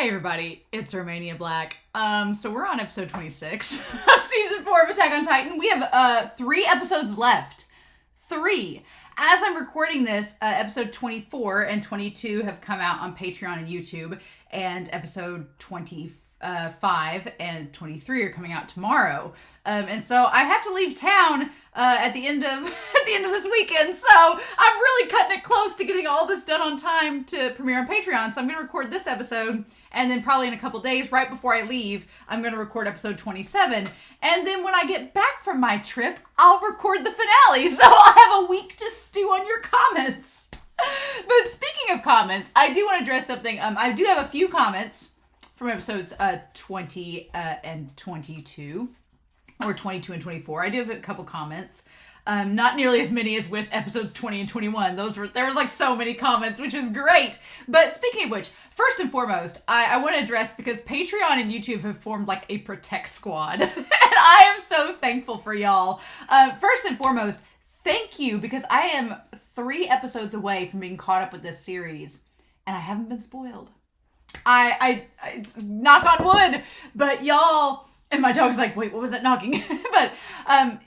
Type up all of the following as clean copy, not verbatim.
Hey everybody, it's Romania Black. So we're on episode 26 of season 4 of Attack on Titan. We have 3 episodes left. 3. As I'm recording this, episode 24 and 22 have come out on Patreon and YouTube, and episode 25 and 23 are coming out tomorrow. And so I have to leave town at the end of this weekend. So I'm really cutting it close to getting all this done on time to premiere on Patreon. So I'm going to record this episode, and then probably in a couple days, right before I leave, I'm going to record episode 27. And then when I get back from my trip, I'll record the finale. So I'll have a week to stew on your comments. But speaking of comments, I do want to address something. I do have a few comments from episodes 20 and 22, or 22 and 24. I do have a couple comments. Not nearly as many as with episodes 20 and 21. There was like so many comments, which is great. But speaking of which, first and foremost, I want to address, because Patreon and YouTube have formed like a protect squad. And I am so thankful for y'all. First and foremost, thank you, because I am 3 episodes away from being caught up with this series, and I haven't been spoiled. I knock on wood, but y'all, and my dog's like, wait, what was that knocking? But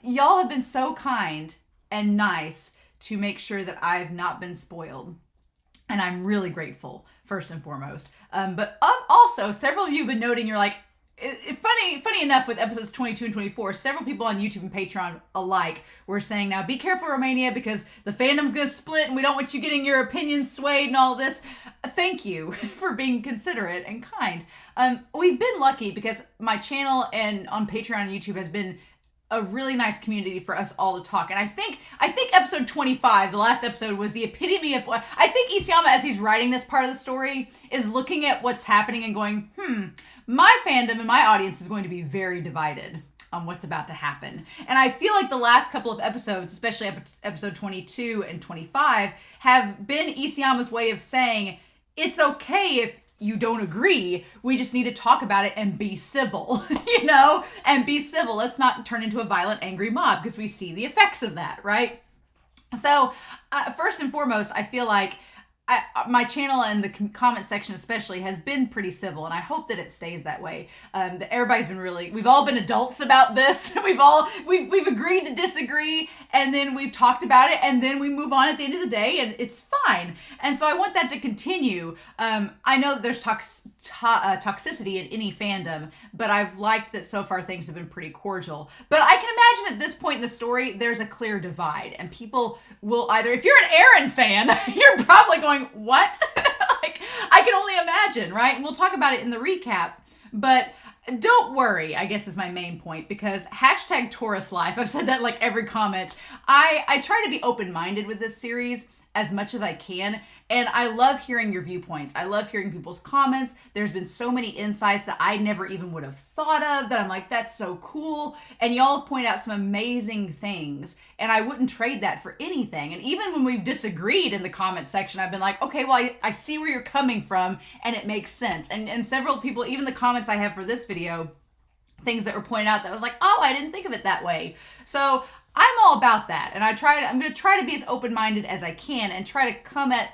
y'all have been so kind and nice to make sure that I've not been spoiled. And I'm really grateful, first and foremost. But also, several of you have been noting, you're like, funny enough, with episodes 22 and 24, several people on YouTube and Patreon alike were saying, now be careful, Romania, because the fandom's going to split and we don't want you getting your opinions swayed and all this. Thank you for being considerate and kind. We've been lucky because my channel and on Patreon and YouTube has been a really nice community for us all to talk. And I think episode 25, the last episode, was the epitome of what I think Isayama, as he's writing this part of the story, is looking at what's happening and going, my fandom and my audience is going to be very divided on what's about to happen. And I feel like the last couple of episodes, especially episode 22 and 25, have been Isayama's way of saying, it's okay if you don't agree. We just need to talk about it and be civil, and be civil. Let's not turn into a violent, angry mob, because we see the effects of that, right? So first and foremost, I feel like my channel and the comment section especially has been pretty civil, and I hope that it stays that way. Everybody's been we've all been adults about this. We've agreed to disagree, and then we've talked about it, and then we move on at the end of the day, and it's fine. And so I want that to continue. I know that there's toxicity in any fandom, but I've liked that so far things have been pretty cordial. But I can imagine at this point in the story, there's a clear divide, and people will either, if you're an Eren fan, you're probably going, what? Like, I can only imagine, right? And we'll talk about it in the recap, but don't worry, I guess is my main point, because hashtag Taurus life, I've said that like every comment. I try to be open-minded with this series as much as I can, and I love hearing your viewpoints. I love hearing people's comments. There's been so many insights that I never even would have thought of that I'm like, that's so cool. And y'all point out some amazing things, and I wouldn't trade that for anything. And even when we've disagreed in the comment section, I've been like, okay, well, I see where you're coming from, and it makes sense. And several people, even the comments I have for this video, things that were pointed out that I was like, oh, I didn't think of it that way. So I'm all about that. And I'm going to try to be as open-minded as I can and try to come at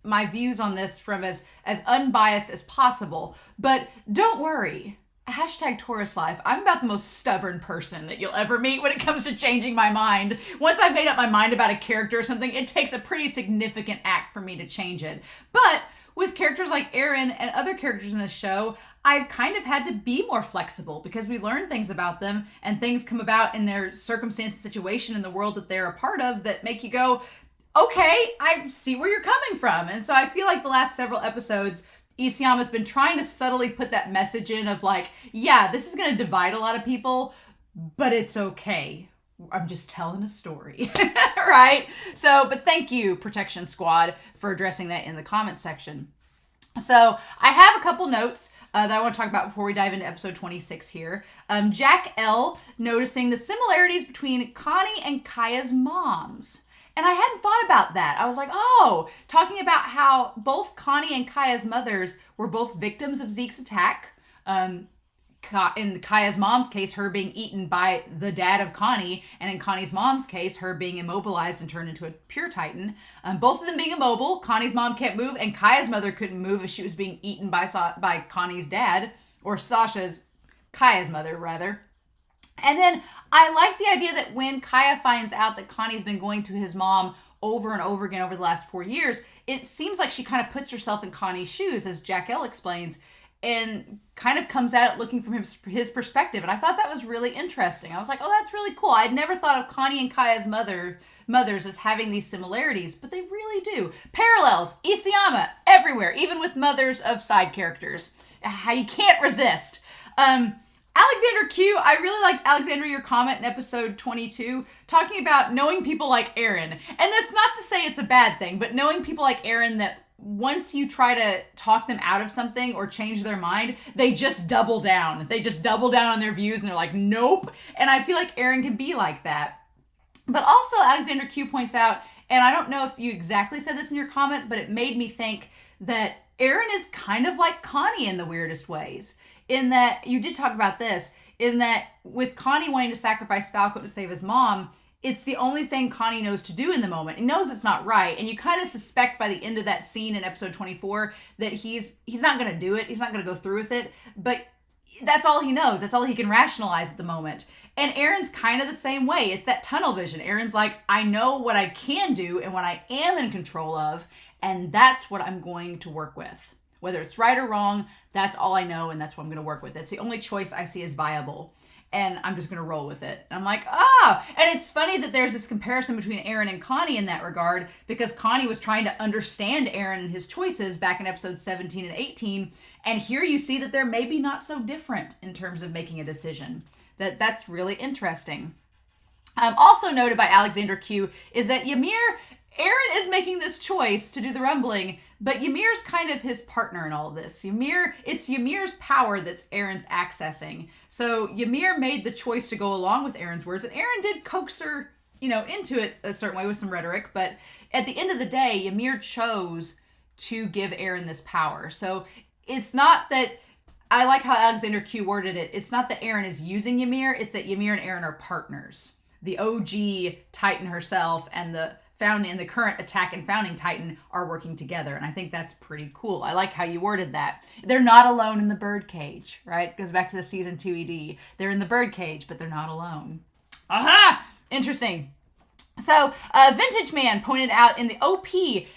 my views on this from as unbiased as possible. But don't worry. Hashtag Taurus life. I'm about the most stubborn person that you'll ever meet when it comes to changing my mind. Once I've made up my mind about a character or something, it takes a pretty significant act for me to change it. But with characters like Eren and other characters in this show, I've kind of had to be more flexible, because we learn things about them and things come about in their circumstance, situation, in the world that they're a part of that make you go, okay, I see where you're coming from. And so I feel like the last several episodes, Isayama's been trying to subtly put that message in of like, yeah, this is going to divide a lot of people, but it's okay. I'm just telling a story, right? So, but thank you, Protection Squad, for addressing that in the comment section. So I have a couple notes that I want to talk about before we dive into episode 26 here. Jack L. noticing the similarities between Connie and Kaya's moms. And I hadn't thought about that. I was like, oh, talking about how both Connie and Kaya's mothers were both victims of Zeke's attack. in Kaya's mom's case, her being eaten by the dad of Connie, and in Connie's mom's case, her being immobilized and turned into a pure Titan. Both of them being immobile. Connie's mom can't move, and Kaya's mother couldn't move as she was being eaten by Connie's dad, or Kaya's mother, rather. And then I like the idea that when Kaya finds out that Connie's been going to his mom over and over again over the last 4 years, it seems like she kind of puts herself in Connie's shoes, as Jack L. explains, and kind of comes at it looking from his perspective. And I thought that was really interesting. I was like, oh, that's really cool. I'd never thought of Connie and Kaya's mothers as having these similarities, but they really do. Parallels, Isayama, everywhere, even with mothers of side characters. How you can't resist. Alexander Q, I really liked, Alexander, your comment in episode 22, talking about knowing people like Eren. And that's not to say it's a bad thing, but knowing people like Eren that once you try to talk them out of something or change their mind, they just double down. They just double down on their views and they're like, nope. And I feel like Eren can be like that. But also Alexander Q points out, and I don't know if you exactly said this in your comment, but it made me think that Eren is kind of like Connie in the weirdest ways. In that, you did talk about this, in that with Connie wanting to sacrifice Falco to save his mom, it's the only thing Connie knows to do in the moment. He knows it's not right. And you kind of suspect by the end of that scene in episode 24 that he's not going to do it. He's not going to go through with it. But that's all he knows. That's all he can rationalize at the moment. And Eren's kind of the same way. It's that tunnel vision. Eren's like, I know what I can do and what I am in control of. And that's what I'm going to work with. Whether it's right or wrong, that's all I know. And that's what I'm going to work with. It's the only choice I see as viable. And I'm just going to roll with it. And I'm like, And it's funny that there's this comparison between Eren and Connie in that regard, because Connie was trying to understand Eren and his choices back in episodes 17 and 18. And here you see that they're maybe not so different in terms of making a decision. That's really interesting. Also noted by Alexander Q is that Eren is making this choice to do the rumbling, but Ymir's kind of his partner in all of this. It's Ymir's power that's Eren's accessing. So Ymir made the choice to go along with Eren's words, and Eren did coax her, into it a certain way with some rhetoric, but at the end of the day, Ymir chose to give Eren this power. So it's not that, I like how Alexander Q worded it, it's not that Eren is using Ymir, it's that Ymir and Eren are partners. The OG Titan herself and the current attack and founding Titan are working together. And I think that's pretty cool. I like how you worded that. They're not alone in the birdcage, right? Goes back to the season 2 ED. They're in the birdcage, but they're not alone. Aha! Interesting. So, Vintage Man pointed out in the OP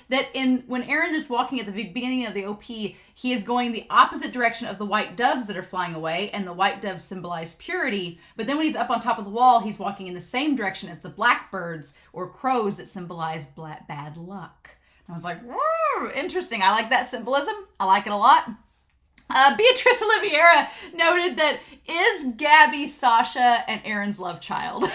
that when Eren is walking at the beginning of the OP, he is going the opposite direction of the white doves that are flying away, and the white doves symbolize purity. But then when he's up on top of the wall, he's walking in the same direction as the blackbirds or crows that symbolize bad luck. And I was like, whoa, interesting. I like that symbolism. I like it a lot. Beatrice Oliveira noted that is Gabby, Sasha, and Eren's love child.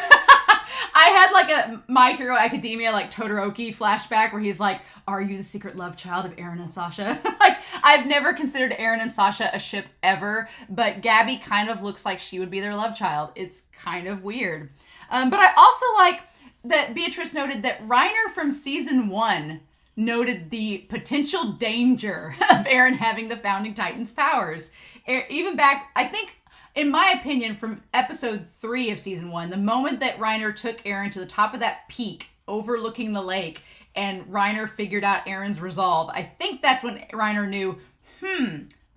I had like a My Hero Academia, like Todoroki flashback where he's like, are you the secret love child of Eren and Sasha? Like, I've never considered Eren and Sasha a ship ever, but Gabby kind of looks like she would be their love child. It's kind of weird. But I also like that Beatrice noted that Reiner from season 1 noted the potential danger of Eren having the Founding Titan's powers. Even back, I think, in my opinion, from episode 3 of season 1, the moment that Reiner took Eren to the top of that peak overlooking the lake and Reiner figured out Eren's resolve, I think that's when Reiner knew,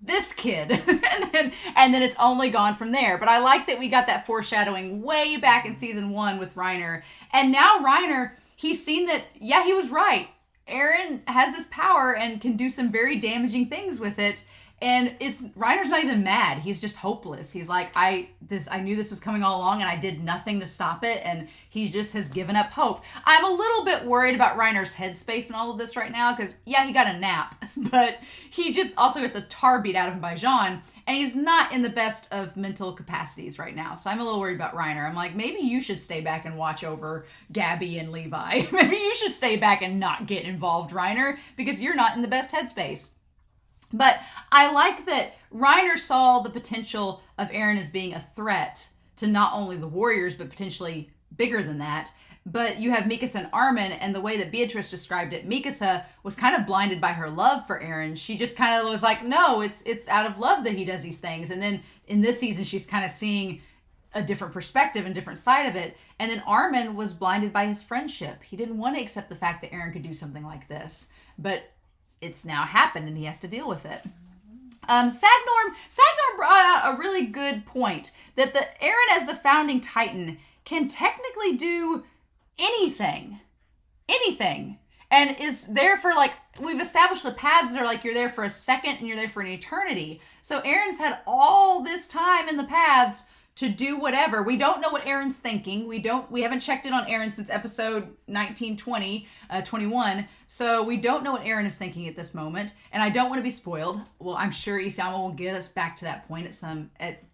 this kid. and then it's only gone from there. But I like that we got that foreshadowing way back in season 1 with Reiner. And now Reiner, he's seen that, yeah, he was right. Eren has this power and can do some very damaging things with it. And Reiner's not even mad. He's just hopeless. He's like, I knew this was coming all along and I did nothing to stop it. And he just has given up hope. I'm a little bit worried about Reiner's headspace and all of this right now. Because, yeah, he got a nap. But he just also got the tar beat out of him by Jean. And he's not in the best of mental capacities right now. So I'm a little worried about Reiner. I'm like, maybe you should stay back and watch over Gabby and Levi. Maybe you should stay back and not get involved, Reiner. Because you're not in the best headspace. But I like that Reiner saw the potential of Eren as being a threat to not only the warriors, but potentially bigger than that. But you have Mikasa and Armin, and the way that Beatrice described it, Mikasa was kind of blinded by her love for Eren. She just kind of was like, no, it's out of love that he does these things. And then in this season, she's kind of seeing a different perspective and different side of it. And then Armin was blinded by his friendship. He didn't want to accept the fact that Eren could do something like this. But it's now happened, and he has to deal with it. Sagnorm brought out a really good point that the Eren as the founding Titan can technically do anything, and is there for, like, we've established the paths are like you're there for a second and you're there for an eternity. So Eren's had all this time in the paths to do whatever. We don't know what Eren's thinking. We haven't checked in on Eren since episode 19, 20, 21. So we don't know what Eren is thinking at this moment. And I don't want to be spoiled. Well, I'm sure Isayama will get us back to that point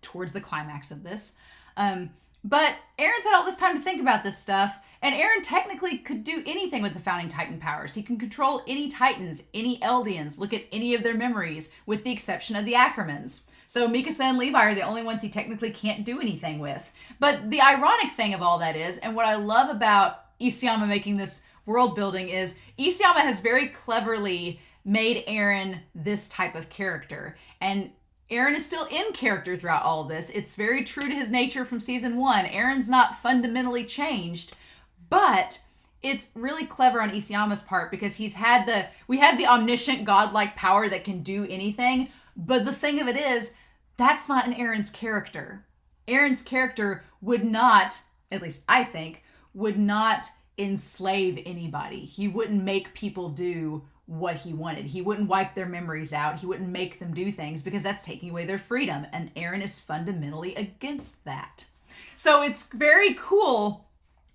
towards the climax of this. But Eren's had all this time to think about this stuff. And Eren technically could do anything with the founding Titan powers. He can control any Titans, any Eldians, look at any of their memories, with the exception of the Ackermans. So Mikasa and Levi are the only ones he technically can't do anything with. But the ironic thing of all that is, and what I love about Isayama making this world building is, Isayama has very cleverly made Eren this type of character. And Eren is still in character throughout all of this. It's very true to his nature from season 1. Eren's not fundamentally changed, but it's really clever on Isayama's part because we have the omniscient godlike power that can do anything. But the thing of it is, that's not in Eren's character. Eren's character would not, at least I think, would not enslave anybody. He wouldn't make people do what he wanted. He wouldn't wipe their memories out. He wouldn't make them do things because that's taking away their freedom. And Eren is fundamentally against that. So it's very cool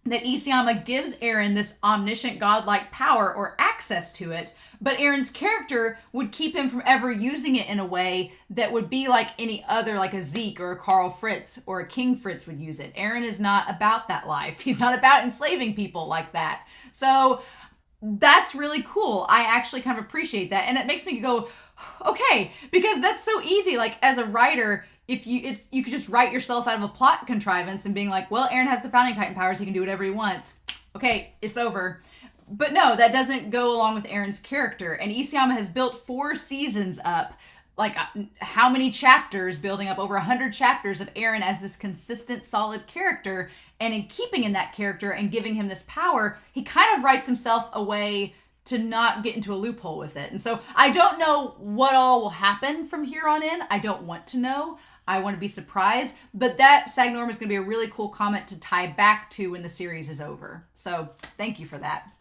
that Isayama gives Eren this omniscient godlike power or access to it, but Eren's character would keep him from ever using it in a way that would be like any other, like a Zeke or a Karl Fritz or a King Fritz would use it. Eren is not about that life. He's not about enslaving people like that. So that's really cool. I actually kind of appreciate that. And it makes me go, okay, because that's so easy. Like as a writer, you could just write yourself out of a plot contrivance and being like, well, Eren has the founding Titan powers. He can do whatever he wants. Okay, it's over. But no, that doesn't go along with Eren's character. And Isayama has built 4 seasons up, like how many chapters, building up over 100 chapters of Eren as this consistent, solid character. And in keeping in that character and giving him this power, he kind of writes himself away to not get into a loophole with it. And so I don't know what all will happen from here on in. I don't want to know. I want to be surprised. But that, Sagnorm, is going to be a really cool comment to tie back to when the series is over. So thank you for that.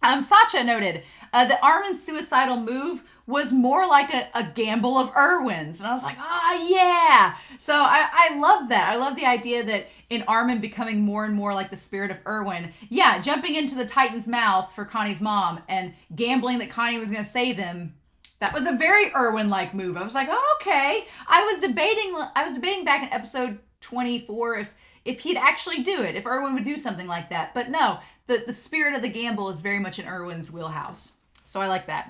Sacha noted that Armin's suicidal move was more like a gamble of Erwin's. And I was like, yeah. So I love that. I love the idea that in Armin becoming more and more like the spirit of Erwin. Yeah, jumping into the Titan's mouth for Connie's mom and gambling that Connie was going to save him. That was a very Erwin-like move. I was like, okay. I was debating back in episode 24 if he'd actually do it, if Erwin would do something like that. But no, the spirit of the gamble is very much in Erwin's wheelhouse. So I like that.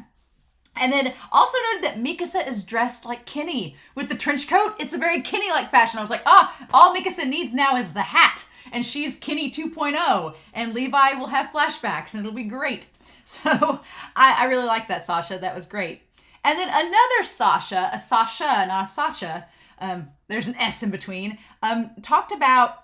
And then also noted that Mikasa is dressed like Kenny with the trench coat. It's a very Kenny-like fashion. I was like, all Mikasa needs now is the hat. And she's Kenny 2.0. And Levi will have flashbacks and it'll be great. So I really like that, Sasha. That was great. And then another Sasha, a Sasha, not a Sacha, there's an S in between, talked about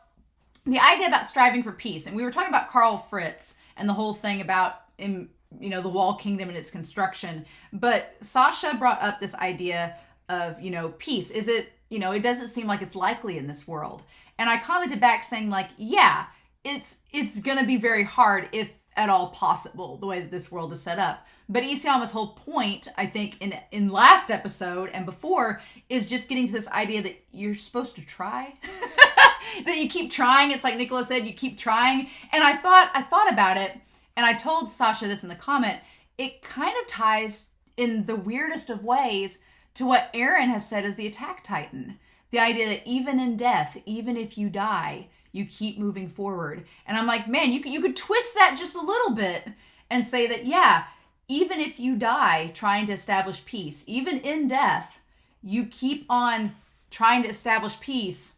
the idea about striving for peace. And we were talking about Karl Fritz and the whole thing about the Wall Kingdom and its construction. But Sasha brought up this idea of, peace. Is it, it doesn't seem like it's likely in this world. And I commented back saying like, yeah, it's going to be very hard if at all possible, the way that this world is set up. But Isayama's whole point, I think, in last episode and before, is just getting to this idea that you're supposed to try. That you keep trying. It's like Nicola said, you keep trying. And I thought about it, and I told Sasha this in the comment, it kind of ties in the weirdest of ways to what Eren has said as the attack titan. The idea that even in death, even if you die, you keep moving forward. And I'm like, man, you could twist that just a little bit and say that, yeah, even if you die trying to establish peace, even in death, you keep on trying to establish peace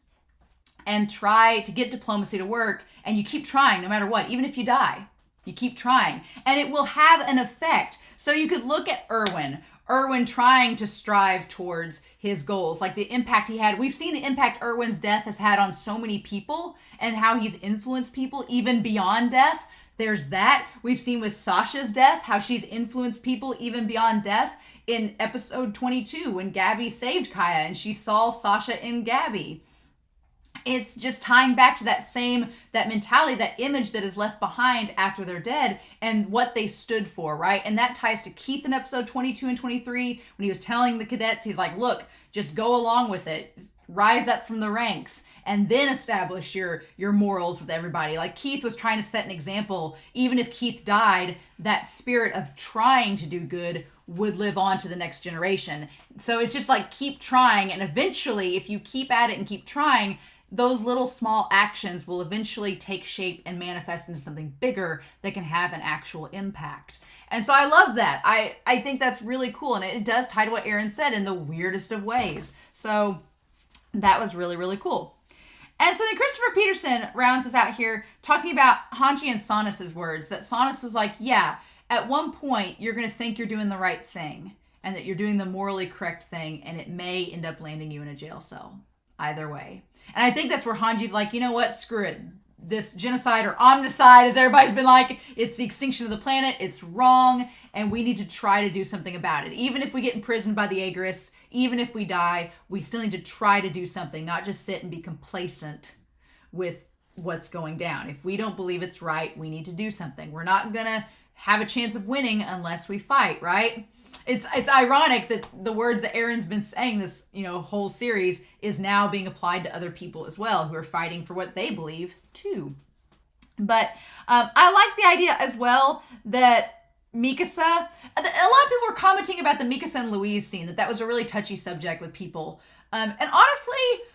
and try to get diplomacy to work, and you keep trying no matter what, even if you die. You keep trying, and it will have an effect. So you could look at Erwin trying to strive towards his goals, like the impact he had. We've seen the impact Erwin's death has had on so many people and how he's influenced people even beyond death. There's that. We've seen with Sasha's death, how she's influenced people even beyond death. In episode 22, when Gabby saved Kaya and she saw Sasha in Gabby. It's just tying back to that mentality, that image that is left behind after they're dead and what they stood for, right? And that ties to Keith in episode 22 and 23 when he was telling the cadets, he's like, look, just go along with it. Rise up from the ranks and then establish your morals with everybody. Like Keith was trying to set an example. Even if Keith died, that spirit of trying to do good would live on to the next generation. So it's just like keep trying, and eventually if you keep at it and keep trying, those little small actions will eventually take shape and manifest into something bigger that can have an actual impact. And so I love that. I think that's really cool, and it does tie to what Eren said in the weirdest of ways. So that was really, really cool. And so then Christopher Peterson rounds us out here talking about Hanji and Sonus's words, that Sonus was like, yeah, at one point you're going to think you're doing the right thing and that you're doing the morally correct thing, and it may end up landing you in a jail cell. Either way. And I think that's where Hanji's like, you know what, screw it. This genocide or omnicide, as everybody's been like, it's the extinction of the planet, it's wrong, and we need to try to do something about it. Even if we get imprisoned by the Aegris, even if we die, we still need to try to do something, not just sit and be complacent with what's going down. If we don't believe it's right, we need to do something. We're not gonna have a chance of winning unless we fight, right? It's ironic that the words that Eren's been saying this, whole series is now being applied to other people as well, who are fighting for what they believe too. But I like the idea as well that Mikasa, a lot of people were commenting about the Mikasa and Louise scene, that was a really touchy subject with people. And honestly,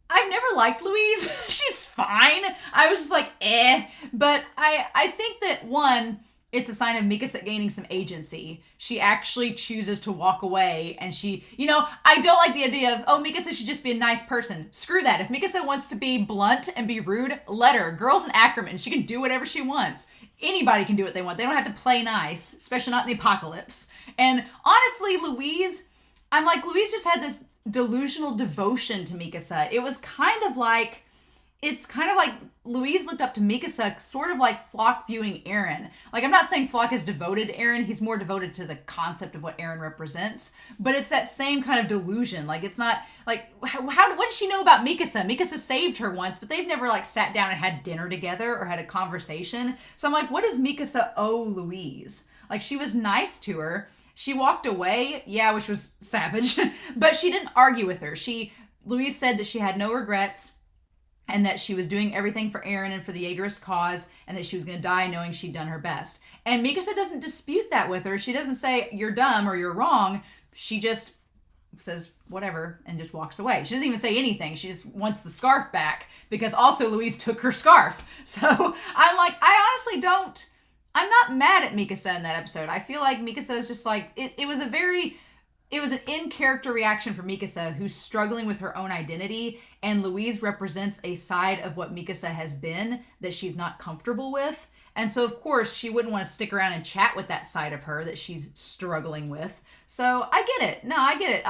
I've never liked Louise. She's fine. I was just like, eh. But I think that one, it's a sign of Mikasa gaining some agency. She actually chooses to walk away, and she, I don't like the idea of, oh, Mikasa should just be a nice person. Screw that. If Mikasa wants to be blunt and be rude, let her. Girl's an Ackerman. She can do whatever she wants. Anybody can do what they want. They don't have to play nice, especially not in the apocalypse. And honestly, Louise just had this delusional devotion to Mikasa. It's kind of like Louise looked up to Mikasa, sort of like Flock viewing Eren. Like, I'm not saying Flock is devoted to Eren. He's more devoted to the concept of what Eren represents. But it's that same kind of delusion. Like, it's not, like, what did she know about Mikasa? Mikasa saved her once, but they've never, sat down and had dinner together or had a conversation. So I'm like, what does Mikasa owe Louise? Like, she was nice to her. She walked away, yeah, which was savage. But she didn't argue with her. Louise said that she had no regrets, and that she was doing everything for Eren and for the Aegis cause, and that she was going to die knowing she'd done her best. And Mikasa doesn't dispute that with her. She doesn't say, you're dumb or you're wrong. She just says, whatever, and just walks away. She doesn't even say anything. She just wants the scarf back, because also Louise took her scarf. So I'm like, I'm not mad at Mikasa in that episode. I feel like Mikasa is just like, it was an in-character reaction for Mikasa, who's struggling with her own identity, and Louise represents a side of what Mikasa has been that she's not comfortable with. And so, of course, she wouldn't want to stick around and chat with that side of her that she's struggling with. So I get it. No, I get it.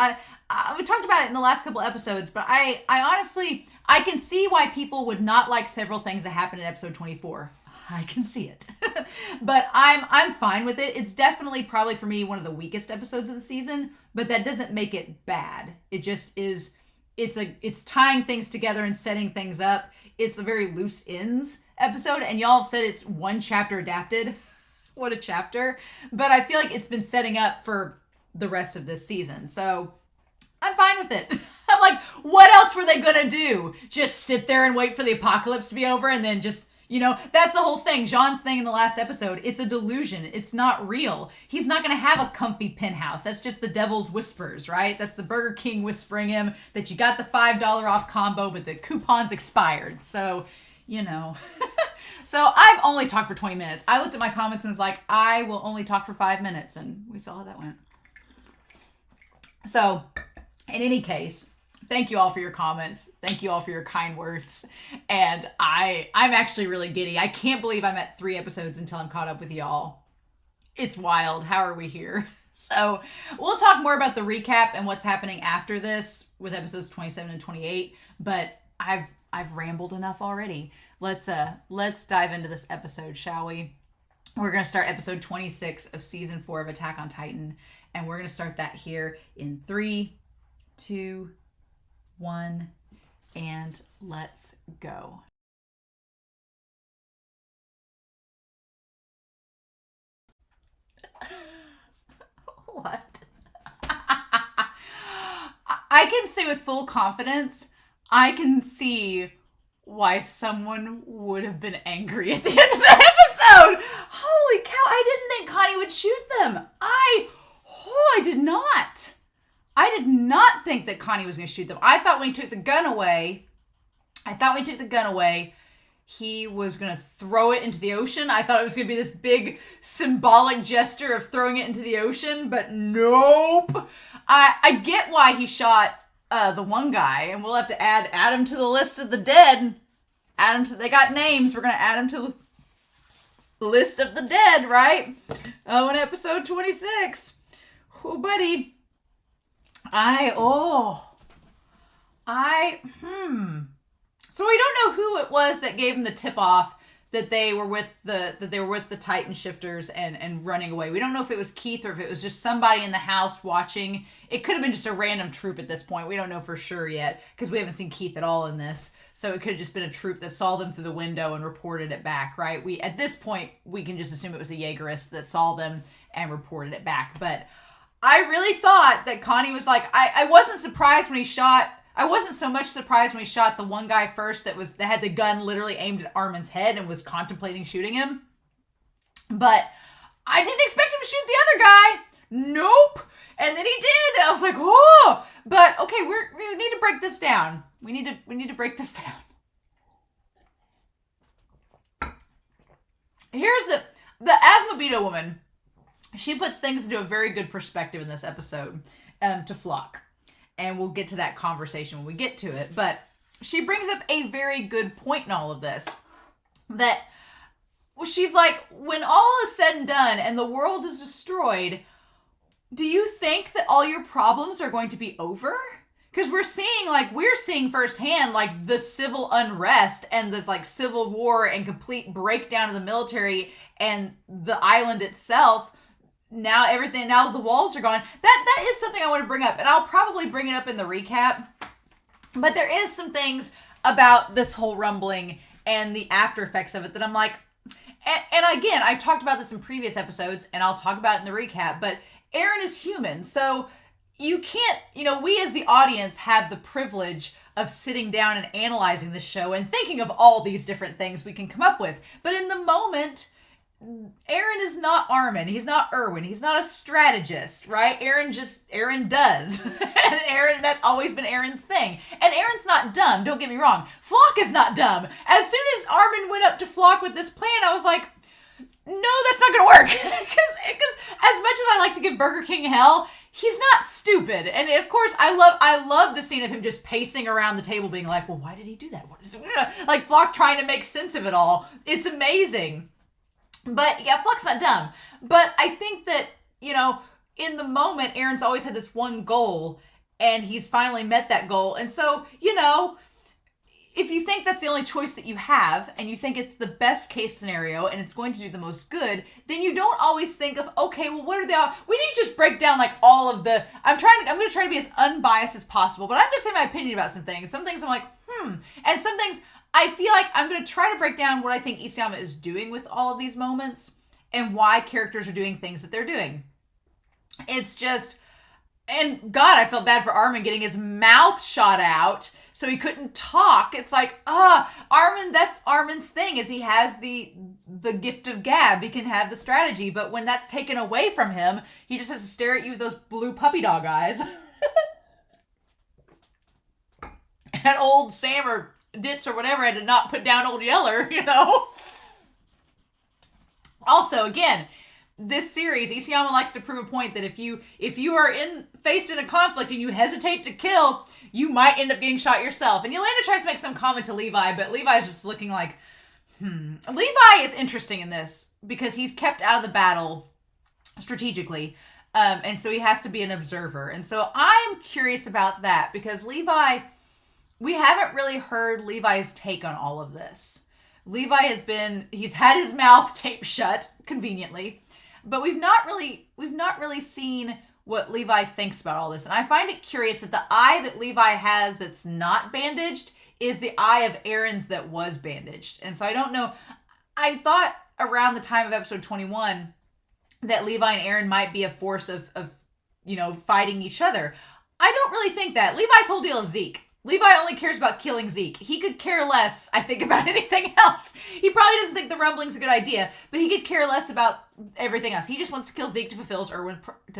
We talked about it in the last couple episodes, but I honestly, I can see why people would not like several things that happened in episode 24. I can see it. But I'm fine with it. It's definitely probably for me one of the weakest episodes of the season, but that doesn't make it bad. It just is, it's tying things together and setting things up. It's a very loose ends episode, and y'all have said it's one chapter adapted. What a chapter. But I feel like it's been setting up for the rest of this season. So I'm fine with it. I'm like, what else were they gonna do? Just sit there and wait for the apocalypse to be over and then just, that's the whole thing. Jean's thing in the last episode, it's a delusion. It's not real. He's not going to have a comfy penthouse. That's just the devil's whispers, right? That's the Burger King whispering him that you got the $5 off combo, but the coupon's expired. So, So I've only talked for 20 minutes. I looked at my comments and was like, I will only talk for 5 minutes. And we saw how that went. So, in any case, Thank you all for your comments. Thank you all for your kind words. And I'm actually really giddy. I can't believe I'm at 3 episodes until I'm caught up with y'all. It's wild. How are we here? So we'll talk more about the recap and what's happening after this with episodes 27 and 28. But I've rambled enough already. Let's dive into this episode, shall we? We're gonna start episode 26 of season 4 of Attack on Titan, and we're gonna start that here in 3, 2, 1, and let's go. What? I can say with full confidence, I can see why someone would have been angry at the end of the episode. Holy cow, I didn't think Connie would shoot them. I did not. I did not think that Connie was going to shoot them. I thought when he took the gun away, he was going to throw it into the ocean. I thought it was going to be this big symbolic gesture of throwing it into the ocean, but nope. I get why he shot the one guy, and we'll have to add him to the list of the dead. They got names. We're going to add him to the list of the dead, right? Oh, in episode 26. Oh, buddy. So we don't know who it was that gave him the tip off that they were with the Titan shifters and running away. We don't know if it was Keith or if it was just somebody in the house watching. It could have been just a random troop at this point. We don't know for sure yet because we haven't seen Keith at all in this. So it could have just been a troop that saw them through the window and reported it back, right? At this point, we can just assume it was a Jaegerist that saw them and reported it back. But I really thought that Connie was like, I wasn't surprised when he shot. I wasn't so much surprised when he shot the one guy first that had the gun literally aimed at Armin's head and was contemplating shooting him. But I didn't expect him to shoot the other guy. Nope. And then he did. And I was like, oh. But okay, we need to break this down. We need to break this down. Here's the Asmobito woman. She puts things into a very good perspective in this episode to Flock. And we'll get to that conversation when we get to it. But she brings up a very good point in all of this. That she's like, when all is said and done and the world is destroyed, do you think that all your problems are going to be over? Because we're seeing firsthand like the civil unrest and the like civil war and complete breakdown of the military and the island itself. Now the walls are gone. That is something I want to bring up, and I'll probably bring it up in the recap. But there is some things about this whole rumbling and the after effects of it that I'm like, and again, I've talked about this in previous episodes, and I'll talk about it in the recap, but Eren is human, so you can't, we as the audience have the privilege of sitting down and analyzing the show and thinking of all these different things we can come up with. But in the moment, Eren is not Armin. He's not Erwin. He's not a strategist, right? Eren does. And that's always been Eren's thing. And Eren's not dumb, don't get me wrong. Flock is not dumb. As soon as Armin went up to Flock with this plan, I was like, no, that's not gonna work. Because as much as I like to give Burger King hell, he's not stupid. And of course, I love the scene of him just pacing around the table being like, well, why did he do that? What is it? Like Flock trying to make sense of it all. It's amazing. But yeah, Flock's not dumb. But I think that, in the moment, Eren's always had this one goal, and he's finally met that goal. And so, if you think that's the only choice that you have, and you think it's the best case scenario, and it's going to do the most good, then you don't always think of, okay, well, what are we need to just break down like all of the, I'm going to try to be as unbiased as possible, but I'm going to say my opinion about some things. Some things I'm like, and some things I feel like I'm going to try to break down what I think Isayama is doing with all of these moments and why characters are doing things that they're doing. It's just, and God, I felt bad for Armin getting his mouth shot out so he couldn't talk. It's like, Armin, that's Armin's thing, is he has the gift of gab. He can have the strategy, but when that's taken away from him, he just has to stare at you with those blue puppy dog eyes. And old Sam or Ditz or whatever had to not put down old Yeller, Also, again, this series, Isayama likes to prove a point that if you are faced in a conflict and you hesitate to kill, you might end up getting shot yourself. And Yelena tries to make some comment to Levi, but Levi's just looking like, Levi is interesting in this because he's kept out of the battle strategically. And so he has to be an observer. And so I'm curious about that because Levi, we haven't really heard Levi's take on all of this. Levi he's had his mouth taped shut conveniently, but we've not really seen what Levi thinks about all this. And I find it curious that the eye that Levi has that's not bandaged is the eye of Eren's that was bandaged. And so I don't know. I thought around the time of episode 21 that Levi and Eren might be a force of fighting each other. I don't really think that. Levi's whole deal is Zeke. Levi only cares about killing Zeke. He could care less, I think, about anything else. He probably doesn't think the rumbling's a good idea, but he could care less about everything else. He just wants to kill Zeke to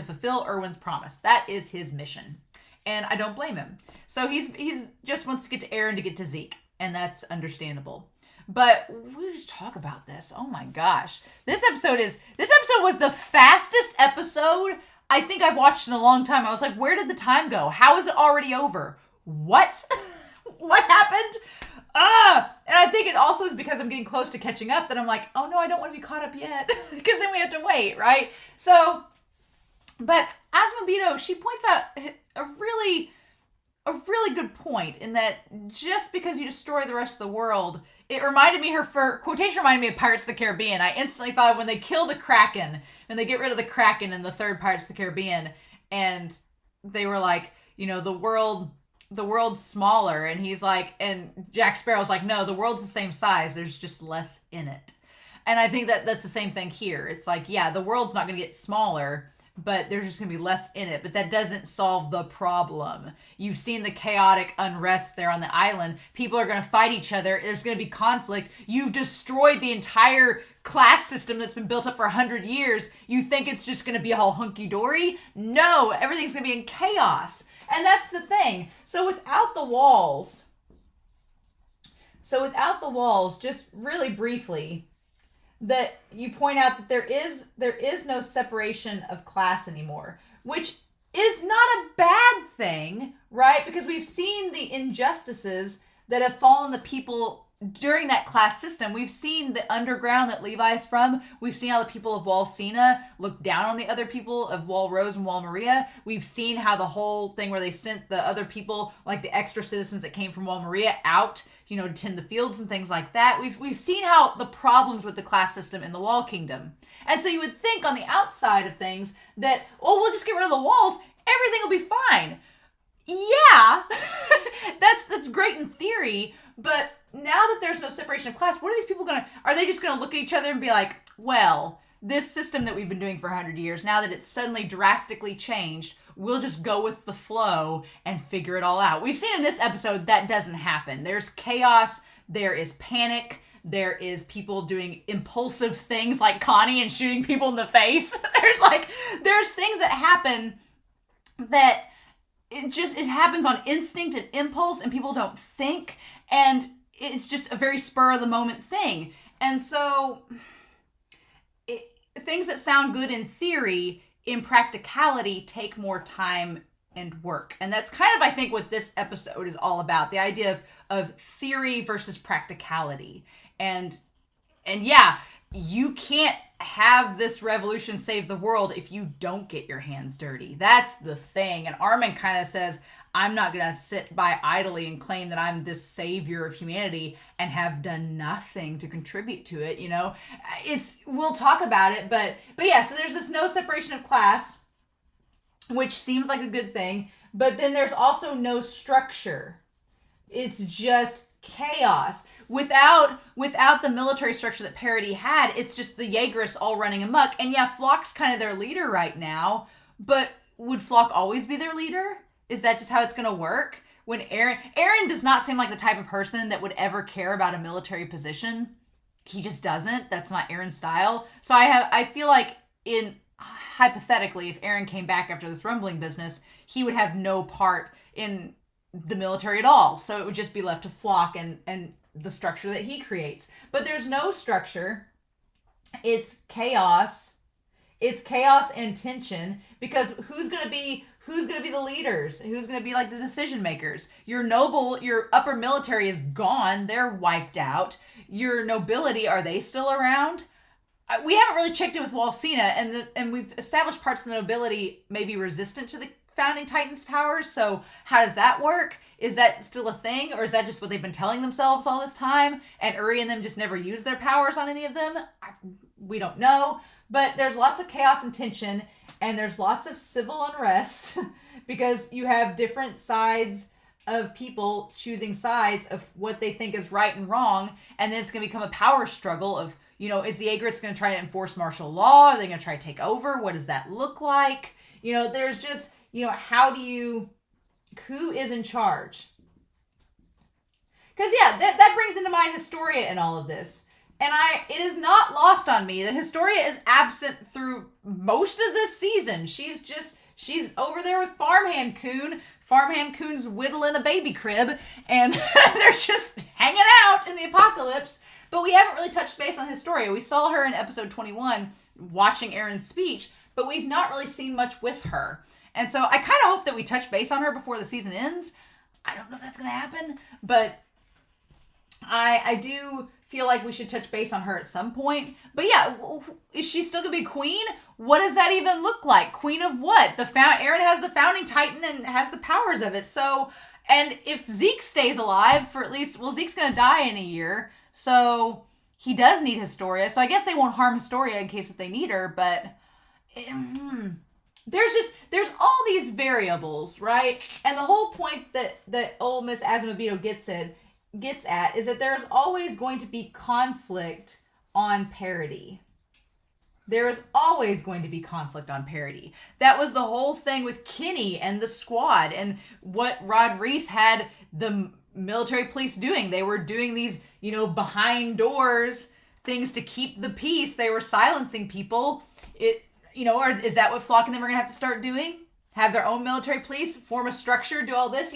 fulfill Erwin's promise. That is his mission. And I don't blame him. So he's just wants to get to Eren to get to Zeke, and that's understandable. But we just talk about this. Oh my gosh. This episode was the fastest episode I think I've watched in a long time. I was like, where did the time go? How is it already over? What? What happened? And I think it also is because I'm getting close to catching up that I'm like, oh no, I don't want to be caught up yet. Because then we have to wait, right? So, but Asmobito, she points out a really good point in that just because you destroy the rest of the world, it reminded me, her quotation reminded me of Pirates of the Caribbean. I instantly thought of when they kill the Kraken, and they get rid of the Kraken in the third Pirates of the Caribbean, and they were like, the world's smaller, and he's like, and Jack Sparrow's like, no, the world's the same size, there's just less in it. And I think that's the same thing here. It's like, yeah, the world's not going to get smaller, but there's just going to be less in it. But that doesn't solve the problem. You've seen the chaotic unrest there on the island. People are going to fight each other. There's going to be conflict. You've destroyed the entire class system that's been built up for 100 years. You think it's just going to be all hunky-dory? No, everything's going to be in chaos. And that's the thing. So without the walls, just really briefly, that you point out that there is no separation of class anymore, which is not a bad thing, right? Because we've seen the injustices that have fallen the people during that class system. We've seen the underground that Levi's from. We've seen how the people of Wall Sina look down on the other people of Wall Rose and Wall Maria. We've seen how the whole thing where they sent the other people, like the extra citizens that came from Wall Maria, out, to tend the fields and things like that. We've seen how the problems with the class system in the Wall Kingdom. And so you would think on the outside of things that, we'll just get rid of the walls, everything will be fine. Yeah, that's great in theory, but now that there's no separation of class, what are these people are they just gonna look at each other and be like, well, this system that we've been doing for 100 years, now that it's suddenly drastically changed, we'll just go with the flow and figure it all out. We've seen in this episode that doesn't happen. There's chaos, there is panic, there is people doing impulsive things like Connie and shooting people in the face. There's things that happen that it happens on instinct and impulse, and people don't think, and it's just a very spur of the moment thing. And so things that sound good in theory, in practicality, take more time and work. And that's kind of, I think, what this episode is all about. The idea of theory versus practicality. And yeah, you can't have this revolution save the world if you don't get your hands dirty. That's the thing. And Armin kind of says, I'm not going to sit by idly and claim that I'm this savior of humanity and have done nothing to contribute to it, we'll talk about it, but yeah, so there's this no separation of class, which seems like a good thing, but then there's also no structure. It's just chaos. Without the military structure that Parody had, it's just the Jaegerists all running amok. And yeah, Flock's kind of their leader right now, but would Flock always be their leader? Is that just how it's going to work? When Eren does not seem like the type of person that would ever care about a military position. He just doesn't. That's not Eren's style. So I feel like hypothetically, if Eren came back after this rumbling business, he would have no part in the military at all. So it would just be left to Flock and the structure that he creates. But there's no structure. It's chaos. It's chaos and tension because who's gonna be the leaders? Who's gonna be like the decision makers? Your upper military is gone. They're wiped out. Your nobility, are they still around? We haven't really checked in with Walsina, and we've established parts of the nobility may be resistant to the founding Titans' powers. So how does that work? Is that still a thing, or is that just what they've been telling themselves all this time? And Uri and them just never use their powers on any of them? We don't know. But there's lots of chaos and tension, and there's lots of civil unrest because you have different sides of people choosing sides of what they think is right and wrong, and then it's going to become a power struggle of, is the Agrists going to try to enforce martial law? Are they going to try to take over? What does that look like? There's just, who is in charge? Because, that brings into mind Historia in all of this. And it is not lost on me that Historia is absent through most of this season. She's over there with Farmhand Coon. Farmhand Coon's whittling a baby crib, and they're just hanging out in the apocalypse. But we haven't really touched base on Historia. We saw her in episode 21 watching Eren's speech, but we've not really seen much with her. And so I kind of hope that we touch base on her before the season ends. I don't know if that's going to happen, but I do feel like we should touch base on her at some point. But yeah, is she still going to be queen? What does that even look like? Queen of what? Eren has the founding Titan and has the powers of it. So, and if Zeke stays alive for at least, Zeke's going to die in a year. So he does need Historia. So I guess they won't harm Historia in case if they need her, but there's all these variables, right? And the whole point that old Miss Azumabito gets at is that there's always going to be conflict on parity. There is always going to be conflict on parity. That was the whole thing with Kenny and the squad and what Rod Reese had the military police doing. They were doing these, behind doors things to keep the peace. They were silencing people. Or is that what Flock and them are going to have to start doing? Have their own military police, form a structure, do all this?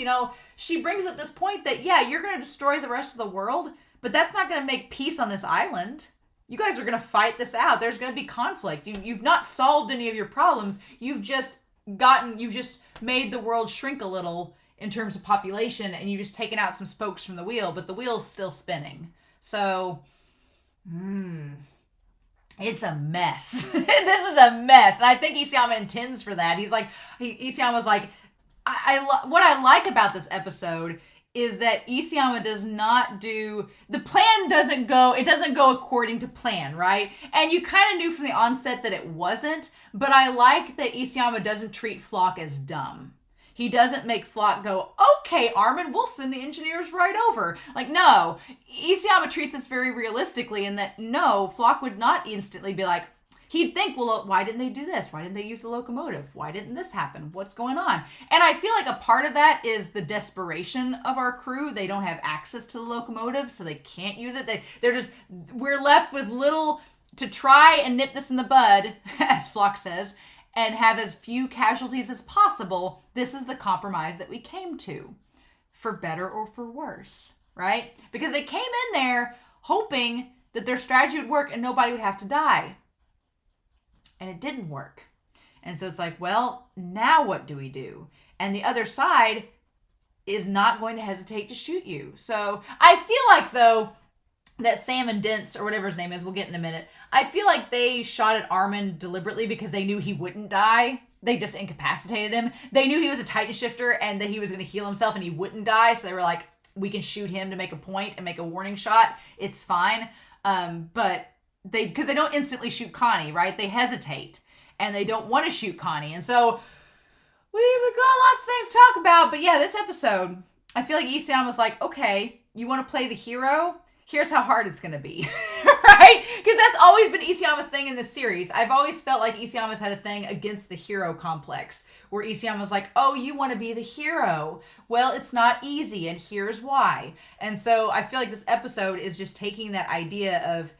She brings up this point that, you're going to destroy the rest of the world, but that's not going to make peace on this island. You guys are going to fight this out. There's going to be conflict. You've not solved any of your problems. You've just made the world shrink a little in terms of population, and you've just taken out some spokes from the wheel, but the wheel's still spinning. So, it's a mess. This is a mess. And I think Isayama intends for that. Isayama's like, what I like about this episode is that Isayama does not the plan doesn't go according to plan, right? And you kind of knew from the onset that it wasn't, but I like that Isayama doesn't treat Flock as dumb. He doesn't make Flock go, okay, Armin, we'll send the engineers right over. No, Isayama treats this very realistically in that, no, Flock would not instantly be like, he'd think, well, why didn't they do this? Why didn't they use the locomotive? Why didn't this happen? What's going on? And I feel like a part of that is the desperation of our crew. They don't have access to the locomotive, so they can't use it. We're left with little to try and nip this in the bud, as Flock says, and have as few casualties as possible. This is the compromise that we came to, for better or for worse, right? Because they came in there hoping that their strategy would work and nobody would have to die. And it didn't work. And so it's like, well, now what do we do? And the other side is not going to hesitate to shoot you. So I feel like, though, that Sam and Dents, or whatever his name is, we'll get in a minute, I feel like they shot at Armin deliberately because they knew he wouldn't die. They just incapacitated him. They knew he was a Titan shifter and that he was going to heal himself and he wouldn't die. So they were like, we can shoot him to make a point and make a warning shot. It's fine. But because they don't instantly shoot Connie, right? They hesitate and they don't want to shoot Connie. And so we got lots of things to talk about. But yeah, this episode, I feel like Isayama was like, okay, you want to play the hero? Here's how hard it's going to be, right? Because that's always been Isayama's thing in this series. I've always felt like Isayama's had a thing against the hero complex, where Isayama's like, oh, you want to be the hero? Well, it's not easy, and here's why. And so I feel like this episode is just taking that idea of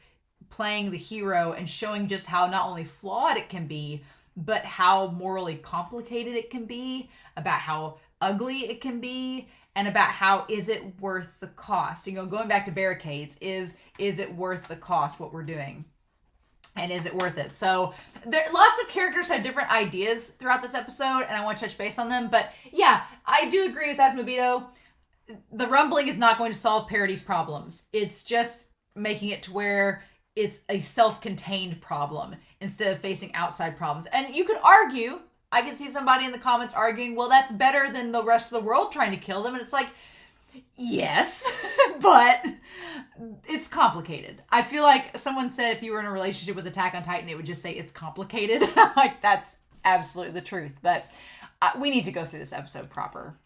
playing the hero and showing just how not only flawed it can be, but how morally complicated it can be, about how ugly it can be, and about how is it worth the cost. Going back to barricades, is it worth the cost what we're doing? And is it worth it? So lots of characters had different ideas throughout this episode, and I want to touch base on them. But yeah, I do agree with Asmobito. The rumbling is not going to solve Parady's problems. It's just making it to where it's a self-contained problem instead of facing outside problems. And you could argue, I could see somebody in the comments arguing, well, that's better than the rest of the world trying to kill them. And it's like, yes, but it's complicated. I feel like someone said if you were in a relationship with Attack on Titan, it would just say it's complicated. Like, that's absolutely the truth. But we need to go through this episode proper.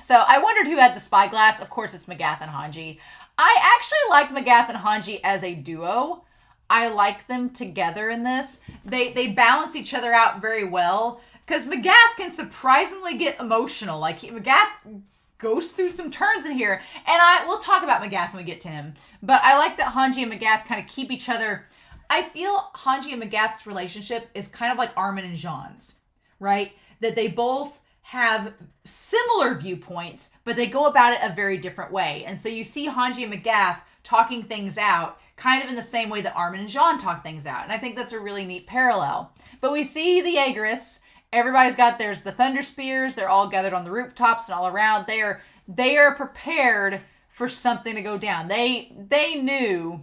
So I wondered who had the spyglass. Of course, it's Magath and Hanji. I actually like Magath and Hanji as a duo. I like them together in this. They balance each other out very well. Because Magath can surprisingly get emotional. Like, Magath goes through some turns in here. And we'll talk about Magath when we get to him. But I like that Hanji and Magath kind of keep each other. I feel Hanji and Magath's relationship is kind of like Armin and Jean's, right? That they both have similar viewpoints, but they go about it a very different way. And so you see Hanji and Magath talking things out kind of in the same way that Armin and Jean talk things out. And I think that's a really neat parallel. But we see the Jaegerists. Everybody's got there's the Thunder Spears. They're all gathered on the rooftops and all around. They are prepared for something to go down. They knew.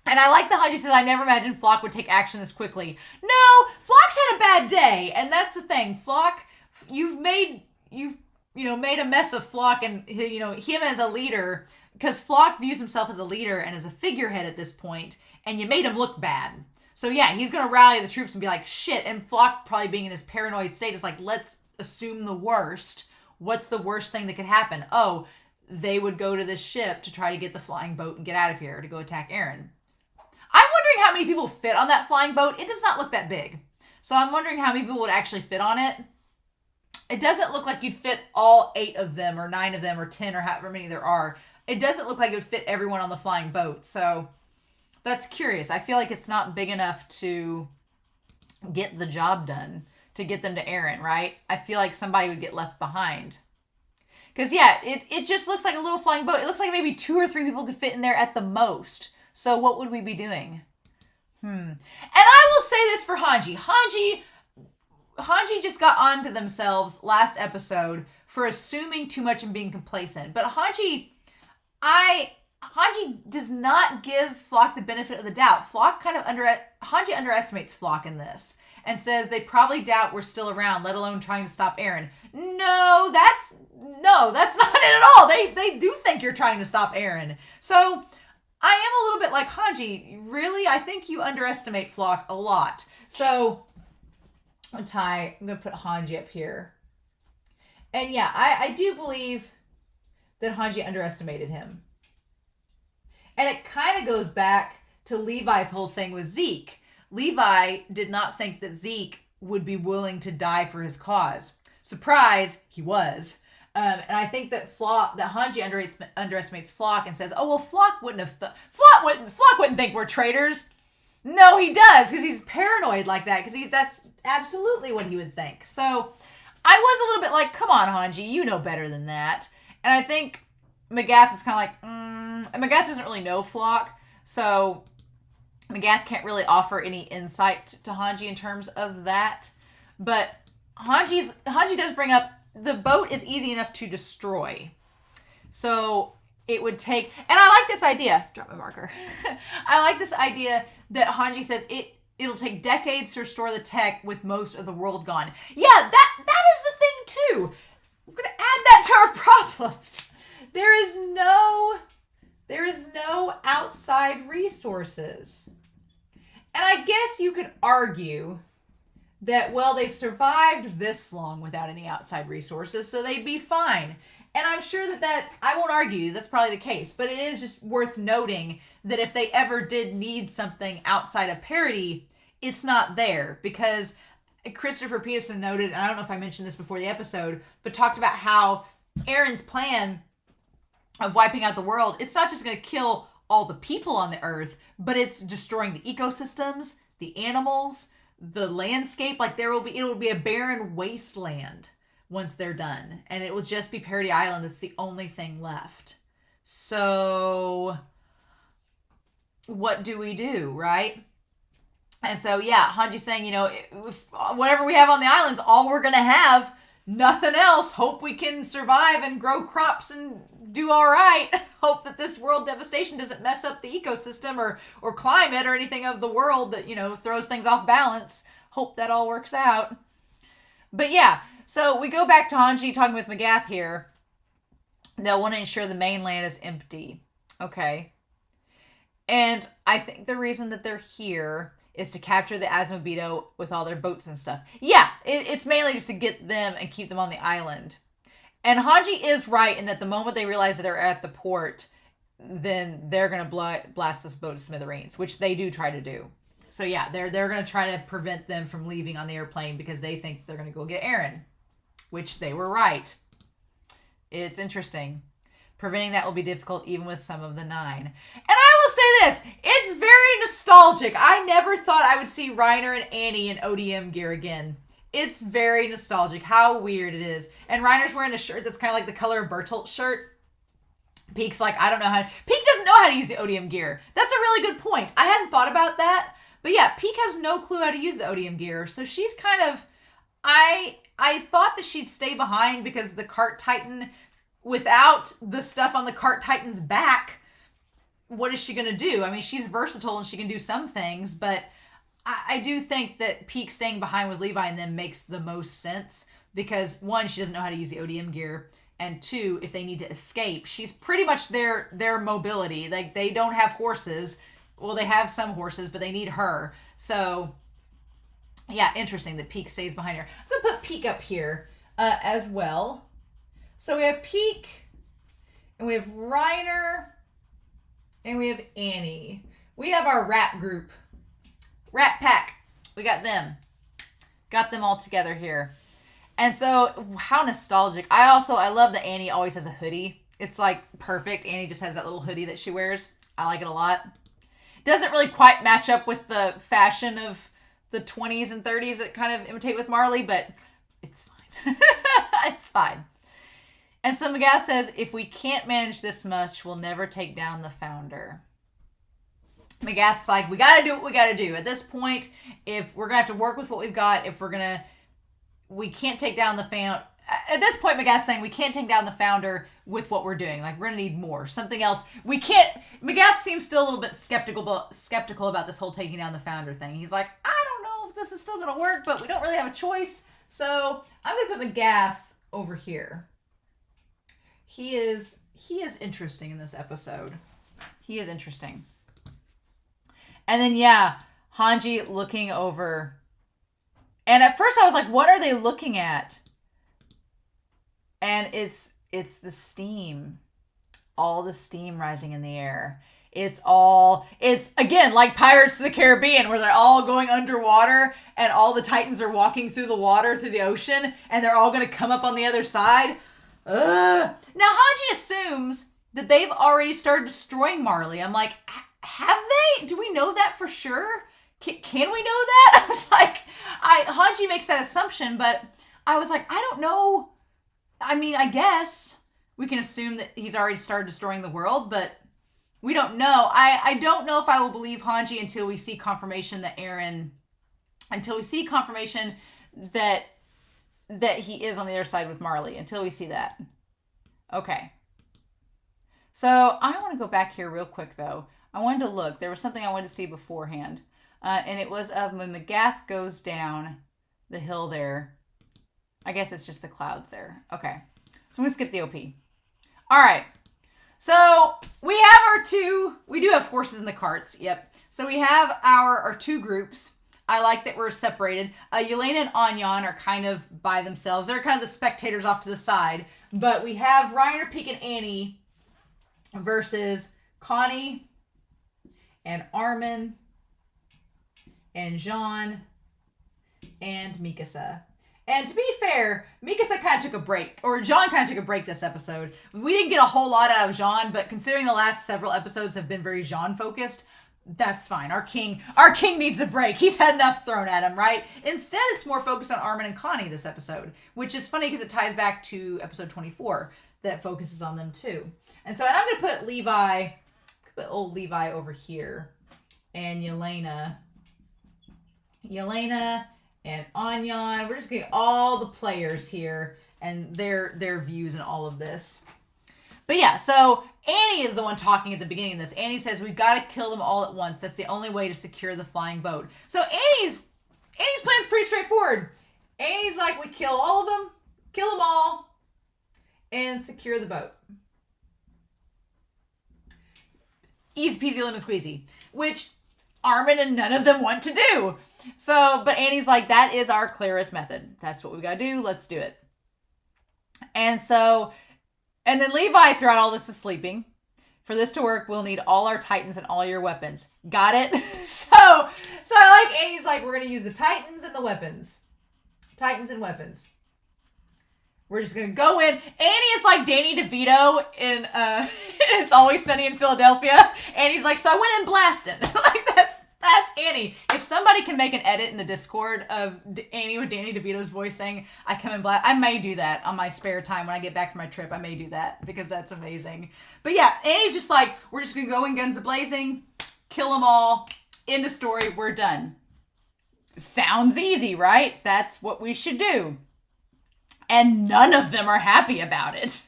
And I like the Hanji says, I never imagined Flock would take action this quickly. No, Flock's had a bad day. And that's the thing. Flock, you've made a mess of Flock and, him as a leader, because Flock views himself as a leader and as a figurehead at this point, and you made him look bad. So yeah, he's going to rally the troops and be like, shit. And Flock, probably being in his paranoid state, is like, let's assume the worst. What's the worst thing that could happen? Oh, they would go to this ship to try to get the flying boat and get out of here to go attack Eren. I'm wondering how many people fit on that flying boat. It does not look that big. So I'm wondering how many people would actually fit on it. It doesn't look like you'd fit all 8 of them or 9 of them or 10 or however many there are. It doesn't look like it would fit everyone on the flying boat. So that's curious. I feel like it's not big enough to get the job done, to get them to Eren, right? I feel like somebody would get left behind. Because yeah, it just looks like a little flying boat. It looks like maybe 2 or 3 people could fit in there at the most. So what would we be doing? And I will say this for Hanji. Hanji just got onto themselves last episode for assuming too much and being complacent. But Hanji does not give Flock the benefit of the doubt. Hanji underestimates Flock in this and says they probably doubt we're still around, let alone trying to stop Eren. No, that's not it at all. They do think you're trying to stop Eren. So I am a little bit like, Hanji, really? I think you underestimate Flock a lot. So I'm going to put Hanji up here. And yeah, I do believe that Hanji underestimated him. And it kind of goes back to Levi's whole thing with Zeke. Levi did not think that Zeke would be willing to die for his cause. Surprise, he was. And I think that Hanji underestimates Flock and says, "Oh well, Flock wouldn't think we're traitors." No, he does, because he's paranoid like that. Because that's absolutely what he would think. So I was a little bit like, "Come on, Hanji, you know better than that." And I think Magath is kind of like, and Magath doesn't really know Flock, so Magath can't really offer any insight to Hanji in terms of that. But Hanji does bring up the boat is easy enough to destroy. So it would take, and I like this idea. Drop my marker. I like this idea that Hanji says it'll take decades to restore the tech with most of the world gone. Yeah, that is the thing too. We're gonna add that to our problems. There is no outside resources. And I guess you could argue that, well, they've survived this long without any outside resources, so they'd be fine. And I'm sure that I won't argue, that's probably the case, but it is just worth noting that if they ever did need something outside of parody, it's not there. Because Christopher Peterson noted, and I don't know if I mentioned this before the episode, but talked about how Eren's plan of wiping out the world, it's not just going to kill all the people on the earth, but it's destroying the ecosystems, the animals, the landscape. Like it will be a barren wasteland once they're done, and it will just be Parody Island. That's the only thing left. So what do we do, right? And so, yeah, Hanji's saying, you know, if whatever we have on the island's all we're going to have. Nothing else. Hope we can survive and grow crops and do all right. Hope that this world devastation doesn't mess up the ecosystem or climate or anything of the world that, you know, throws things off balance. Hope that all works out. But yeah, so we go back to Hanji talking with Magath here. They'll want to ensure the mainland is empty. Okay. And I think the reason that they're here is to capture the Azumabito with all their boats and stuff. Yeah, it's mainly just to get them and keep them on the island. And Hanji is right in that the moment they realize that they're at the port, then they're going to blast this boat to smithereens, which they do try to do. So yeah, they're going to try to prevent them from leaving on the airplane because they think they're going to go get Eren, which they were right. It's interesting. Preventing that will be difficult even with some of the 9. And I will say this, it's very nostalgic. I never thought I would see Reiner and Annie in ODM gear again. It's very nostalgic. How weird it is. And Reiner's wearing a shirt that's kind of like the color of Bertolt's shirt. Peek's like, I don't know how to... Peek doesn't know how to use the ODM gear. That's a really good point. I hadn't thought about that. But yeah, Peek has no clue how to use the ODM gear. So she's kind of... I thought that she'd stay behind because the Cart Titan... Without the stuff on the Cart Titan's back, what is she going to do? I mean, she's versatile and she can do some things, but I do think that Peek staying behind with Levi and them makes the most sense because, 1, she doesn't know how to use the ODM gear, and 2, if they need to escape, she's pretty much their mobility. Like, they don't have horses. Well, they have some horses, but they need her. So, yeah, interesting that Peek stays behind her. I'm going to put Peek up here as well. So we have Peek, and we have Reiner, and we have Annie. We have our rat group. Rat pack. We got them. Got them all together here. And so, how nostalgic. I love that Annie always has a hoodie. It's like perfect. Annie just has that little hoodie that she wears. I like it a lot. Doesn't really quite match up with the fashion of the 20s and 30s that kind of imitate with Marley, but it's fine. It's fine. And so Magath says, if we can't manage this much, we'll never take down the founder. Magath's like, we got to do what we got to do. At this point, if we're going to have to work with what we've got, we can't take down the founder. At this point, Magath's saying we can't take down the founder with what we're doing. Like, we're going to need more. Something else. We can't. Magath seems still a little bit skeptical about this whole taking down the founder thing. He's like, I don't know if this is still going to work, but we don't really have a choice. So I'm going to put Magath over here. He is interesting in this episode. He is interesting. And then, yeah, Hanji looking over. And at first I was like, what are they looking at? And it's the steam. All the steam rising in the air. It's again, like Pirates of the Caribbean, where they're all going underwater and all the Titans are walking through the water, through the ocean, and they're all going to come up on the other side. Now Hanji assumes that they've already started destroying Marley. I'm like, have they? Do we know that for sure? Can we know that? I was like, Hanji makes that assumption, but I was like, I don't know. I mean, I guess we can assume that he's already started destroying the world, but we don't know. I don't know if I will believe Hanji until we see confirmation that that he is on the other side with Marley, until we see that. Okay. So I want to go back here real quick, though. I wanted to look. There was something I wanted to see beforehand. And it was of when Magath goes down the hill there. I guess it's just the clouds there. Okay. So I'm going to skip the OP. All right. So we do have horses in the carts. Yep. So we have our 2 groups. I like that we're separated. Yelena and Anyan are kind of by themselves. They're kind of the spectators off to the side. But we have Reiner, Peek, and Annie versus Connie and Armin and Jean and Mikasa. And to be fair, Mikasa kind of took a break, or Jean kind of took a break this episode. We didn't get a whole lot out of Jean, but considering the last several episodes have been very Jean focused, that's fine. Our king needs a break. He's had enough thrown at him, right? Instead, it's more focused on Armin and Connie this episode, which is funny because it ties back to episode 24 that focuses on them too. And so I'm going to put old Levi over here, and Yelena Yelena and Anyan. We're just getting all the players here and their views and all of this. But yeah, so Annie is the one talking at the beginning of this. Annie says, we've got to kill them all at once. That's the only way to secure the flying boat. So Annie's plan's pretty straightforward. Annie's like, we kill all of them, kill them all, and secure the boat. Easy peasy lemon squeezy. Which Armin and none of them want to do. So, but Annie's like, that is our clearest method. That's what we got to do. Let's do it. And so... And then Levi, throughout all this, is sleeping. For this to work, we'll need all our Titans and all your weapons. Got it? So I like Annie's like, we're going to use the Titans and the weapons. Titans and weapons. We're just going to go in. Annie is like Danny DeVito in It's Always Sunny in Philadelphia. Annie's like, so I went in blasting. Like, that's Annie. If somebody can make an edit in the Discord of Annie with Danny DeVito's voice saying, I come in black, I may do that on my spare time when I get back from my trip. I may do that because that's amazing. But yeah, Annie's just like, we're just going to go in guns a-blazing, kill them all, end of story, we're done. Sounds easy, right? That's what we should do. And none of them are happy about it.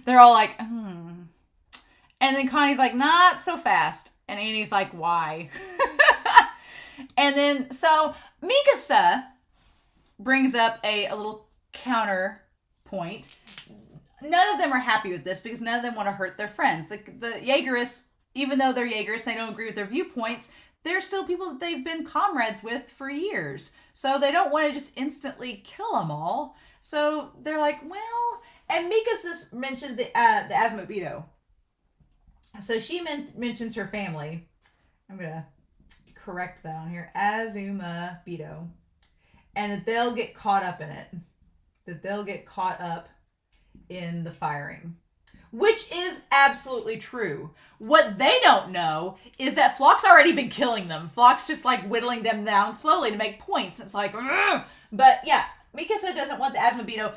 They're all like, And then Connie's like, not so fast. And Annie's like, why? And then, so Mikasa brings up a little counterpoint. None of them are happy with this because none of them want to hurt their friends. The Jaegerists, even though they're Jaegerists, they don't agree with their viewpoints, they're still people that they've been comrades with for years. So they don't want to just instantly kill them all. So they're like, well, and Mikasa mentions the Azumabito. So she mentions her family. I'm going to correct that on here. Azumabito. And that they'll get caught up in it. That they'll get caught up in the firing. Which is absolutely true. What they don't know is that Flock's already been killing them. Flock's just like whittling them down slowly to make points. It's like, ugh. But yeah, Mikasa doesn't want the Azumabito.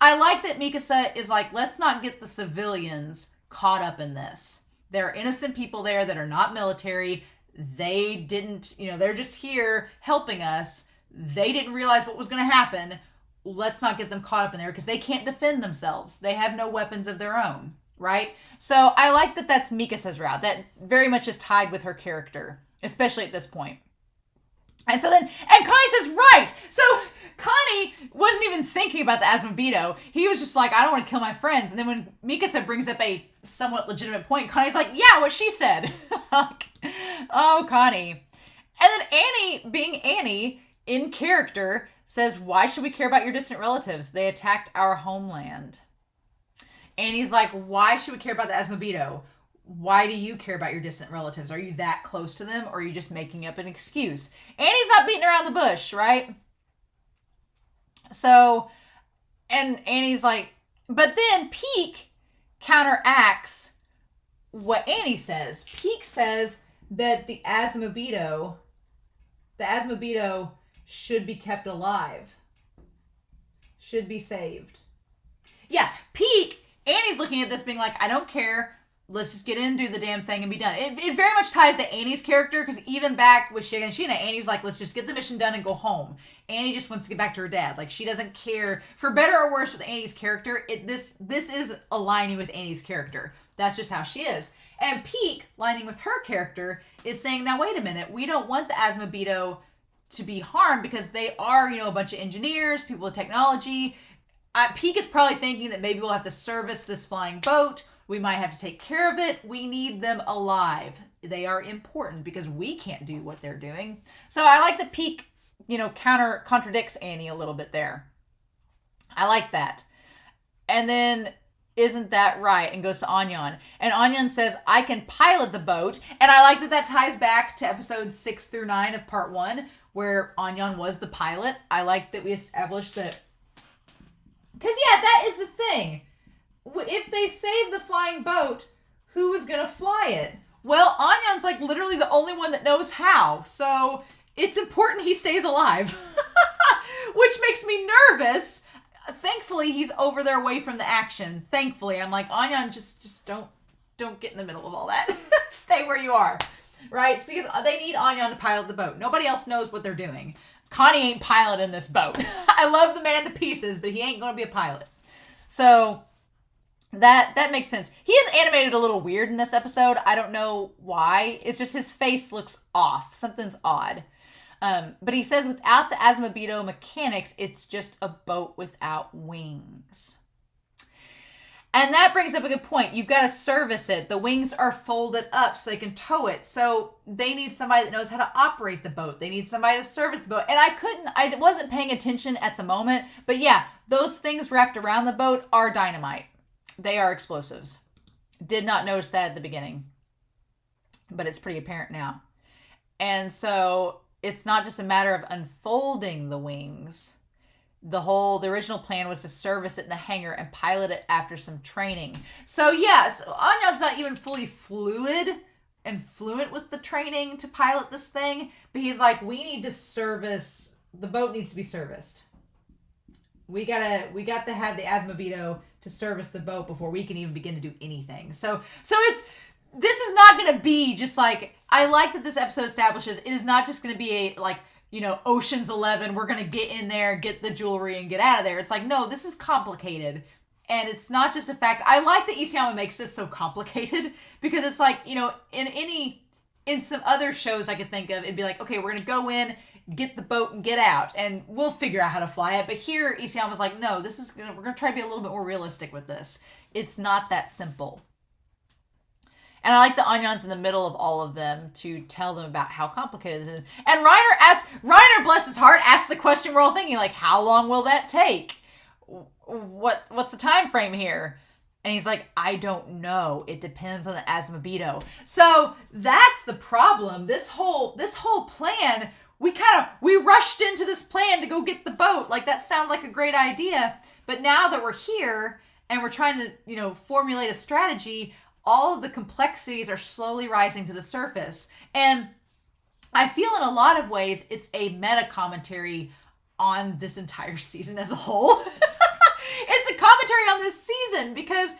I like that Mikasa is like, let's not get the civilians caught up in this. There are innocent people there that are not military. They didn't, they're just here helping us. They didn't realize what was going to happen. Let's not get them caught up in there because they can't defend themselves. They have no weapons of their own, right? So I like that that's Mikasa's route. That very much is tied with her character, especially at this point. And so then, and Connie says, right. So Connie wasn't even thinking about the Azumabito. He was just like, I don't want to kill my friends. And then when Mikasa brings up a somewhat legitimate point, Connie's like, yeah, what she said. Like, oh, Connie. And then Annie, being Annie, in character, says, why should we care about your distant relatives? They attacked our homeland. Annie's like, why should we care about the Azumabito? Why do you care about your distant relatives? Are you that close to them, or are you just making up an excuse? Annie's not beating around the bush, right? So, and Annie's like, but then Peak counteracts what Annie says. Peak says that the Azumabito should be kept alive. Should be saved. Yeah, Peak, Annie's looking at this being like, I don't care. Let's just get in and do the damn thing and be done. It very much ties to Annie's character, because even back with Shiga and Sheena, Annie's like, let's just get the mission done and go home. Annie just wants to get back to her dad. Like, she doesn't care. For better or worse with Annie's character, this is aligning with Annie's character. That's just how she is. And Peak, lining with her character, is saying, now wait a minute, we don't want the Azumabito to be harmed because they are, a bunch of engineers, people with technology. Peak is probably thinking that maybe we'll have to service this flying boat. We might have to take care of it. We need them alive. They are important because we can't do what they're doing. So I like that Peak, contradicts Annie a little bit there. I like that. And then, isn't that right? And goes to Anyan. And Anyan says, I can pilot the boat. And I like that ties back to episodes 6 through 9 of part 1, where Anyan was the pilot. I like that we established that. Because, yeah, that is the thing. If they save the flying boat, who is going to fly it? Well, Anyan's like literally the only one that knows how. So it's important he stays alive. Which makes me nervous. Thankfully, he's over there away from the action. Thankfully, I'm like, Anyan, just don't get in the middle of all that. Stay where you are. right? It's because they need Anyan to pilot the boat. Nobody else knows what they're doing. Connie ain't piloting this boat. I love the man to pieces, but he ain't going to be a pilot. So that makes sense. He is animated a little weird in this episode. I don't know why. It's just his face looks off. Something's odd. But he says without the Asmodeus mechanics, it's just a boat without wings. And that brings up a good point. You've got to service it. The wings are folded up so they can tow it. So they need somebody that knows how to operate the boat. They need somebody to service the boat. And I wasn't paying attention at the moment. But yeah, those things wrapped around the boat are dynamite. They are explosives. Did not notice that at the beginning. But it's pretty apparent now. And so it's not just a matter of unfolding the wings. The original plan was to service it in the hangar and pilot it after some training. So yeah, so Anyan's not even fully fluid and fluent with the training to pilot this thing, but he's like, we need to service, the boat needs to be serviced. We got to have the Asmodeus to service the boat before we can even begin to do anything. So this is not going to be just like, I like that this episode establishes, it is not just going to be Ocean's 11, we're going to get in there, get the jewelry, and get out of there. It's like, no, this is complicated. And it's not just a fact. I like that Isayama makes this so complicated because it's like, in some other shows I could think of, it'd be like, okay, we're going to go in, get the boat, and get out, and we'll figure out how to fly it. But here, Isayama's like, no, we're going to try to be a little bit more realistic with this. It's not that simple. And I like the Anyan's in the middle of all of them to tell them about how complicated this is. And Reiner, bless his heart, asks the question we're all thinking, like, how long will that take? What's the time frame here? And he's like, I don't know. It depends on the Asmodeus. So that's the problem. This whole plan, we rushed into this plan to go get the boat. Like, that sounded like a great idea. But now that we're here and we're trying to, formulate a strategy, all of the complexities are slowly rising to the surface. And I feel in a lot of ways it's a meta commentary on this entire season as a whole. It's a commentary on this season because,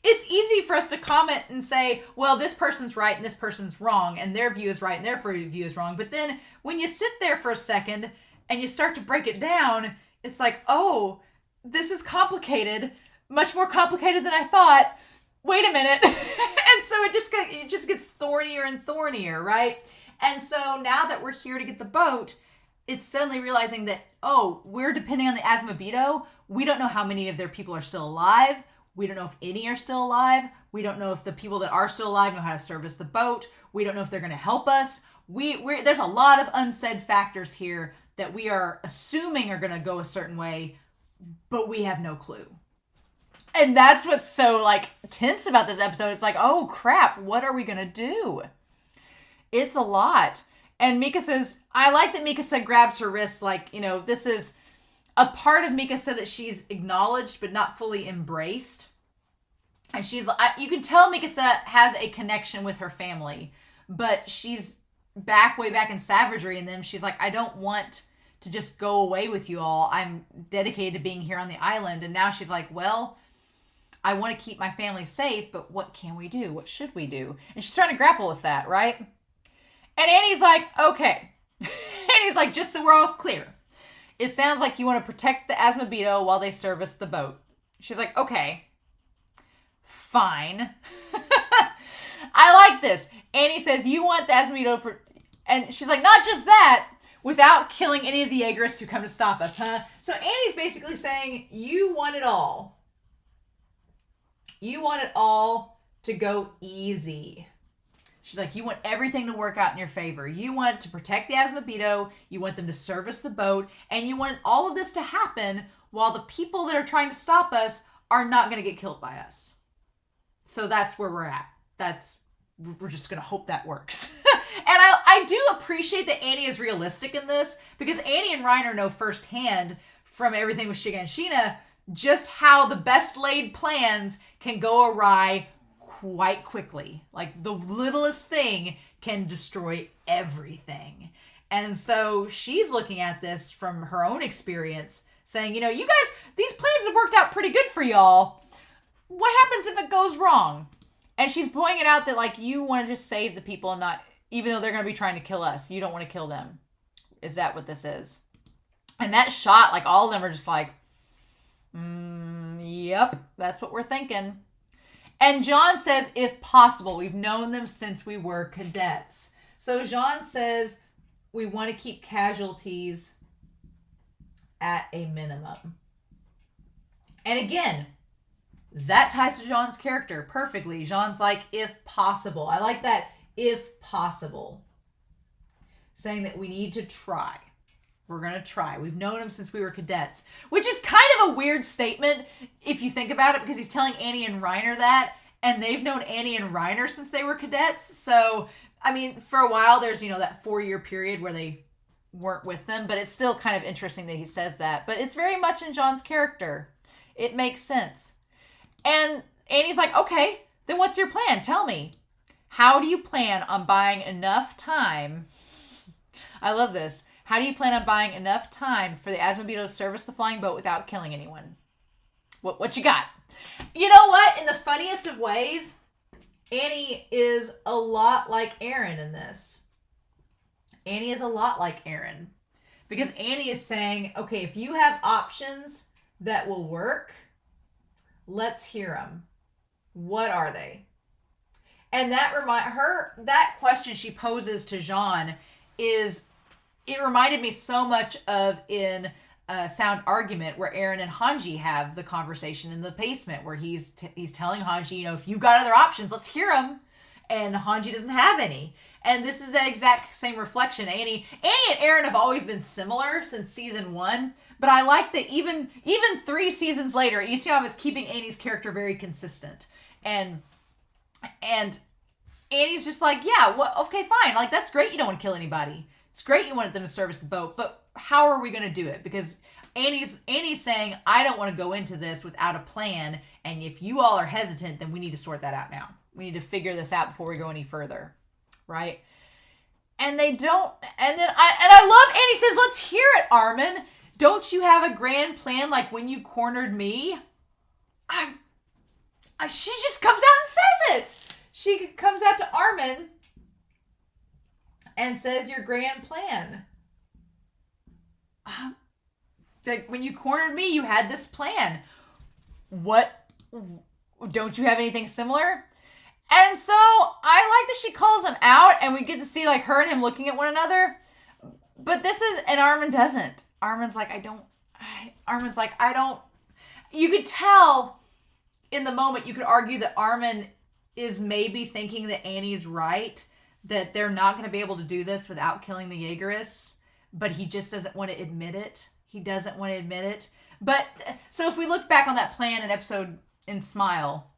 it's easy for us to comment and say, well, this person's right and this person's wrong, and their view is right and their view is wrong. But then when you sit there for a second and you start to break it down, it's like, oh, this is complicated, much more complicated than I thought. Wait a minute. And so it just gets thornier and thornier, right? And so now that we're here to get the boat, it's suddenly realizing that, oh, we're depending on the Asmodeus. We don't know how many of their people are still alive. We don't know if any are still alive. We don't know if the people that are still alive know how to service the boat. We don't know if they're going to help us. There's a lot of unsaid factors here that we are assuming are going to go a certain way, but we have no clue. And that's what's so, tense about this episode. It's like, oh, crap, what are we going to do? It's a lot. And I like that Mikasa grabs her wrist this is a part of Mikasa that she's acknowledged but not fully embraced. And you can tell Mikasa has a connection with her family, but she's way back in savagery, and then she's like, I don't want to just go away with you all. I'm dedicated to being here on the island. And now she's like, well, I want to keep my family safe, but what can we do? What should we do? And she's trying to grapple with that, right? And Annie's like, okay. Annie's like, just so we're all clear. It sounds like you want to protect the Asmodeus while they service the boat. She's like, okay, fine. I like this. Annie says, you want the Asmodeus, and she's like, not just that, without killing any of the Jaegerists who come to stop us, huh? So Annie's basically saying, you want it all. You want it all to go easy. She's like, you want everything to work out in your favor. You want to protect the Asmodeus. You want them to service the boat. And you want all of this to happen while the people that are trying to stop us are not going to get killed by us. So that's where we're at. We're just going to hope that works. And I do appreciate that Annie is realistic in this, because Annie and Reiner know firsthand from everything with Shiga and Sheena just how the best laid plans can go awry quite quickly. Like, the littlest thing can destroy everything. And so she's looking at this from her own experience, saying, you guys, these plans have worked out pretty good for y'all. What happens if it goes wrong? And she's pointing out that, like, you want to just save the people and not, even though they're going to be trying to kill us, you don't want to kill them. Is that what this is? And that shot, like, all of them are just like, yep, that's what we're thinking. And Jean says, if possible, we've known them since we were cadets. So Jean says, we want to keep casualties at a minimum. And again, that ties to Jean's character perfectly. Jean's like, if possible. I like that, if possible. Saying that we need to try. We're going to try. We've known him since we were cadets. Which is kind of a weird statement if you think about it, because he's telling Annie and Reiner that, and they've known Annie and Reiner since they were cadets. So, I mean, for a while, there's, that 4-year period where they weren't with them, but it's still kind of interesting that he says that. But it's very much in Jean's character. It makes sense. And Annie's like, okay, then what's your plan? Tell me. How do you plan on buying enough time? I love this. How do you plan on buying enough time for the Asmodeus to service the flying boat without killing anyone? What you got? You know what? In the funniest of ways, Annie is a lot like Eren in this. Annie is a lot like Eren. Because Annie is saying, okay, if you have options that will work, let's hear them. What are they? And that question she poses to Jean it reminded me so much of in Sound Argument, where Eren and Hanji have the conversation in the basement, where he's telling Hanji, if you've got other options, let's hear them. And Hanji doesn't have any. And this is that exact same reflection. Annie and Eren have always been similar since season 1, but I like that even 3 seasons later, Isayama is keeping Annie's character very consistent. And Annie's just like, yeah, well, okay, fine. Like, that's great you don't want to kill anybody. It's great you wanted them to service the boat, but how are we going to do it? Because Annie's saying, I don't want to go into this without a plan, and if you all are hesitant, then we need to sort that out now. We need to figure this out before we go any further, right? And they don't, and I love Annie says, let's hear it, Armin. Don't you have a grand plan like when you cornered me? She just comes out and says it. She comes out to Armin and says, your grand plan. Like, when you cornered me, you had this plan. What? Don't you have anything similar? And so I like that she calls him out, and we get to see, like, her and him looking at one another. But and Armin doesn't. Armin's like, I don't. You could tell in the moment, you could argue that Armin is maybe thinking that Annie's right, that they're not going to be able to do this without killing the Jaegerists, but he just doesn't want to admit it. But, so if we look back on that plan in Smile,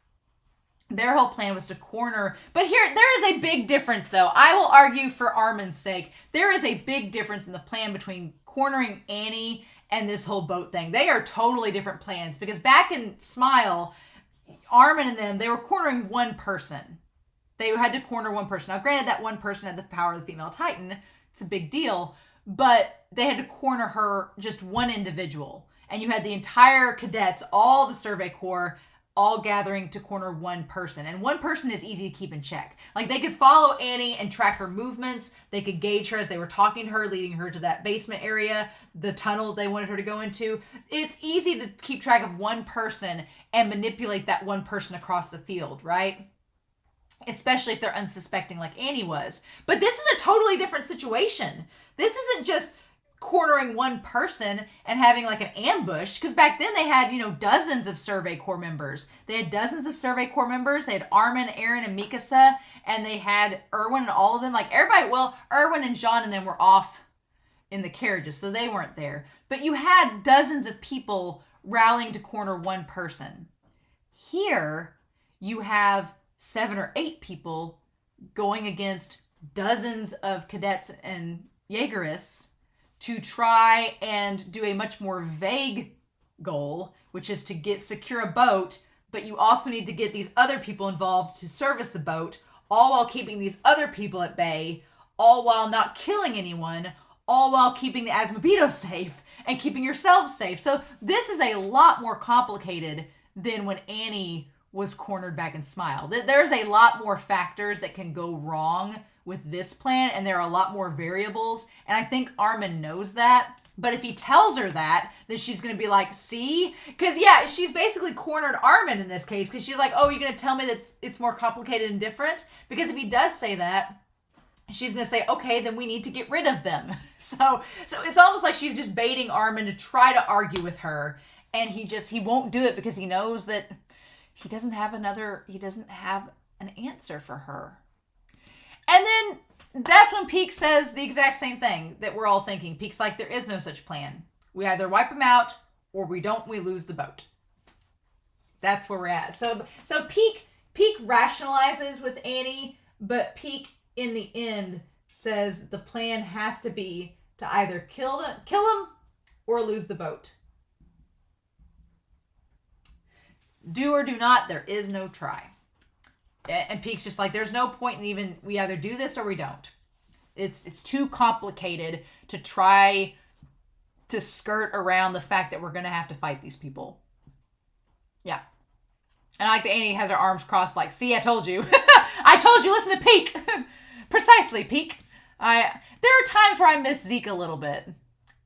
their whole plan was to corner, but here, there is a big difference though. I will argue for Armin's sake, there is a big difference in the plan between cornering Annie and this whole boat thing. They are totally different plans, because back in Smile, Armin and them, they were cornering one person. They had to corner one person. Now, granted, that one person had the power of the female Titan. It's a big deal. But they had to corner her, just one individual. And you had the entire cadets, all the Survey Corps, all gathering to corner one person. And one person is easy to keep in check. Like, they could follow Annie and track her movements. They could gauge her as they were talking to her, leading her to that basement area, the tunnel they wanted her to go into. It's easy to keep track of one person and manipulate that one person across the field, right? Especially if they're unsuspecting like Annie was. But this is a totally different situation. This isn't just cornering one person and having like an ambush, because back then they had, dozens of Survey Corps members. They had Armin, Eren, and Mikasa, and they had Erwin and all of them. Like, everybody, well, Erwin and Jean and them were off in the carriages, so they weren't there. But you had dozens of people rallying to corner one person. Here, you have 7 or 8 people going against dozens of cadets and Jaegerists to try and do a much more vague goal, which is to secure a boat, but you also need to get these other people involved to service the boat, all while keeping these other people at bay, all while not killing anyone, all while keeping the Asmodeus safe and keeping yourselves safe. So this is a lot more complicated than when Annie was cornered back and smiled. There's a lot more factors that can go wrong with this plan, and there are a lot more variables, and I think Armin knows that. But if he tells her that, then she's going to be like, see? Because, yeah, she's basically cornered Armin in this case, because she's like, oh, you're going to tell me that it's more complicated and different? Because if he does say that, she's going to say, okay, then we need to get rid of them. So it's almost like she's just baiting Armin to try to argue with her, and he won't do it because he knows that he doesn't have an answer for her. And then that's when Peak says the exact same thing that we're all thinking. Peak's like, there is no such plan. We either wipe them out or we lose the boat. That's where we're at. So Peak rationalizes with Annie, but Peak in the end says the plan has to be to either kill them or lose the boat. Do or do not, there is no try. And Peak's just like, there's no point in even, we either do this or we don't. It's too complicated to try to skirt around the fact that we're going to have to fight these people. Yeah. And I like that Annie has her arms crossed like, see, I told you. I told you, listen to Peak. Precisely, Peak. There are times where I miss Zeke a little bit.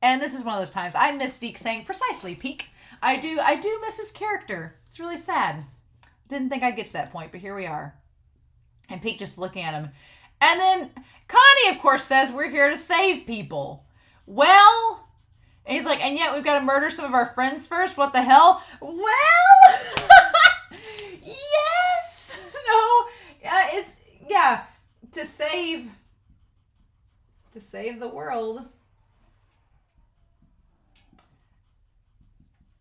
And this is one of those times. I miss Zeke saying, precisely, Peak. I do miss his character. It's really sad. Didn't think I'd get to that point, but here we are. And Peak just looking at him. And then Connie, of course, says, we're here to save people. Well, and he's like, and yet we've got to murder some of our friends first? What the hell? Well, yes. No, to save the world.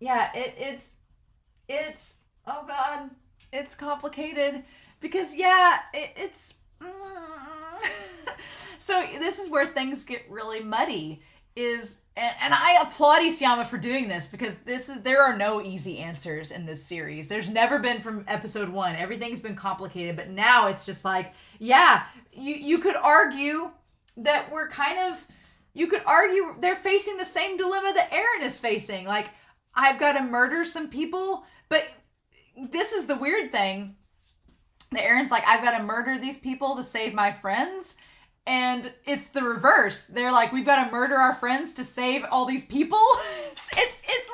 Yeah, it's oh God, it's complicated because it's so this is where things get really muddy and I applaud Isayama for doing this because there are no easy answers in this series. There's never been from episode 1. Everything's been complicated, but now it's just like, yeah, you could argue that you could argue they're facing the same dilemma that Eren is facing. Like, I've got to murder some people, but this is the weird thing. That Eren's like, I've got to murder these people to save my friends. And it's the reverse. They're like, we've got to murder our friends to save all these people. It's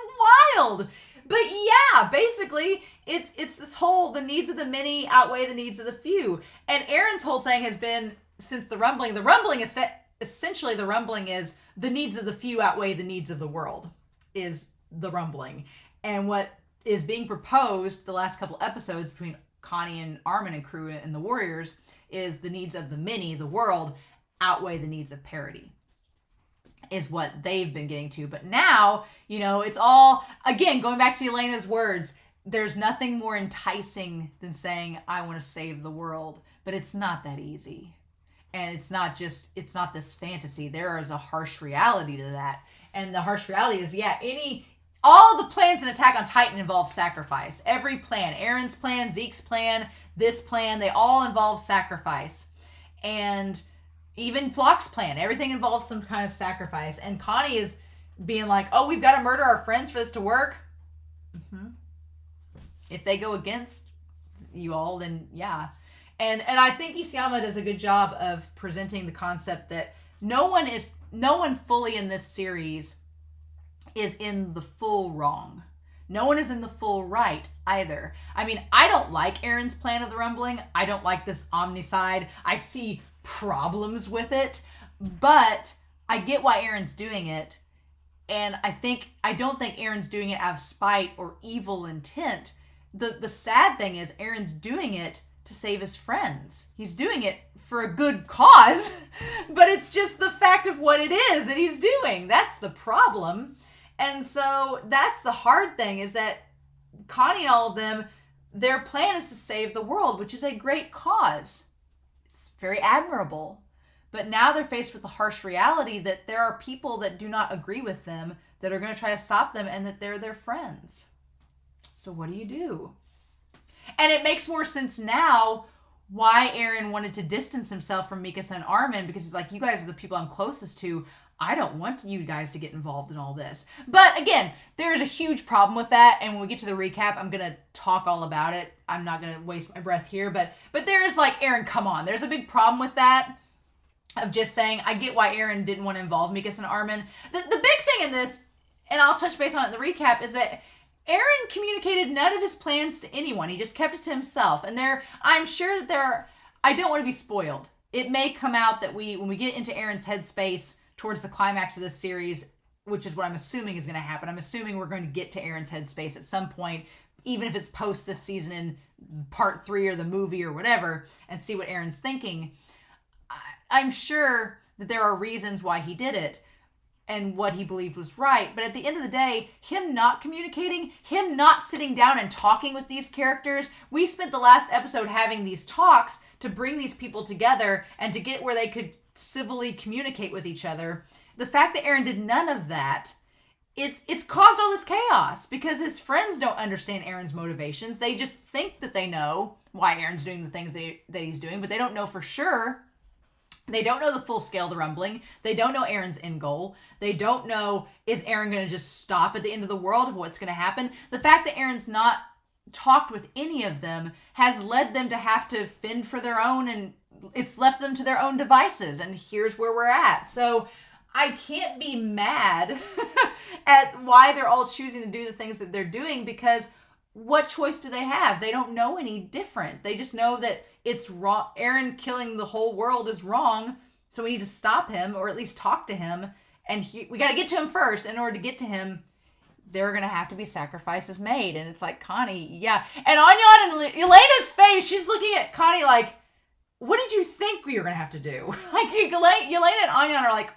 wild. But yeah, basically, it's this whole, the needs of the many outweigh the needs of the few. And Eren's whole thing has been, since the rumbling is essentially the rumbling is the needs of the few outweigh the needs of the world, is the rumbling. And what is being proposed the last couple episodes between Connie and Armin and crew and the warriors is the needs of the many, the world, outweigh the needs of parity, is what they've been getting to. But now, it's all, again, going back to Elena's words, there's nothing more enticing than saying, I want to save the world. But it's not that easy. And it's not this fantasy. There is a harsh reality to that. And the harsh reality is, all the plans in Attack on Titan involve sacrifice. Every plan, Eren's plan, Zeke's plan, this plan, they all involve sacrifice. And even Flock's plan, everything involves some kind of sacrifice. And Connie is being like, oh, we've got to murder our friends for this to work. Mm-hmm. If they go against you all, then yeah. And I think Isayama does a good job of presenting the concept that no one fully in this series is in the full wrong. No one is in the full right either. I mean, I don't like Eren's plan of the rumbling. I don't like this omnicide. I see problems with it, but I get why Eren's doing it. And I don't think Eren's doing it out of spite or evil intent. The sad thing is Eren's doing it to save his friends. He's doing it for a good cause, but it's just the fact of what it is that he's doing. That's the problem. And so that's the hard thing, is that Connie and all of them, their plan is to save the world, which is a great cause. It's very admirable. But now they're faced with the harsh reality that there are people that do not agree with them, that are going to try to stop them, and that they're their friends. So what do you do? And it makes more sense now why Eren wanted to distance himself from Mikasa and Armin, because he's like, you guys are the people I'm closest to. I don't want you guys to get involved in all this. But again, there is a huge problem with that. And when we get to the recap, I'm going to talk all about it. I'm not going to waste my breath here. But there is like, Eren, come on. There's a big problem with that. Of just saying, I get why Eren didn't want to involve Mikasa and Armin. The big thing in this, and I'll touch base on it in the recap, is that Eren communicated none of his plans to anyone. He just kept it to himself. And I'm sure that I don't want to be spoiled. It may come out that when we get into Eren's headspace towards the climax of this series, which is what I'm assuming is going to happen. I'm assuming we're going to get to Eren's headspace at some point, even if it's post this season in part 3 or the movie or whatever, and see what Eren's thinking. I'm sure that there are reasons why he did it and what he believed was right. But at the end of the day, him not communicating, him not sitting down and talking with these characters, we spent the last episode having these talks to bring these people together and to get where they could civilly communicate with each other. The fact that Eren did none of that, it's caused all this chaos because his friends don't understand Eren's motivations. They just think that they know why Eren's doing the things that he's doing, but they don't know for sure. They don't know the full scale of the rumbling. They don't know Eren's end goal. They don't know, is Eren going to just stop at the end of the world of what's going to happen? The fact that Eren's not talked with any of them has led them to have to fend for their own, and it's left them to their own devices. And here's where we're at. So I can't be mad at why they're all choosing to do the things that they're doing, because what choice do they have? They don't know any different. They just know that it's wrong. Eren killing the whole world is wrong. So we need to stop him, or at least talk to him. And we got to get to him first. In order to get to him, there are going to have to be sacrifices made. And it's like, Connie, yeah. And Anya and Elena's face, she's looking at Connie like, what did you think we were going to have to do? Like, Yelena and Anya are like,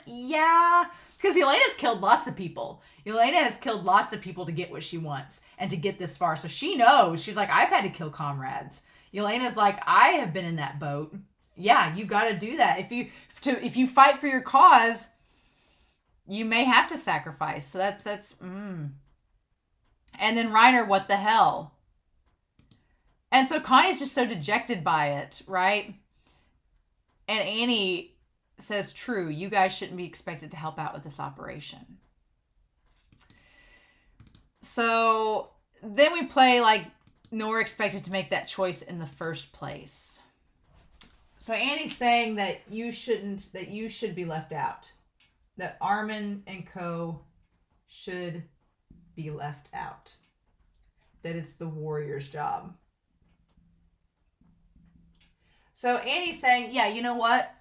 yeah. Because Yelena's killed lots of people. Yelena has killed lots of people to get what she wants and to get this far. So she knows. She's like, I've had to kill comrades. Yelena's like, I have been in that boat. Yeah, you got to do that. If you fight for your cause, you may have to sacrifice. So that's. And then Reiner, what the hell? And so Connie's just so dejected by it, right? And Annie says, true, you guys shouldn't be expected to help out with this operation. So then we play like nor expected to make that choice in the first place. So Annie's saying that you should be left out. That Armin and co should be left out. That it's the warrior's job. So Annie's saying, yeah, you know what?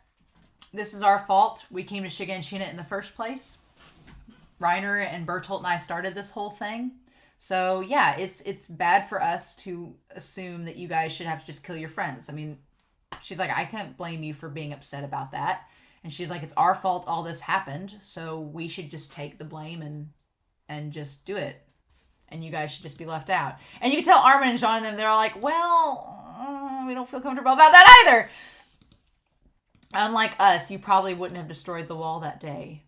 This is our fault. We came to Shiganshina in the first place. Reiner and Bertolt and I started this whole thing. So yeah, it's bad for us to assume that you guys should have to just kill your friends. I mean, she's like, I can't blame you for being upset about that. And she's like, it's our fault all this happened, so we should just take the blame and just do it. And you guys should just be left out. And you can tell Armin and Jean and them, they're all like, well, we don't feel comfortable about that either. Unlike us, you probably wouldn't have destroyed the wall that day.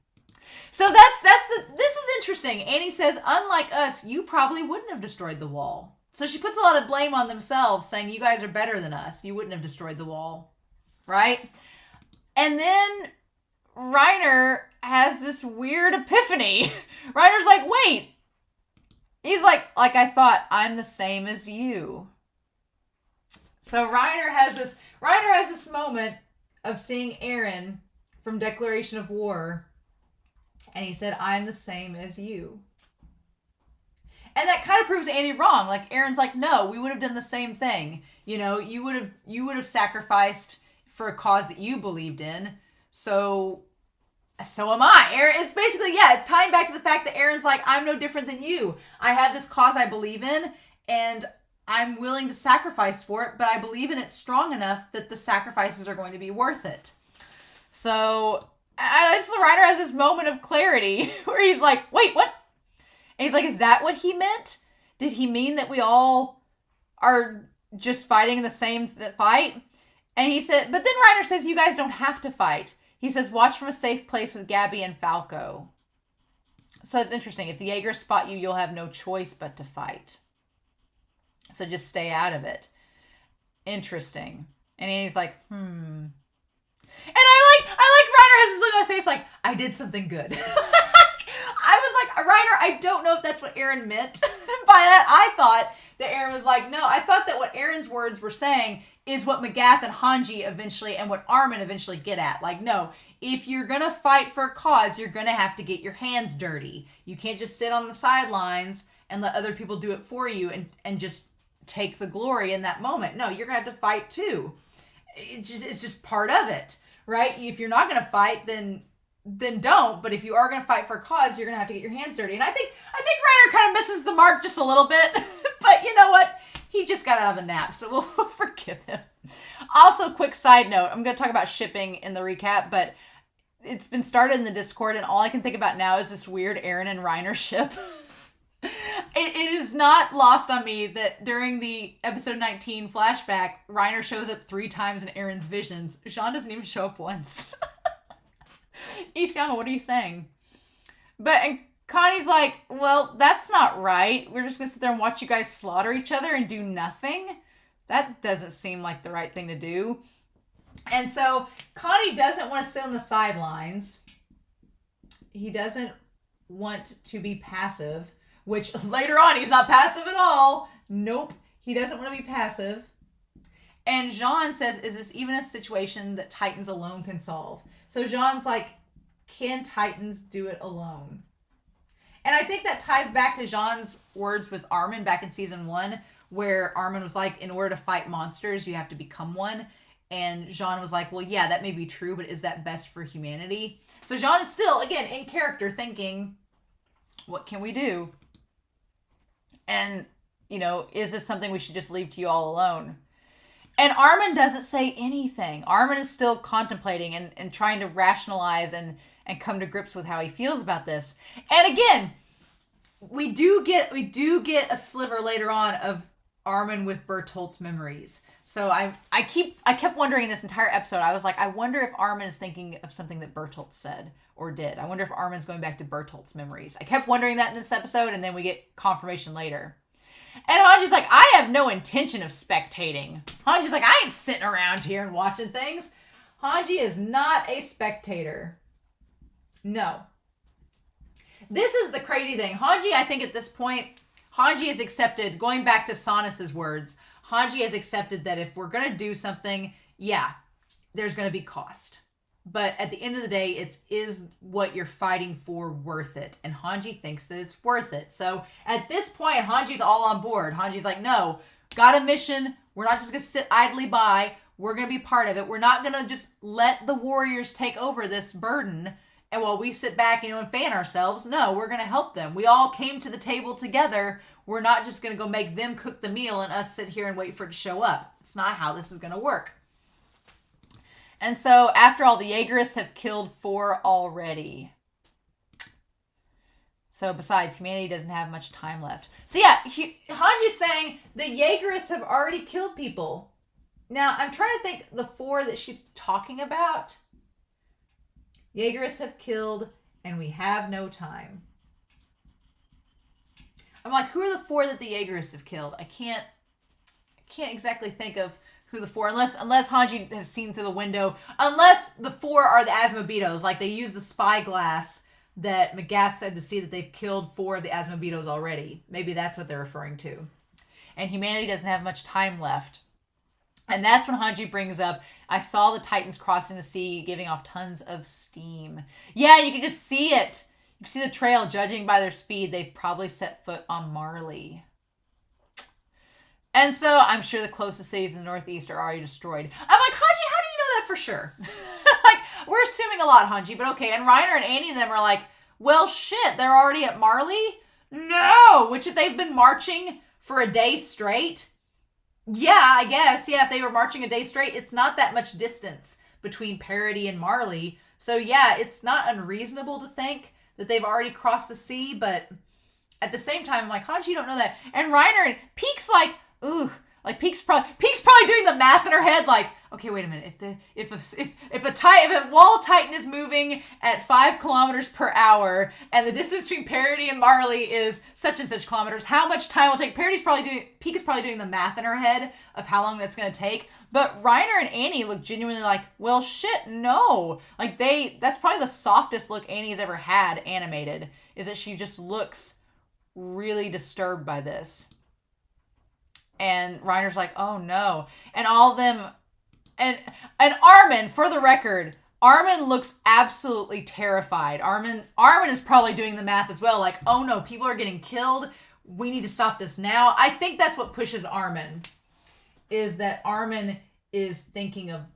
So this is interesting. Annie says, unlike us, you probably wouldn't have destroyed the wall. So she puts a lot of blame on themselves, saying you guys are better than us. You wouldn't have destroyed the wall. Right? And then Reiner has this weird epiphany. Reiner's like, wait. He's like I thought, I'm the same as you. So Reiner has this moment of seeing Eren from Declaration of War. And he said, I'm the same as you. And that kind of proves Annie wrong. Like, Eren's like, no, we would have done the same thing. You know, you would have sacrificed for a cause that you believed in. So am I. Eren, it's basically, yeah, it's tying back to the fact that Eren's like, I'm no different than you. I have this cause I believe in, and I'm willing to sacrifice for it, but I believe in it strong enough that the sacrifices are going to be worth it. So the writer has this moment of clarity where he's like, wait, what? And he's like, is that what he meant? Did he mean that we all are just fighting in the same fight? And he said, but then Reiner says, you guys don't have to fight. He says, watch from a safe place with Gabby and Falco. So it's interesting. If the Jaegers spot you, you'll have no choice but to fight. So just stay out of it. Interesting. And he's like, And I like Reiner has this look on his face like, I did something good. I was like, Reiner, I don't know if that's what Eren meant by that. I thought that Eren was like, no, I thought that what Eren's words were saying is what Magath and Hanji eventually, and what Armin eventually get at. Like, no, if you're going to fight for a cause, you're going to have to get your hands dirty. You can't just sit on the sidelines and let other people do it for you and just take the glory in that moment. No, you're going to have to fight too. It's just part of it, right? If you're not going to fight, then don't. But if you are going to fight for a cause, you're going to have to get your hands dirty. And I think Reiner kind of misses the mark just a little bit. But you know what? He just got out of a nap, so we'll forgive him. Also, quick side note. I'm going to talk about shipping in the recap, but it's been started in the Discord, and all I can think about now is this weird Eren and Reiner ship. It is not lost on me that during the episode 19 flashback, Reiner shows up 3 times in Eren's visions. Jean doesn't even show up once. Isayama, what are you saying? And Connie's like, well, that's not right. We're just going to sit there and watch you guys slaughter each other and do nothing? That doesn't seem like the right thing to do. And so Connie doesn't want to sit on the sidelines. He doesn't want to be passive, which later on he's not passive at all. Nope. He doesn't want to be passive. And Jean says, is this even a situation that Titans alone can solve? So Jean's like, can Titans do it alone? And I think that ties back to Jean's words with Armin back in season 1, where Armin was like, in order to fight monsters, you have to become one. And Jean was like, well, yeah, that may be true, but is that best for humanity? So Jean is still, again, in character thinking, what can we do? And, is this something we should just leave to you all alone? And Armin doesn't say anything. Armin is still contemplating and trying to rationalize and come to grips with how he feels about this. And again, we do get a sliver later on of Armin with Bertolt's memories. So I kept wondering this entire episode. I was like, I wonder if Armin is thinking of something that Bertolt said or did. I wonder if Armin's going back to Bertolt's memories. I kept wondering that in this episode, and then we get confirmation later. And Hanji's like, I have no intention of spectating. Hanji's like, I ain't sitting around here and watching things. Hanji is not a spectator. No. This is the crazy thing. Hanji, I think at this point, Hanji has accepted, going back to Sonus's words, Hanji has accepted that if we're going to do something, yeah, there's going to be cost. But at the end of the day, is what you're fighting for worth it? And Hanji thinks that it's worth it. So at this point, Hanji's all on board. Hanji's like, no, got a mission. We're not just going to sit idly by. We're going to be part of it. We're not going to just let the warriors take over this burden. And while we sit back, and fan ourselves, no, we're going to help them. We all came to the table together. We're not just going to go make them cook the meal and us sit here and wait for it to show up. It's not how this is going to work. And so, after all, the Jaegerists have killed 4 already. So, besides, humanity doesn't have much time left. So, yeah, Hanji's saying the Jaegerists have already killed people. Now, I'm trying to think the 4 that she's talking about. Jaegerists have killed, and we have no time. I'm like, who are the 4 that the Jaegerists have killed? I can't exactly think of who the 4, unless Hanji has seen through the window, unless the 4 are the Asmodeus, like they use the spyglass that Magath said to see that they've killed 4 of the Asmodeus already. Maybe that's what they're referring to. And humanity doesn't have much time left. And that's when Hanji brings up, I saw the Titans crossing the sea, giving off tons of steam. Yeah, you can just see it. You can see the trail. Judging by their speed, they've probably set foot on Marley. And so I'm sure the closest cities in the Northeast are already destroyed. I'm like, Hanji, how do you know that for sure? Like, we're assuming a lot, Hanji, but okay. And Reiner and Annie and them are like, well, shit, they're already at Marley? No! Which, if they've been marching for a day straight, yeah, I guess. Yeah, if they were marching a day straight, it's not that much distance between Parody and Marley. So yeah, it's not unreasonable to think that they've already crossed the sea, but at the same time, I'm like, Hanji, you don't know that. And Reiner and Peek's like, ooh, like Peek's probably doing the math in her head, like, okay, wait a minute. If a wall titan is moving at 5 kilometers per hour, and the distance between Parody and Marley is such and such kilometers, how much time will it take? Peek is probably doing the math in her head of how long that's going to take. But Reiner and Annie look genuinely like, well, shit, no. Like, that's probably the softest look Annie's ever had animated, is that she just looks really disturbed by this. And Reiner's like, oh no. And all of them, and Armin, for the record, Armin looks absolutely terrified. Armin is probably doing the math as well, like, oh no, people are getting killed. We need to stop this now. I think that's what pushes Armin, is that Armin is thinking of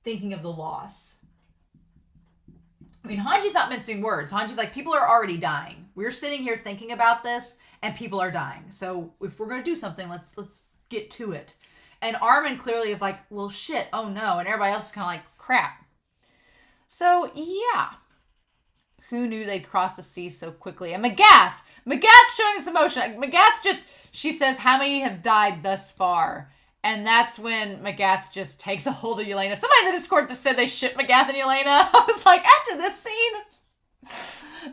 the loss. I mean, Hanji's not mincing words. Hanji's like, people are already dying. We're sitting here thinking about this, and people are dying. So if we're going to do something, let's get to it. And Armin clearly is like, well, shit, oh no. And everybody else is kind of like, crap. So, yeah. Who knew they'd cross the sea so quickly? And Magath showing this emotion. She says, how many have died thus far? And that's when Magath just takes a hold of Yelena. Somebody in the Discord that said they shipped Magath and Yelena. I was like, after this scene?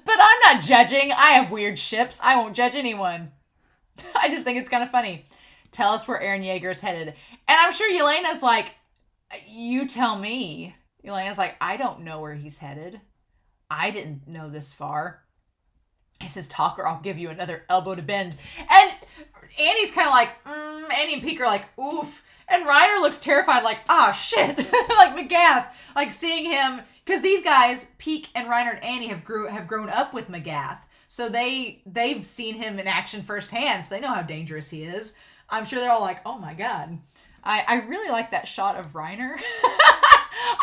But I'm not judging. I have weird ships. I won't judge anyone. I just think it's kind of funny. Tell us where Eren Yeager's headed. And I'm sure Yelena's like, you tell me. Yelena's like, I don't know where he's headed. I didn't know this far. He says, talk or I'll give you another elbow to bend. And Annie's kind of like, Annie and Peek are like, oof. And Reiner looks terrified, like, ah, shit. Like Magath, like seeing him, because these guys, Peek and Reiner and Annie have grown up with Magath. So they've seen him in action firsthand, so they know how dangerous he is. I'm sure they're all like, oh my god. I really like that shot of Reiner.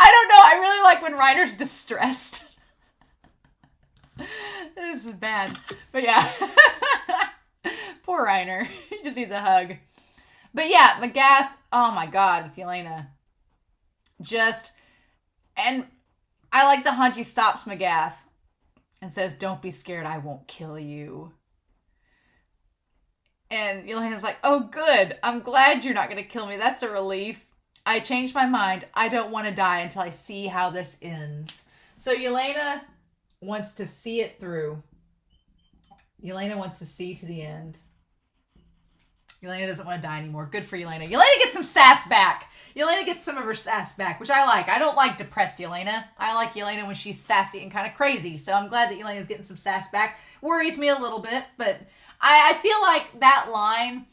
I don't know, I really like when Reiner's distressed. This is bad. But yeah. Poor Reiner. He just needs a hug. But yeah, Magath, oh my god, with Yelena. And I like the Hanji stops Magath and says, don't be scared, I won't kill you. And Yelena's like, oh good, I'm glad you're not going to kill me. That's a relief. I changed my mind. I don't want to die until I see how this ends. So Yelena wants to see it through. Yelena wants to see to the end. Yelena doesn't want to die anymore. Good for Yelena. Yelena gets some sass back. Yelena gets some of her sass back, which I like. I don't like depressed Yelena. I like Yelena when she's sassy and kind of crazy. So I'm glad that Yelena's getting some sass back. Worries me a little bit, but I feel like that line,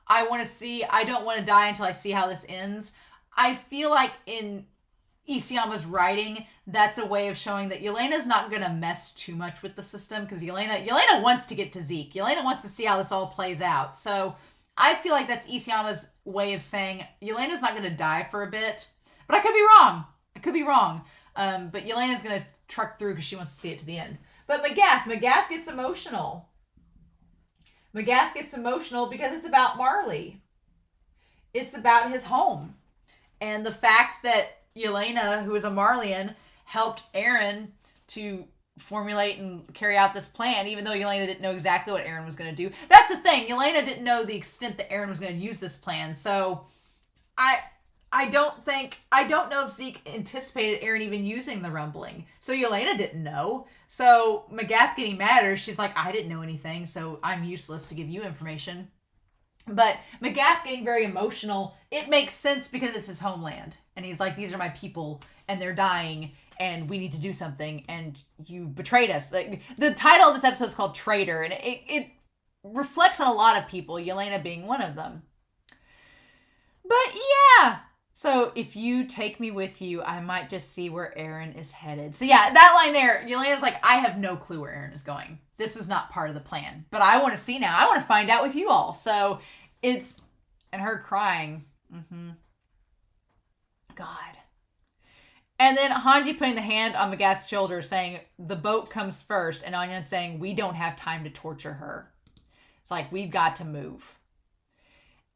I don't want to die until I see how this ends. I feel like in Isayama's writing, that's a way of showing that Yelena's not going to mess too much with the system, because Yelena wants to get to Zeke. Yelena wants to see how this all plays out. So I feel like that's Isayama's way of saying Yelena's not going to die for a bit. But I could be wrong. But Yelena's going to truck through because she wants to see it to the end. But Magath gets emotional. Magath gets emotional because it's about Marley. It's about his home. And the fact that Yelena, who is a Marleyan, helped Eren to formulate and carry out this plan, even though Yelena didn't know exactly what Eren was going to do. That's the thing. Yelena didn't know the extent that Eren was going to use this plan. So I don't know if Zeke anticipated Eren even using the rumbling. So Yelena didn't know. So Magath getting mad at her, she's like, I didn't know anything, so I'm useless to give you information. But Magath getting very emotional, it makes sense because it's his homeland. And he's like, these are my people, and they're dying, and we need to do something, and you betrayed us. Like, the title of this episode is called Traitor, and it reflects on a lot of people, Yelena being one of them. But yeah, so if you take me with you, I might just see where Eren is headed. So yeah, that line there, Yelena's like, I have no clue where Eren is going. This was not part of the plan, but I want to see now. I want to find out with you all. So and her crying. God. And then Hanji putting the hand on Magath's shoulder saying, the boat comes first. And Anyan saying, we don't have time to torture her. It's like, we've got to move.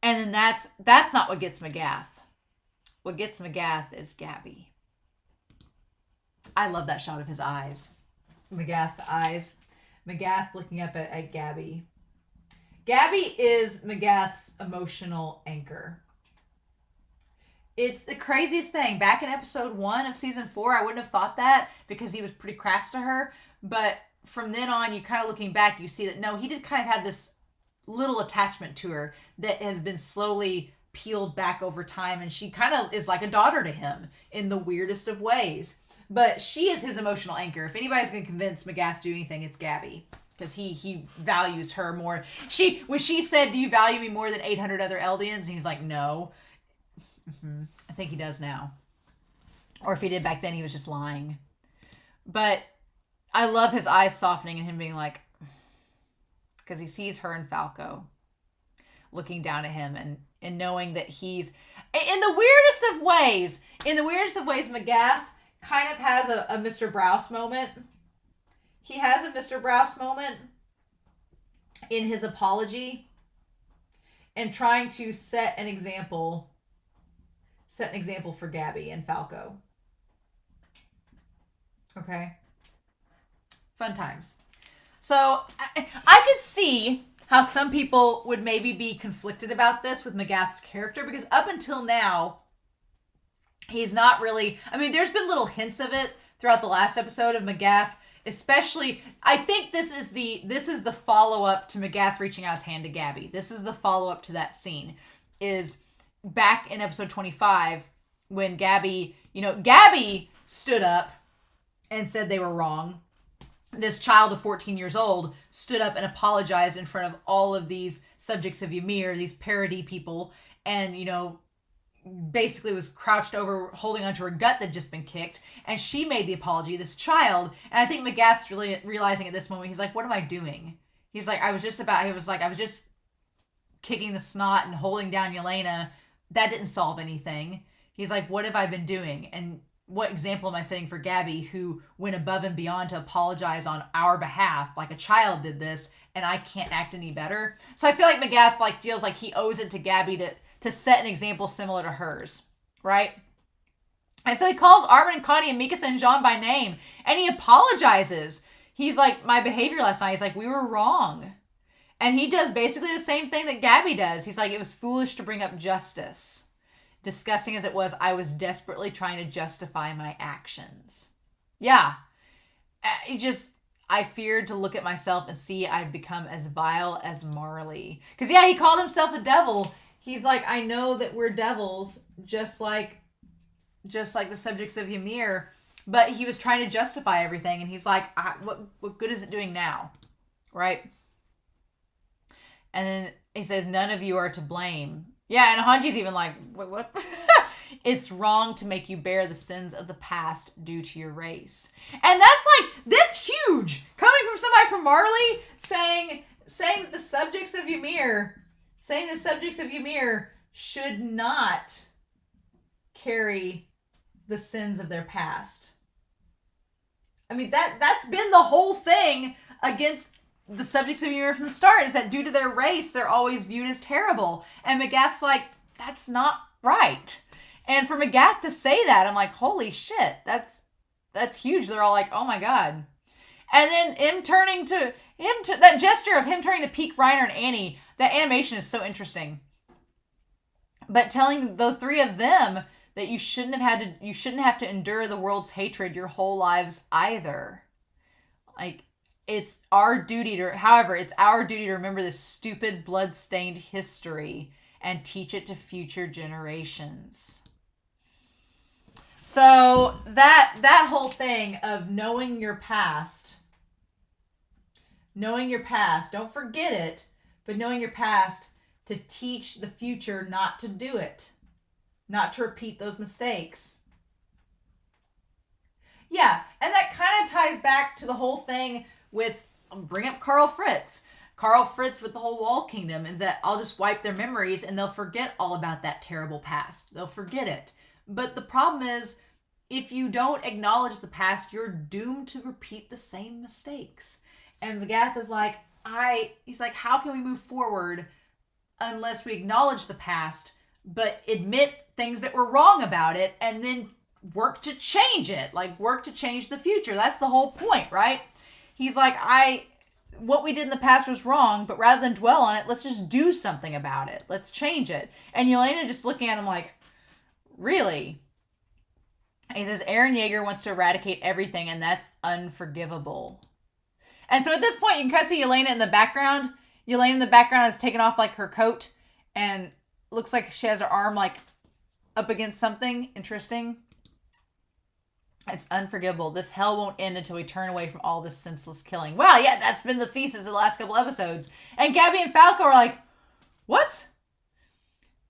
And then that's not what gets Magath. What gets Magath is Gabby. I love that shot of his eyes. Magath's eyes. Magath looking up at Gabby. Gabby is Magath's emotional anchor. It's the craziest thing. Back in episode 1 of season 4, I wouldn't have thought that because he was pretty crass to her. But from then on, you kind of looking back, you see that no, he did kind of have this little attachment to her that has been slowly peeled back over time. And she kind of is like a daughter to him in the weirdest of ways. But she is his emotional anchor. If anybody's going to convince Magath to do anything, it's Gabby. Because he values her more. When she said, do you value me more than 800 other Eldians? And he's like, no. Mm-hmm. I think he does now. Or if he did back then, he was just lying. But I love his eyes softening and him being like, because he sees her and Falco looking down at him and knowing that he's, in the weirdest of ways, Magath kind of has a Mr. Browse moment. He has a Mr. Browse moment in his apology and trying to set an example for Gabby and Falco. Okay. Fun times. So I could see how some people would maybe be conflicted about this with Magath's character, because up until now, he's not really, I mean, there's been little hints of it throughout the last episode of Magath, especially, I think this is the follow-up to Magath reaching out his hand to Gabby. This is the follow-up to that scene, is back in episode 25, when Gabby stood up and said they were wrong. This child of 14 years old stood up and apologized in front of all of these subjects of Ymir, these parody people, and, basically was crouched over holding onto her gut that had just been kicked, and she made the apology, this child. And I think Magath's really realizing at this moment, he's like, what am I doing? He's like, I was just kicking the snot and holding down Yelena. That didn't solve anything. He's like, what have I been doing? And what example am I setting for Gabby, who went above and beyond to apologize on our behalf, like a child did this, and I can't act any better? So I feel like Magath feels like he owes it to Gabby to set an example similar to hers, right? And so he calls Armin and Connie and Mikasa and Jean by name, and he apologizes. He's like, my behavior last night, he's like, we were wrong. And he does basically the same thing that Gabby does. He's like, it was foolish to bring up justice. Disgusting as it was, I was desperately trying to justify my actions. Yeah. I feared to look at myself and see I'd become as vile as Marley. Because, yeah, he called himself a devil. He's like, I know that we're devils, just like the subjects of Ymir. But he was trying to justify everything. And he's like, what good is it doing now? Right? And then he says, none of you are to blame. Yeah, and Hanji's even like, what? It's wrong to make you bear the sins of the past due to your race. And that's huge. Coming from somebody from Marley saying that the subjects of Ymir should not carry the sins of their past. I mean, that's been the whole thing against the subjects of Ymir from the start, is that due to their race, they're always viewed as terrible. And Magath's like, that's not right. And for Magath to say that, I'm like, holy shit, that's huge. They're all like, oh my god. And then that gesture of him turning to peek Reiner and Annie, that animation is so interesting. But telling the three of them that you shouldn't have to endure the world's hatred your whole lives either. Like, it's our duty to remember this stupid blood-stained history and teach it to future generations. So that whole thing of knowing your past, don't forget it, but knowing your past to teach the future not to do it, not to repeat those mistakes. Yeah, and that kind of ties back to the whole thing with, bring up Carl Fritz with the whole Wall Kingdom, is that I'll just wipe their memories and they'll forget all about that terrible past. They'll forget it. But the problem is, if you don't acknowledge the past, you're doomed to repeat the same mistakes. And Magath is like, he's like, how can we move forward unless we acknowledge the past, but admit things that were wrong about it, and then work to change it, work to change the future. That's the whole point, right? He's like, what we did in the past was wrong, but rather than dwell on it, let's just do something about it. Let's change it. And Yelena just looking at him like, Really? He says, Eren Yeager wants to eradicate everything, and that's unforgivable. And so at this point, you can kind of see Yelena in the background. Yelena in the background has taken off, like, her coat, and looks like she has her arm, like, up against something. Interesting. It's unforgivable. This hell won't end until we turn away from all this senseless killing. Wow, yeah, that's been the thesis of the last couple episodes. And Gabby and Falco are like, what?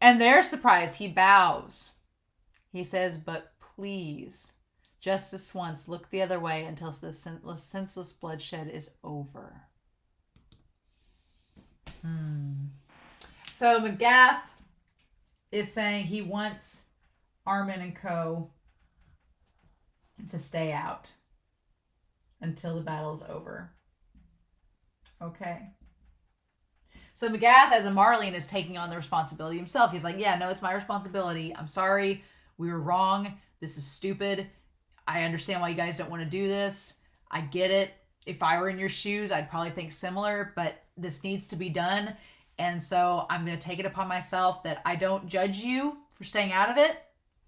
And they're surprised. He bows. He says, but please, just this once, look the other way until the senseless bloodshed is over. So Magath is saying he wants Armin and co. to stay out until the battle's over. Okay. So Magath, as a Marleyan, is taking on the responsibility himself. He's like, yeah, no, it's my responsibility. I'm sorry. We were wrong. This is stupid. I understand why you guys don't want to do this. I get it. If I were in your shoes, I'd probably think similar, but this needs to be done. And so I'm going to take it upon myself that I don't judge you for staying out of it.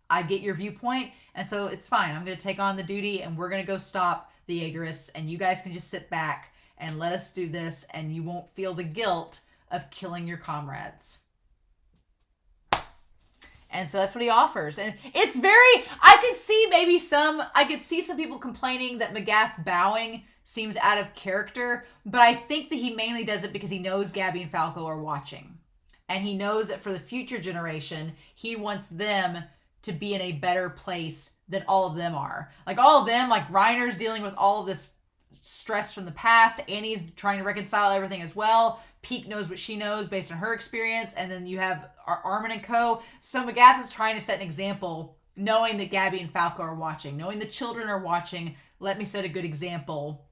I get your viewpoint. And so it's fine. I'm going to take on the duty and we're going to go stop the Jaegerists. And you guys can just sit back and let us do this. And you won't feel the guilt of killing your comrades. And so that's what he offers. And it's very, I could see some people complaining that Magath bowing seems out of character, but I think that he mainly does it because he knows Gabby and Falco are watching. And he knows that for the future generation, he wants them to be in a better place than all of them are. Like all of them, like Reiner's dealing with all of this stress from the past. Annie's trying to reconcile everything as well. Peek knows what she knows based on her experience. And then you have Armin and co. So Magath is trying to set an example, knowing that Gabby and Falco are watching, knowing the children are watching. Let me set a good example.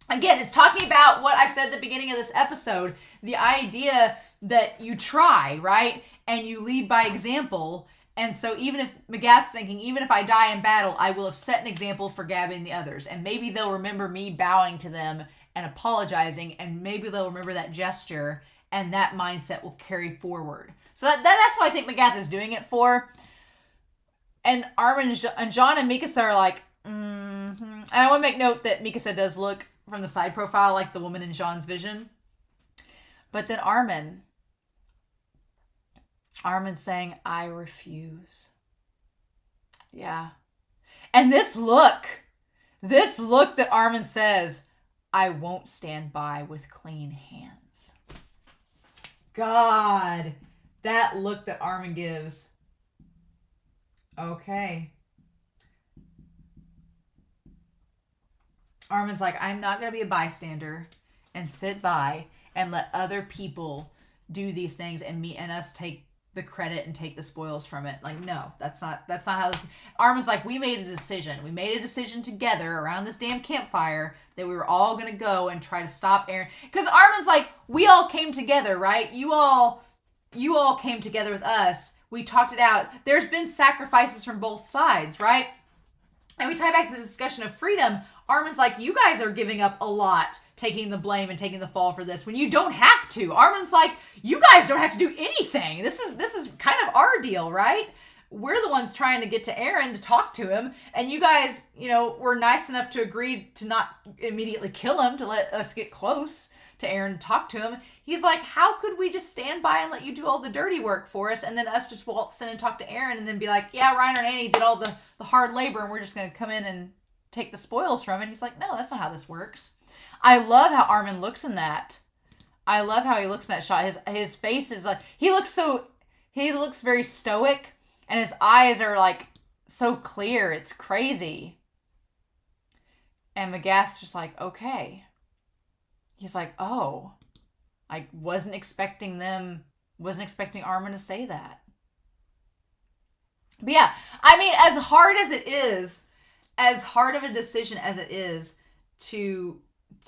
Again, it's talking about what I said at the beginning of this episode, the idea that you try, right? And you lead by example. And so even if Magath's thinking, even if I die in battle, I will have set an example for Gabby and the others. And maybe they'll remember me bowing to them and apologizing, and maybe they'll remember that gesture, and that mindset will carry forward. So that's what I think Magath is doing it for. And Armin and John and Mikasa are like, And I want to make note that Mikasa does look from the side profile like the woman in Jean's vision. But then Armin's saying, I refuse. Yeah. And this look that Armin says, I won't stand by with clean hands. God, that look that Armin gives. Okay. Armin's like, I'm not going to be a bystander and sit by and let other people do these things and us take the credit and take the spoils from it. Like, no, that's not how this... Armin's like, we made a decision. We made a decision together around this damn campfire that we were all going to go and try to stop Eren. Because Armin's like, we all came together, right? You all came together with us. We talked it out. There's been sacrifices from both sides, right? And we tie back to the discussion of freedom. Armin's like, you guys are giving up a lot, taking the blame and taking the fall for this when you don't have to. Armin's like, you guys don't have to do anything. This is kind of our deal, right? We're the ones trying to get to Eren to talk to him, and you guys, were nice enough to agree to not immediately kill him, to let us get close to Eren and talk to him. He's like, how could we just stand by and let you do all the dirty work for us, and then us just waltz in and talk to Eren, and then be like, yeah, Reiner and Annie did all the hard labor, and we're just going to come in and take the spoils from it. He's like, no, that's not how this works. I love how Armin looks in that. I love how he looks in that shot. His face is like, he looks very stoic, and his eyes are like so clear. It's crazy. And Magath's just like, okay. He's like, oh, I wasn't expecting Armin to say that. But yeah, I mean, as hard of a decision as it is to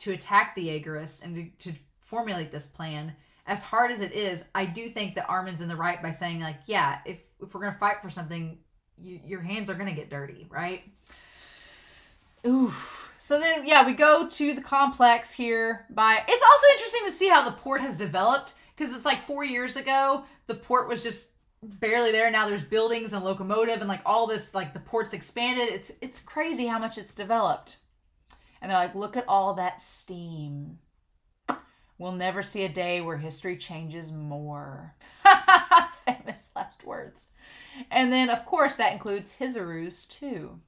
attack the Jaegerists and to formulate this plan, as hard as it is, I do think that Armin's in the right by saying, like, yeah, if we're going to fight for something, your hands are going to get dirty, right? Oof. So then, yeah, we go to the complex here it's also interesting to see how the port has developed, because it's like 4 years ago, the port was just barely there. Now there's buildings and locomotive and like all this, like the port's expanded. It's crazy how much it's developed. And they're like, look at all that steam. We'll never see a day where history changes more. Famous last words. And then, of course, that includes HEADPHONE too.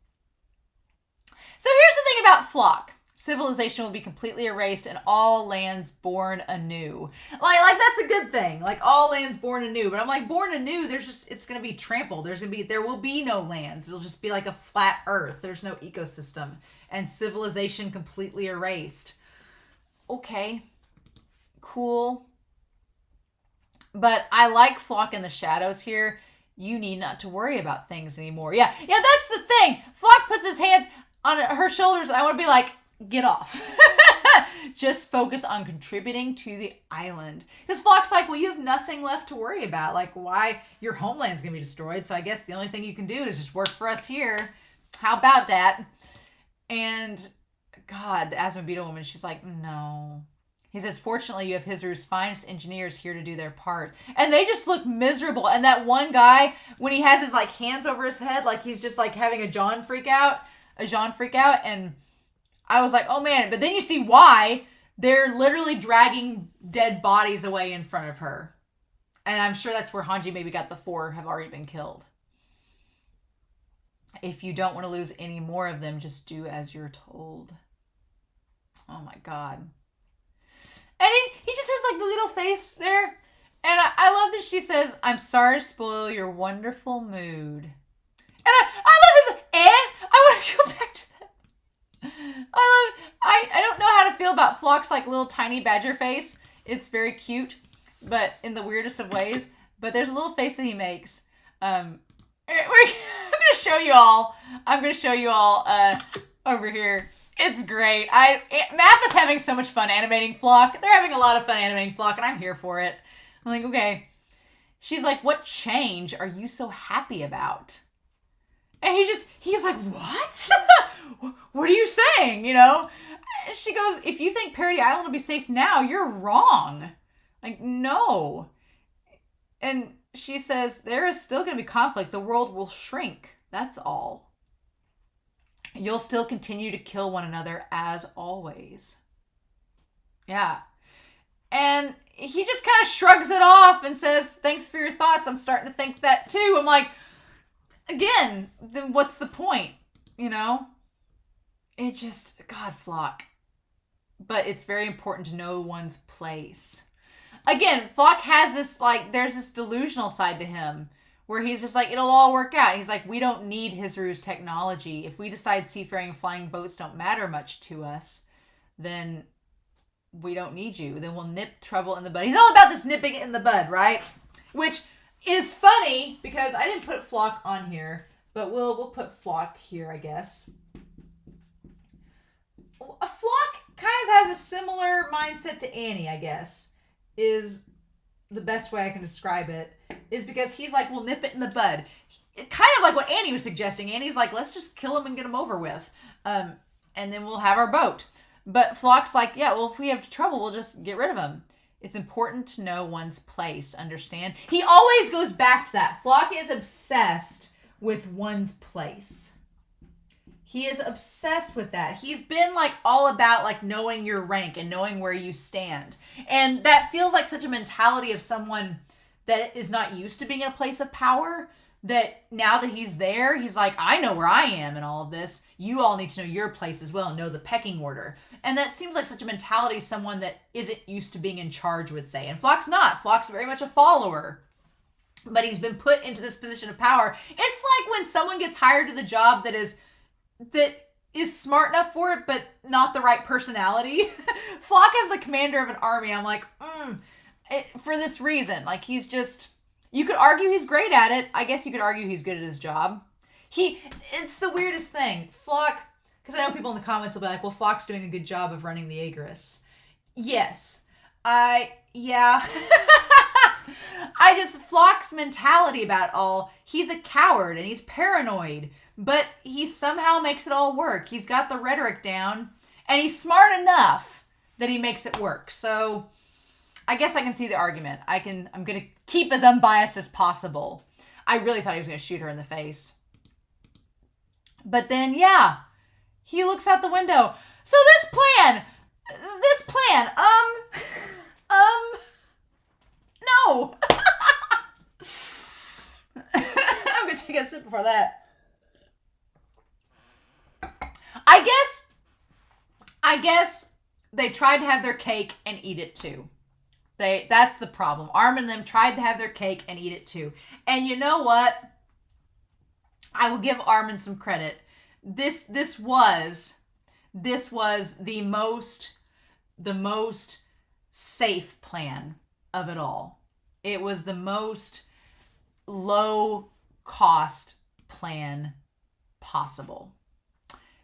So here's the thing about Flock. Civilization will be completely erased and all lands born anew. Like that's a good thing. Like all lands born anew. But I'm like, born anew, it's going to be trampled. There will be no lands. It'll just be like a flat earth. There's no ecosystem. And civilization completely erased. Okay. Cool. But I like Flock in the shadows here. You need not to worry about things anymore. Yeah, that's the thing. Flock puts his hands on her shoulders and I want to be like, get off. Just focus on contributing to the island. Because Flock's like, well, you have nothing left to worry about. Like, why? Your homeland's going to be destroyed. So I guess the only thing you can do is just work for us here. How about that? And God, the Asmobita woman, she's like, no. He says, fortunately, you have HEADPHONE's finest engineers here to do their part. And they just look miserable. And that one guy, when he has his like hands over his head, like he's just like having a Jean freak out. And I was like, oh man. But then you see why. They're literally dragging dead bodies away in front of her. And I'm sure that's where Hanji maybe got the 4 have already been killed. If you don't want to lose any more of them, just do as you're told. Oh my God. And he just has like the little face there. And I love that she says, I'm sorry to spoil your wonderful mood. And I love this. I want to go back to that. I don't know how to feel about Flock's like little tiny badger face. It's very cute, but in the weirdest of ways. But there's a little face that he makes. I'm going to show you all. Over here. It's great. Map is having so much fun animating Flock. They're having a lot of fun animating Flock, and I'm here for it. I'm like, okay. She's like, what change are you so happy about? And he's like, what? What are you saying? You know? She goes, if you think Parody Island will be safe now, you're wrong. Like, no. And she says, there is still going to be conflict. The world will shrink. That's all. You'll still continue to kill one another as always. Yeah. And he just kind of shrugs it off and says, thanks for your thoughts. I'm starting to think that too. I'm like, again, then what's the point? You know? It just, God, Flock. But it's very important to know one's place. Again, Flock has this, like, there's this delusional side to him. Where he's just like, it'll all work out. He's like, we don't need HEADPHONE's technology. If we decide seafaring and flying boats don't matter much to us, then we don't need you. Then we'll nip trouble in the bud. He's all about this nipping it in the bud, right? Which is funny because I didn't put Flock on here, but we'll put Flock here, I guess. A Flock kind of has a similar mindset to Annie, I guess, is the best way I can describe it. Is because he's like, we'll nip it in the bud. Kind of like what Annie was suggesting. Annie's like, let's just kill him and get him over with. And then we'll have our boat. But Flock's like, yeah, well, if we have trouble, we'll just get rid of him. It's important to know one's place, understand? He always goes back to that. Flock is obsessed with one's place. He is obsessed with that. He's been like all about like knowing your rank and knowing where you stand. And that feels like such a mentality of someone that is not used to being in a place of power, that now that he's there, he's like, I know where I am in all of this. You all need to know your place as well and know the pecking order. And that seems like such a mentality someone that isn't used to being in charge would say. And Flock's not. Flock's very much a follower. But he's been put into this position of power. It's like when someone gets hired to the job that is smart enough for it, but not the right personality. Flock is the commander of an army. I'm like, for this reason. Like, he's just, you could argue he's great at it. I guess you could argue he's good at his job. It's the weirdest thing. Flock, because I know people in the comments will be like, well, Flock's doing a good job of running the Aegis. Yes. Yeah. Flock's mentality about all, he's a coward and he's paranoid, but he somehow makes it all work. He's got the rhetoric down and he's smart enough that he makes it work. So I guess I can see the argument. I'm going to keep as unbiased as possible. I really thought he was going to shoot her in the face. But then, yeah, he looks out the window. So this plan, no. I'm going to take a sip before that. I guess they tried to have their cake and eat it too. That's the problem. Armin and them tried to have their cake and eat it too. And you know what? I will give Armin some credit. This was the most safe plan of it all. It was the most low cost plan possible.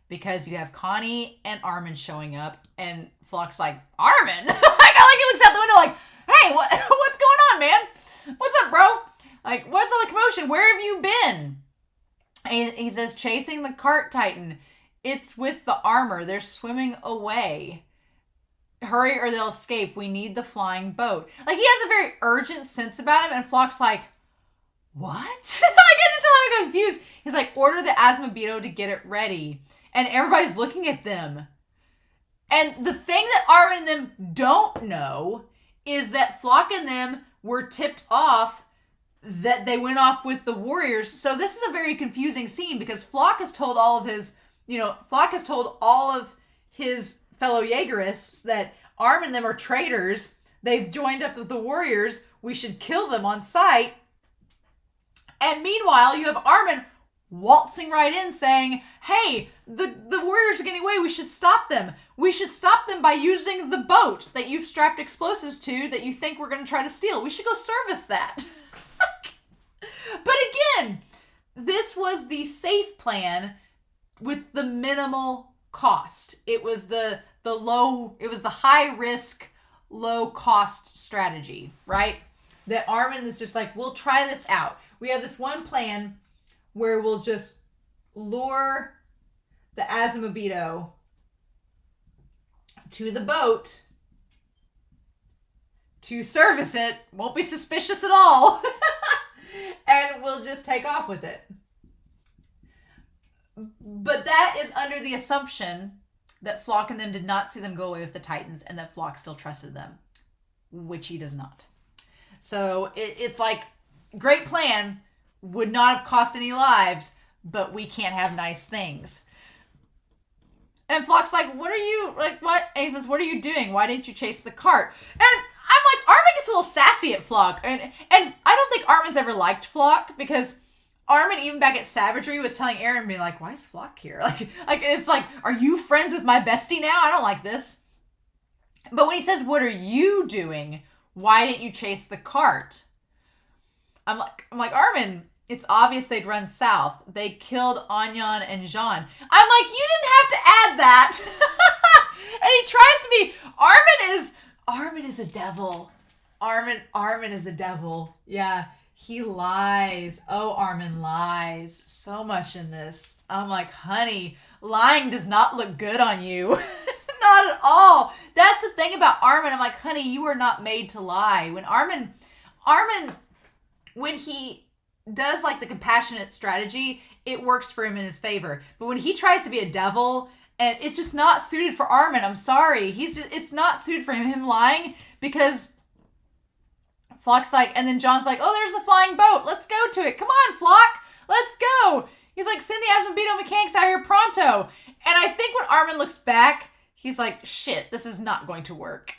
Because you have Connie and Armin showing up, and Flock's like, Armin? Like he looks out the window like, hey, what's going on, man? What's up, bro? Like, what's all the commotion? Where have you been? And he says, chasing the cart titan. It's with the armor. They're swimming away. Hurry or they'll escape. We need the flying boat. Like, he has a very urgent sense about him, and Flock's like, what? I get this a little confused. He's like, order the Asmobito to get it ready. And everybody's looking at them. And the thing that Armin and them don't know is that Flock and them were tipped off that they went off with the warriors. So this is a very confusing scene because Flock has told all of his fellow Jaegerists that Armin and them are traitors. They've joined up with the warriors. We should kill them on sight. And meanwhile, you have Armin waltzing right in saying, hey, the warriors are getting away. We should stop them. We should stop them by using the boat that you've strapped explosives to that you think we're going to try to steal. We should go service that. But again, this was the safe plan with the minimal cost. It was the high risk, low cost strategy, right? That Armin is just like, we'll try this out. We have this one plan where we'll just lure the Asmobito to the boat to service it. Won't be suspicious at all. And we'll just take off with it. But that is under the assumption that Flock and them did not see them go away with the Titans and that Flock still trusted them, which he does not. So it's like, great plan, would not have cost any lives, but we can't have nice things. And Flock's like, what? And he says, what are you doing? Why didn't you chase the cart? And I'm like, Armin gets a little sassy at Flock. And I don't think Armin's ever liked Flock because Armin, even back at Savagery, was telling Eren, being like, why is Flock here? Like it's like, are you friends with my bestie now? I don't like this. But when he says, what are you doing? Why didn't you chase the cart? I'm like, Armin, it's obvious they'd run south. They killed Anyan and Jean. I'm like, you didn't have to add that. And he tries to be, Armin is a devil. Armin is a devil. Yeah, he lies. Oh, Armin lies so much in this. I'm like, honey, lying does not look good on you. Not at all. That's the thing about Armin. I'm like, honey, you are not made to lie. When Armin, when he does like the compassionate strategy, it works for him in his favor. But when he tries to be a devil, and it's just not suited for Armin, I'm sorry. It's not suited for him lying, because Flock's like, and then John's like, oh, there's a flying boat. Let's go to it. Come on, Flock. Let's go. He's like, send the Asmobito mechanics out here pronto. And I think when Armin looks back, he's like, shit, this is not going to work.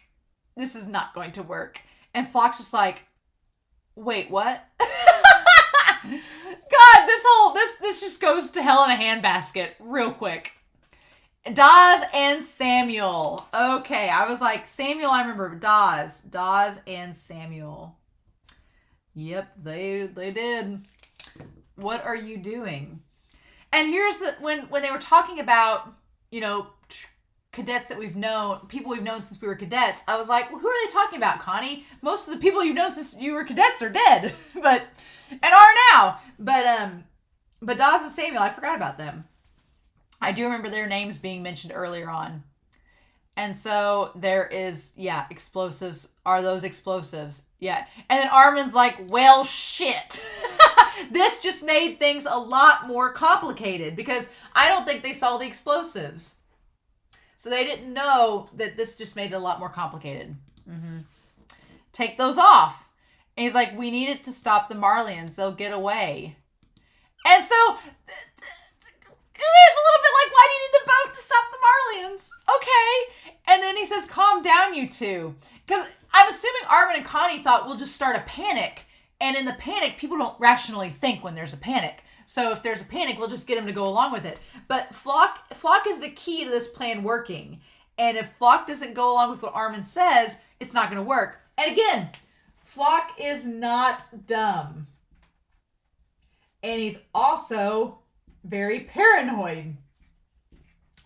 This is not going to work. And Flock's just like, wait, what? God, this just goes to hell in a handbasket real quick. Dawes and Samuel. Okay, I was like, Samuel, I remember. Dawes and Samuel. Yep, they did. What are you doing? And here's when they were talking about, cadets that we've known, people we've known since we were cadets, I was like, well, who are they talking about, Connie? Most of the people you've known since you were cadets are dead, and are now. But Dawes and Samuel, I forgot about them. I do remember their names being mentioned earlier on. And so there is, yeah, explosives. Are those explosives? Yeah. And then Armin's like, well, shit. This just made things a lot more complicated because I don't think they saw the explosives. So they didn't know that this just made it a lot more complicated. Take those off. And he's like, we need it to stop the Marlians. They'll get away. And so there's a little bit like, why do you need the boat to stop the Marlians? Okay. And then he says, calm down, you two. Because I'm assuming Armin and Connie thought we'll just start a panic. And in the panic, people don't rationally think when there's a panic. So if there's a panic, we'll just get them to go along with it. But Flock is the key to this plan working. And if Flock doesn't go along with what Armin says, it's not going to work. And again, Flock is not dumb. And he's also very paranoid.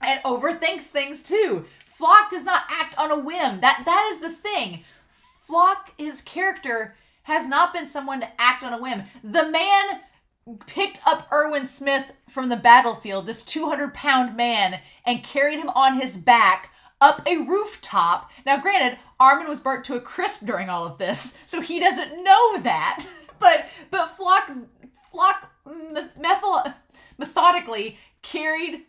And overthinks things too. Flock does not act on a whim. That is the thing. Flock, his character, has not been someone to act on a whim. The man picked up Erwin Smith from the battlefield, this 200-pound man, and carried him on his back up a rooftop. Now, granted, Armin was burnt to a crisp during all of this, so he doesn't know that. But Flock methodically carried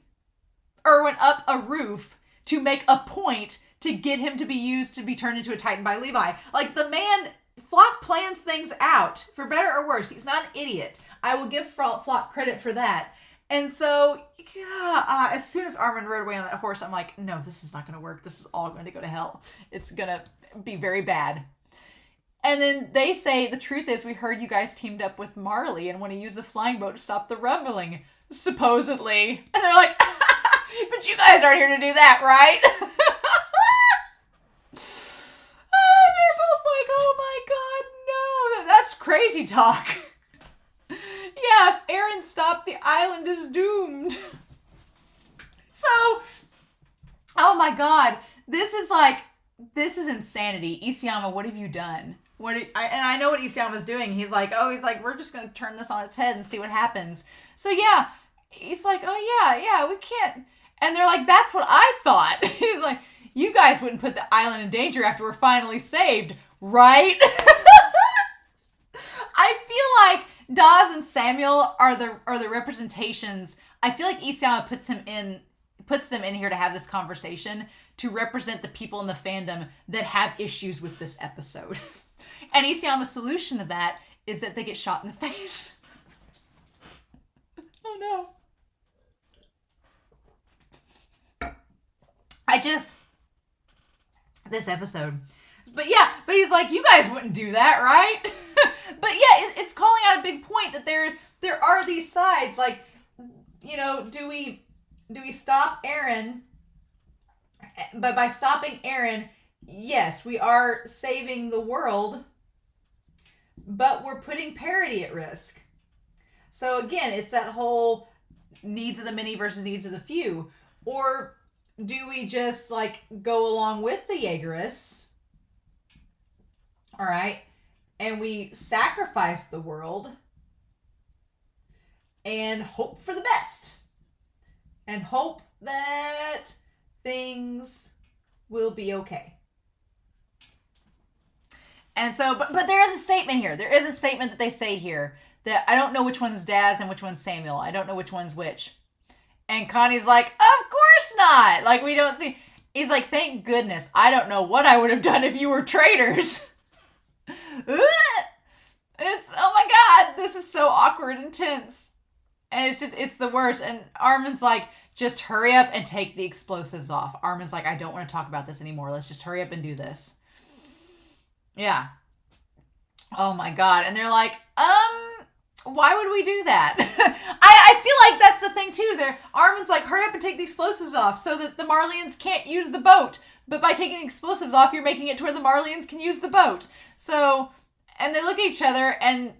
Erwin up a roof to make a point to get him to be used to be turned into a Titan by Levi. Like, the man, Flock plans things out, for better or worse. He's not an idiot. I will give Flock credit for that. And so, yeah, as soon as Armin rode away on that horse, I'm like, no, this is not going to work. This is all going to go to hell. It's going to be very bad. And then they say, the truth is, we heard you guys teamed up with Marley and want to use the flying boat to stop the rumbling, supposedly. And they're like, but you guys aren't here to do that, right? They're both like, oh my god, no, that's crazy talk. Yeah, if Eren stopped, the island is doomed. So, oh my god, this is insanity. Isayama, what have you done? And I know what Isayama's doing. He's like, we're just going to turn this on its head and see what happens. So yeah, he's like, oh yeah, we can't. And they're like, that's what I thought. He's like, you guys wouldn't put the island in danger after we're finally saved, right? I feel like Daz and Samuel are the representations. I feel like Isayama puts them in here to have this conversation to represent the people in the fandom that have issues with this episode. And Isayama's solution to that is that they get shot in the face. Oh no. This episode. But he's like, you guys wouldn't do that, right? But yeah, it's calling out a big point that there are these sides. Like, you know, do we stop Eren? But by stopping Eren, yes, we are saving the world, but we're putting parity at risk. So again, it's that whole needs of the many versus needs of the few. Or do we just like go along with the Jaegerists? All right. And we sacrifice the world and hope for the best. And hope that things will be okay. And so, but there is a statement here. There is a statement that they say here that I don't know which one's Daz and which one's Samuel. I don't know which one's which. And Connie's like, of course not. Like, we don't see. He's like, thank goodness. I don't know what I would have done if you were traitors. It's, oh my god, this is so awkward and tense. And it's the worst. And Armin's like, just hurry up and take the explosives off. Armin's like, I don't want to talk about this anymore. Let's just hurry up and do this. Yeah. Oh my god. And they're like, why would we do that? I feel like that's the thing too. Armin's like, hurry up and take the explosives off so that the Marlians can't use the boat. But by taking the explosives off, you're making it to where the Marlians can use the boat. So, and they look at each other and,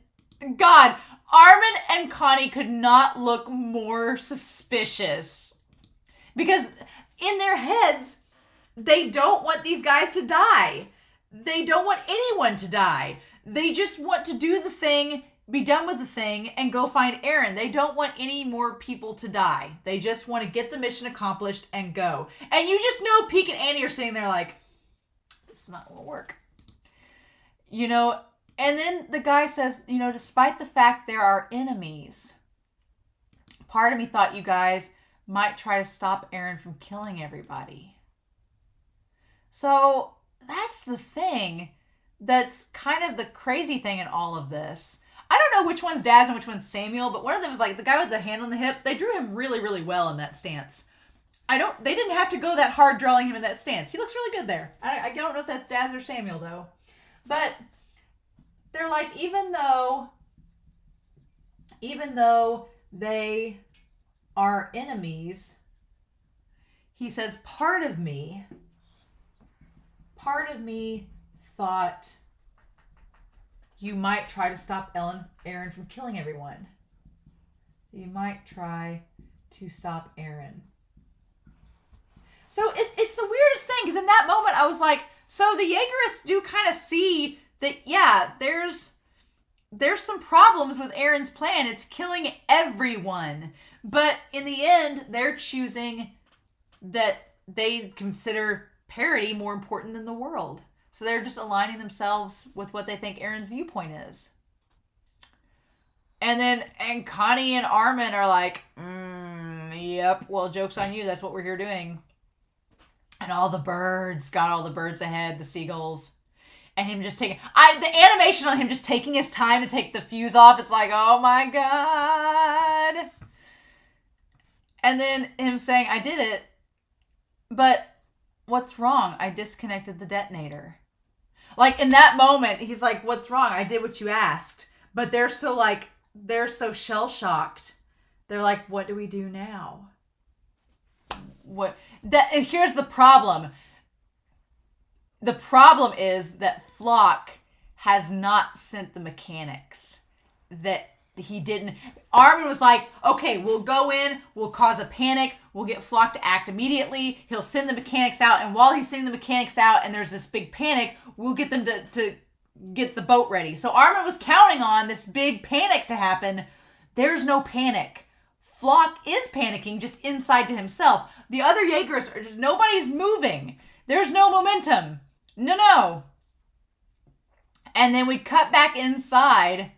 God, Armin and Connie could not look more suspicious. Because in their heads, they don't want these guys to die. They don't want anyone to die. They just want to do the thing be done with the thing and go find Eren. They don't want any more people to die. They just want to get the mission accomplished and go. And you just know Peek and Annie are sitting there like, this is not going to work. You know, and then the guy says, you know, despite the fact there are enemies, part of me thought you guys might try to stop Eren from killing everybody. So that's the thing that's kind of the crazy thing in all of this. I don't know which one's Daz and which one's Samuel, but one of them was like the guy with the hand on the hip. They drew him really, really well in that stance. They didn't have to go that hard drawing him in that stance. He looks really good there. I don't know if that's Daz or Samuel though. But they're like, even though they are enemies, he says, part of me thought you might try to stop Eren from killing everyone. You might try to stop Eren. So it's the weirdest thing, because in that moment I was like, so the Jaegerists do kind of see that, yeah, there's some problems with Eren's plan. It's killing everyone. But in the end, they're choosing that they consider parity more important than the world. So they're just aligning themselves with what they think Eren's viewpoint is. And Connie and Armin are like, yep, well, joke's on you. That's what we're here doing. And all the birds ahead, the seagulls. And him just taking, the animation on him just taking his time to take the fuse off. It's like, oh my God. And then him saying, I did it, but what's wrong? I disconnected the detonator. Like in that moment, he's like, what's wrong? I did what you asked. But they're so shell-shocked. They're like, what do we do now? And here's the problem. The problem is that Flock has not sent the mechanics. That he didn't. Armin was like, okay, we'll go in, we'll cause a panic, we'll get Flock to act immediately, he'll send the mechanics out, and while he's sending the mechanics out and there's this big panic, we'll get them to get the boat ready. So Armin was counting on this big panic to happen. There's no panic. Flock is panicking just inside to himself. The other Jaegers are just, nobody's moving. There's no momentum. No. And then we cut back inside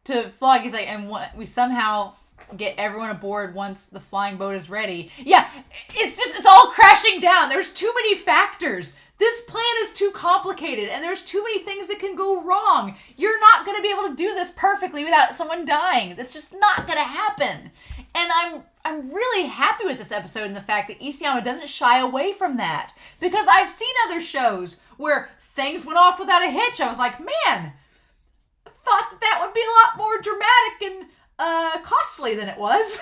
to Flock. He's like, and we somehow get everyone aboard once the flying boat is ready. Yeah, it's all crashing down. There's too many factors. This plan is too complicated, and there's too many things that can go wrong. You're not going to be able to do this perfectly without someone dying. That's just not going to happen. And I'm really happy with this episode and the fact that Isayama doesn't shy away from that. Because I've seen other shows where things went off without a hitch. I was like, man, I thought that would be a lot more dramatic and costly than it was.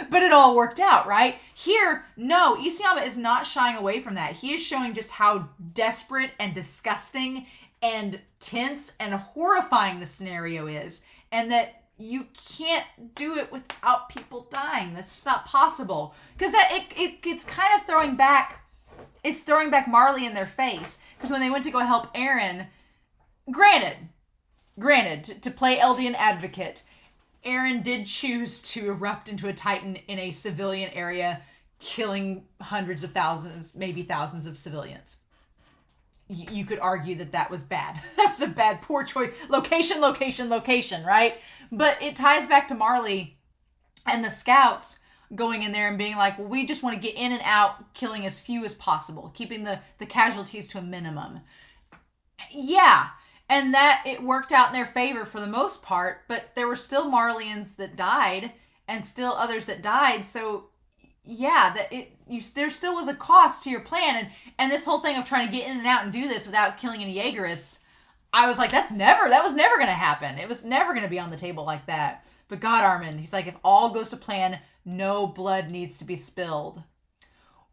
But it all worked out, right? Here, no, Isayama is not shying away from that. He is showing just how desperate and disgusting and tense and horrifying the scenario is. And that you can't do it without people dying. That's just not possible. Because it's kind of throwing back Marley in their face. Because when they went to go help Eren, granted, to play Eldian advocate, Eren did choose to erupt into a Titan in a civilian area, killing hundreds of thousands, maybe thousands of civilians. You could argue that was bad. That was a bad, poor choice. Location, right? But it ties back to Marley and the scouts going in there and being like, well, we just want to get in and out, killing as few as possible, keeping the casualties to a minimum. Yeah. And that it worked out in their favor for the most part, but there were still Marlians that died and still others that died. So yeah, there still was a cost to your plan. And this whole thing of trying to get in and out and do this without killing any Jaegerists, I was like, that was never going to happen. It was never going to be on the table like that. But God, Armin, he's like, if all goes to plan, no blood needs to be spilled.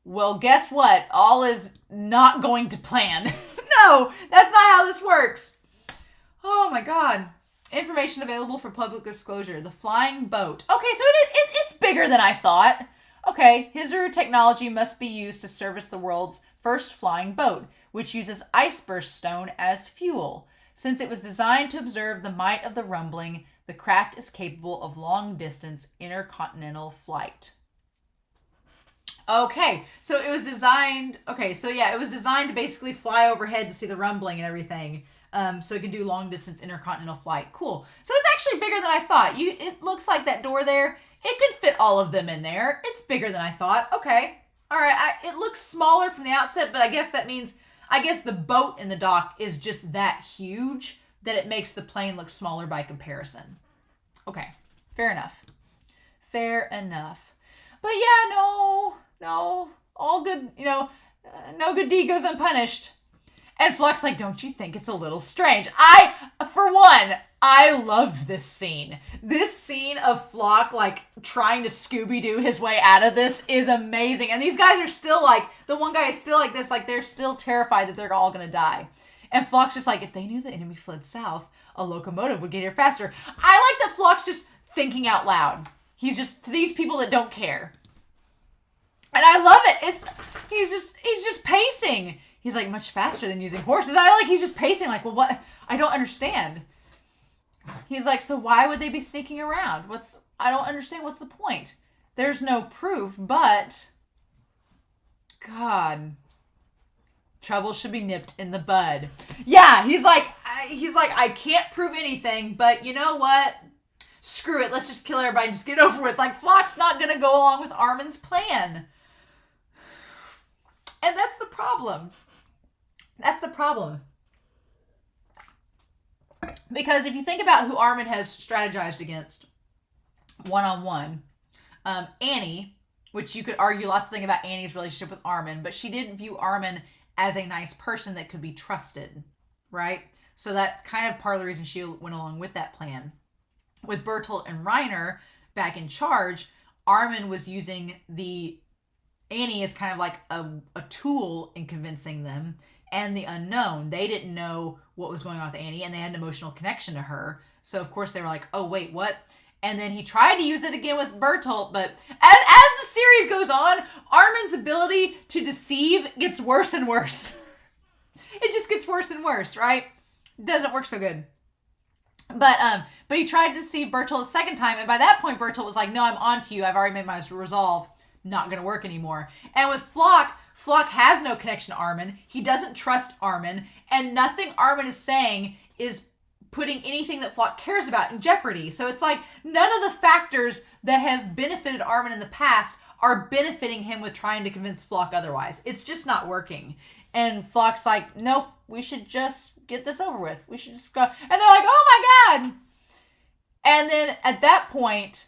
Well, guess what? All is not going to plan. No, that's not how this works. Oh my God. Information available for public disclosure. The flying boat. Okay, so it's bigger than I thought. Okay, Hizuru technology must be used to service the world's first flying boat, which uses ice burst stone as fuel. Since it was designed to observe the might of the rumbling, The craft is capable of long-distance intercontinental flight. Okay, so it was designed... Okay, so yeah, it was designed to basically fly overhead to see the rumbling and everything. So it can do long-distance intercontinental flight. Cool. So it's actually bigger than I thought. It looks like that door there, it could fit all of them in there. It's bigger than I thought. Okay. All right. It looks smaller from the outset, but I guess that means... I guess the boat in the dock is just that huge that it makes the plane look smaller by comparison. Okay. Fair enough. Fair enough. But yeah, no. All good, no good deed goes unpunished. And Flock's like, don't you think it's a little strange? For one, I love this scene. This scene of Flock, like, trying to Scooby-Doo his way out of this is amazing. And these guys are still, like, the one guy is still like this, like, they're still terrified that they're all gonna die. And Flock's just like, if they knew the enemy fled south, a locomotive would get here faster. I like that Flock's just thinking out loud. He's just, to these people that don't care. And I love it. He's just pacing. He's like, much faster than using horses. He's just pacing like, well, what? I don't understand. He's like, so why would they be sneaking around? I don't understand. What's the point? There's no proof, but God, trouble should be nipped in the bud. Yeah, he's like, I can't prove anything, but you know what? Screw it. Let's just kill everybody and just get it over with. Like, Flock's not going to go along with Armin's plan. And that's the problem. That's the problem. Because if you think about who Armin has strategized against one-on-one, Annie, which you could argue lots of things about Annie's relationship with Armin, but she did view Armin as a nice person that could be trusted, right? So that's kind of part of the reason she went along with that plan. With Bertolt and Reiner back in charge, Armin was using Annie as kind of like a tool in convincing them, and the unknown. They didn't know what was going on with Annie, and they had an emotional connection to her. So, of course, they were like, oh, wait, what? And then he tried to use it again with Bertolt, but as the series goes on, Armin's ability to deceive gets worse and worse. It just gets worse and worse, right? It doesn't work so good. But he tried to deceive Bertolt a second time, and by that point, Bertolt was like, no, I'm on to you. I've already made my resolve. Not going to work anymore. And with Flock has no connection to Armin. He doesn't trust Armin, and nothing Armin is saying is putting anything that Flock cares about in jeopardy. So it's like none of the factors that have benefited Armin in the past are benefiting him with trying to convince Flock otherwise. It's just not working. And Flock's like, nope, we should just get this over with. We should just go. And they're like, oh my God. And then at that point,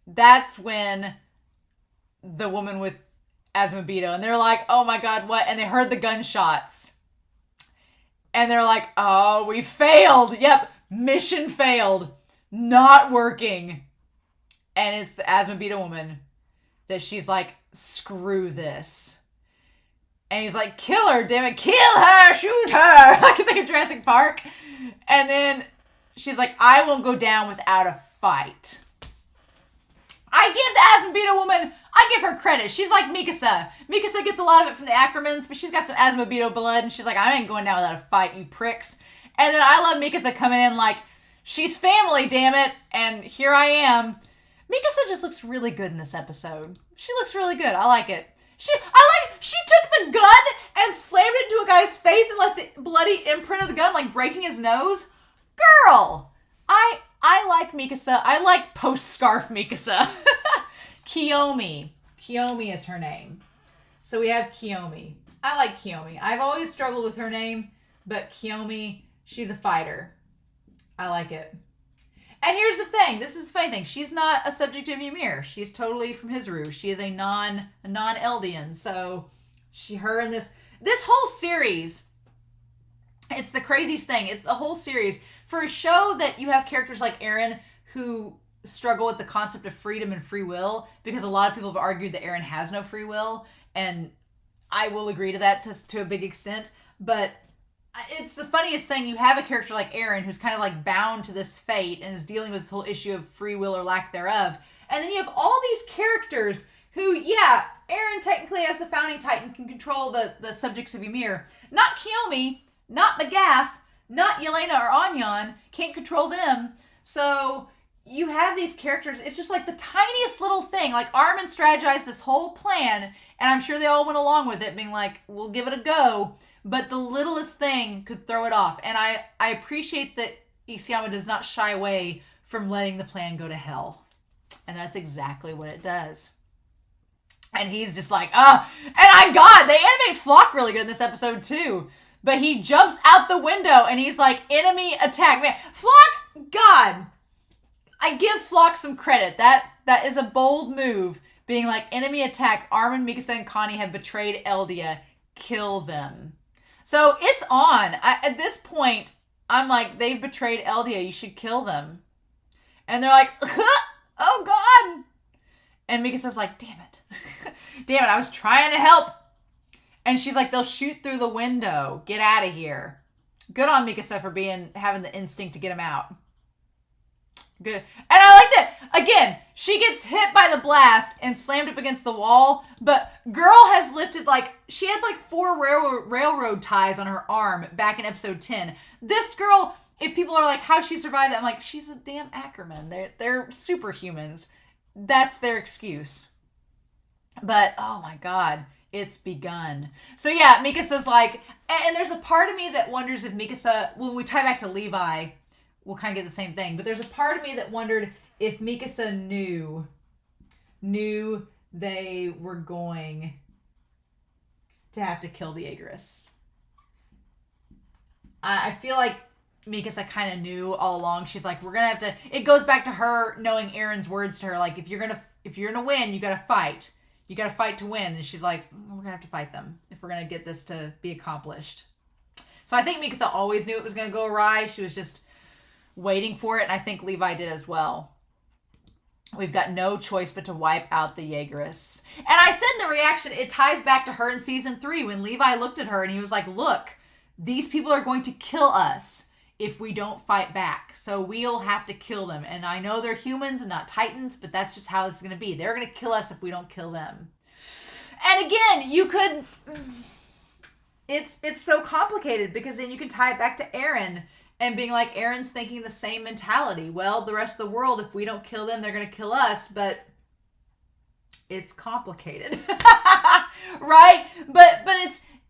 that's when the woman with Asmobito, and they're like, oh my God, what? And they heard the gunshots. And they're like, oh, we failed. Yep, mission failed. Not working. And it's the Asmobito woman that she's like, screw this. And he's like, kill her, damn it. Kill her, shoot her. Like in Jurassic Park. And then she's like, I won't go down without a fight. I give the Asmobito woman, I give her credit. She's like Mikasa. Mikasa gets a lot of it from the Ackermans, but she's got some Asmobito blood, and she's like, I ain't going down without a fight, you pricks. And then I love Mikasa coming in like, she's family, damn it, and here I am. Mikasa just looks really good in this episode. She looks really good. I like it. She took the gun and slammed it into a guy's face and left the bloody imprint of the gun, like breaking his nose. Girl! I like Mikasa. I like post-scarf Mikasa. Kiyomi. Kiyomi is her name. So we have Kiyomi. I like Kiyomi. I've always struggled with her name, but Kiyomi, she's a fighter. I like it. And here's the thing. This is the funny thing. She's not a subject of Ymir. She's totally from Hizuru. She is a non-Eldian. So her and this whole series, it's the craziest thing. It's a whole series. For a show that you have characters like Eren who struggle with the concept of freedom and free will, because a lot of people have argued that Eren has no free will, and I will agree to that to a big extent, but it's the funniest thing. You have a character like Eren who's kind of like bound to this fate and is dealing with this whole issue of free will or lack thereof, and then you have all these characters who, yeah, Eren technically as the founding titan can control the subjects of Ymir. Not Kiyomi, not Magath, not Yelena or Anyan, can't control them. So you have these characters, it's just like the tiniest little thing. Like Armin strategized this whole plan, and I'm sure they all went along with it, being like, we'll give it a go. But the littlest thing could throw it off. And I appreciate that Isayama does not shy away from letting the plan go to hell. And that's exactly what it does. And he's just like, they animate Flock really good in this episode too. But he jumps out the window and he's like, enemy attack. Man, Flock, God, I give Flock some credit. That is a bold move. Being like, enemy attack, Armin, Mikasa, and Connie have betrayed Eldia. Kill them. So it's on. At this point, I'm like, they've betrayed Eldia. You should kill them. And they're like, oh God. And Mikasa's like, damn it. Damn it, I was trying to help. And she's like, they'll shoot through the window. Get out of here. Good on Mikasa for having the instinct to get him out. Good. And I like that. Again, she gets hit by the blast and slammed up against the wall, but girl has lifted she had 4 railroad ties on her arm back in episode 10. This girl, if people are like, how'd she survive that? I'm like, she's a damn Ackerman. They're superhumans. That's their excuse. But, oh my God, it's begun. So yeah, Mikasa's like, and there's a part of me that wonders if Mikasa, when we tie back to Levi, we'll kind of get the same thing. But there's a part of me that wondered if Mikasa knew they were going to have to kill the Aegis. I feel like Mikasa kind of knew all along. She's like, we're gonna have to. It goes back to her knowing Eren's words to her, like, if you're gonna win, you gotta fight. You gotta fight to win. And she's like, we're gonna have to fight them if we're gonna get this to be accomplished. So I think Mikasa always knew it was gonna go awry. She was just waiting for it, and I think Levi did as well. We've got no choice but to wipe out the Jaegerists. And I said in the reaction, it ties back to her in season 3 when Levi looked at her and he was like, look, these people are going to kill us if we don't fight back. So we'll have to kill them. And I know they're humans and not titans, but that's just how this is going to be. They're going to kill us if we don't kill them. And again, you could... It's so complicated because then you can tie it back to Eren and being like, Eren's thinking the same mentality. Well, the rest of the world, if we don't kill them, they're going to kill us, but it's complicated. Right? But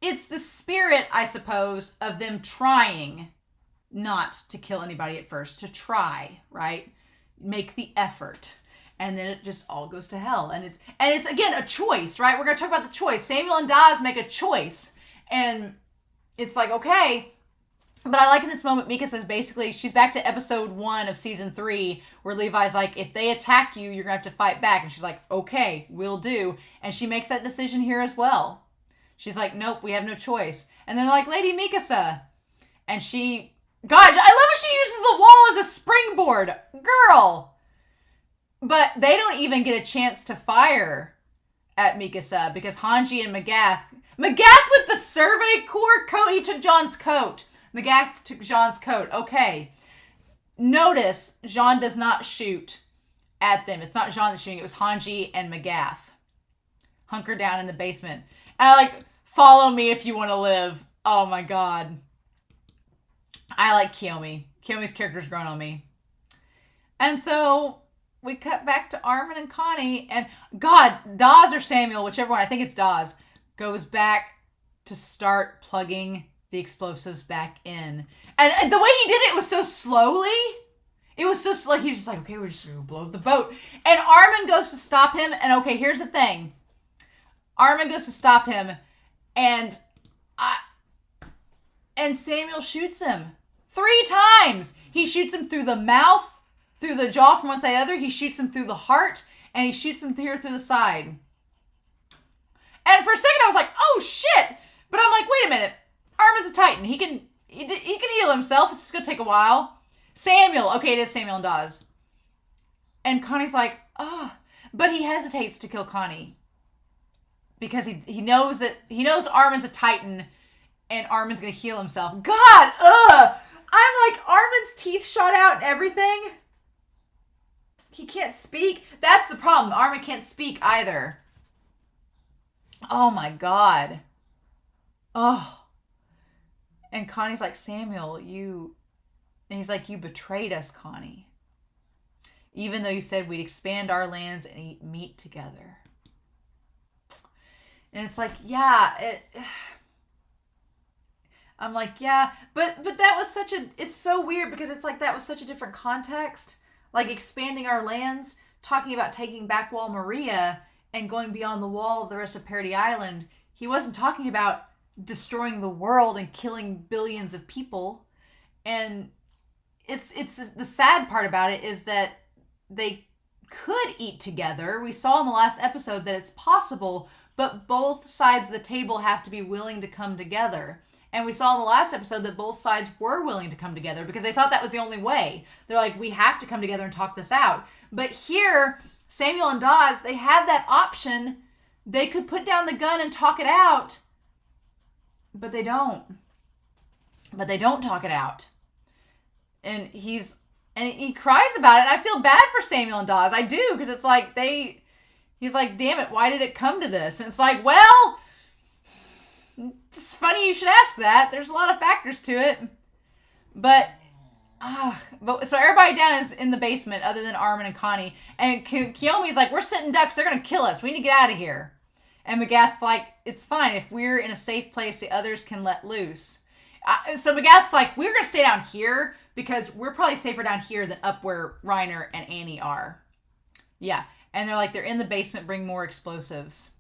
it's the spirit, I suppose, of them trying not to kill anybody at first, to try, right? Make the effort. And then it just all goes to hell. And it's again, a choice, right? We're going to talk about the choice. Samuel and Daz make a choice. And it's like, okay. But I like in this moment, Mika says basically, she's back to episode 1 of season 3, where Levi's like, if they attack you, you're going to have to fight back. And she's like, okay, we'll do. And she makes that decision here as well. She's like, nope, we have no choice. And then like, Lady Mikasa. And she, gosh, I love how she uses the wall as a springboard. Girl. But they don't even get a chance to fire at Mikasa because Hanji and Magath with the Survey Corps coat, he took John's coat. Magath took Jean's coat. Okay. Notice, Jean does not shoot at them. It's not Jean that's shooting. It was Hanji and Magath. Hunker down in the basement. And I like, follow me if you want to live. Oh my God. I like Kiyomi. Kiyomi's character's grown on me. And so we cut back to Armin and Connie. And God, Daz or Samuel, whichever one, I think it's Daz, goes back to start plugging the explosives back in. And the way he did it was so slowly. It was so like he was just like, okay, we're just gonna blow up the boat. And Armin goes to stop him. And okay, here's the thing. Armin goes to stop him, and Samuel shoots him 3 times. He shoots him through the mouth, through the jaw from one side to the other. He shoots him through the heart, and he shoots him through the side. And for a second, I was like, oh shit! But I'm like, wait a minute. Armin's a Titan. He can heal himself. It's just gonna take a while. Samuel. Okay, it is Samuel and Daz. And Connie's like, oh. But he hesitates to kill Connie. Because he knows Armin's a Titan and Armin's gonna heal himself. God, ugh! I'm like, Armin's teeth shot out and everything. He can't speak. That's the problem. Armin can't speak either. Oh my God. Oh. And Connie's like, Samuel, and he's like, you betrayed us, Connie. Even though you said we'd expand our lands and eat meat together. And it's like, yeah, I'm like, yeah, but that was it's so weird because it's like that was such a different context. Like expanding our lands, talking about taking back Wall Maria and going beyond the wall of the rest of Parody Island. He wasn't talking about destroying the world and killing billions of people. And it's the sad part about it is that they could eat together. We saw in the last episode that it's possible, but both sides of the table have to be willing to come together. And we saw in the last episode that both sides were willing to come together because they thought that was the only way. They're like, we have to come together and talk this out. But here, Samuel and Dawes, they have that option. They could put down the gun and talk it out. But they don't. But they don't talk it out. And he cries about it. I feel bad for Samuel and Dawes. I do, because it's like he's like, damn it, why did it come to this? And it's like, well, it's funny you should ask that. There's a lot of factors to it. But so everybody down is in the basement other than Armin and Connie. And Kiyomi's like, we're sitting ducks. They're going to kill us. We need to get out of here. And Magath's like, it's fine. If we're in a safe place, the others can let loose. So Magath's like, we're going to stay down here because we're probably safer down here than up where Reiner and Annie are. Yeah. And they're like, they're in the basement, bring more explosives.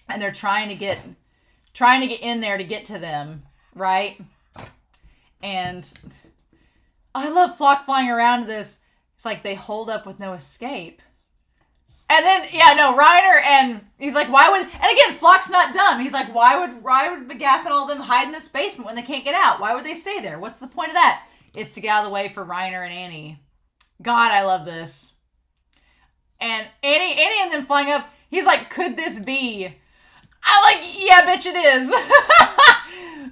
And they're trying to get in there to get to them, right? And I love Flock flying around this. It's like they hold up with no escape. And then, Reiner and he's like, and again, Flock's not dumb. He's like, why would Magath and all of them hide in this basement when they can't get out? Why would they stay there? What's the point of that? It's to get out of the way for Reiner and Annie. God, I love this. And Annie and them flying up, he's like, could this be? I'm like, yeah, bitch, it is.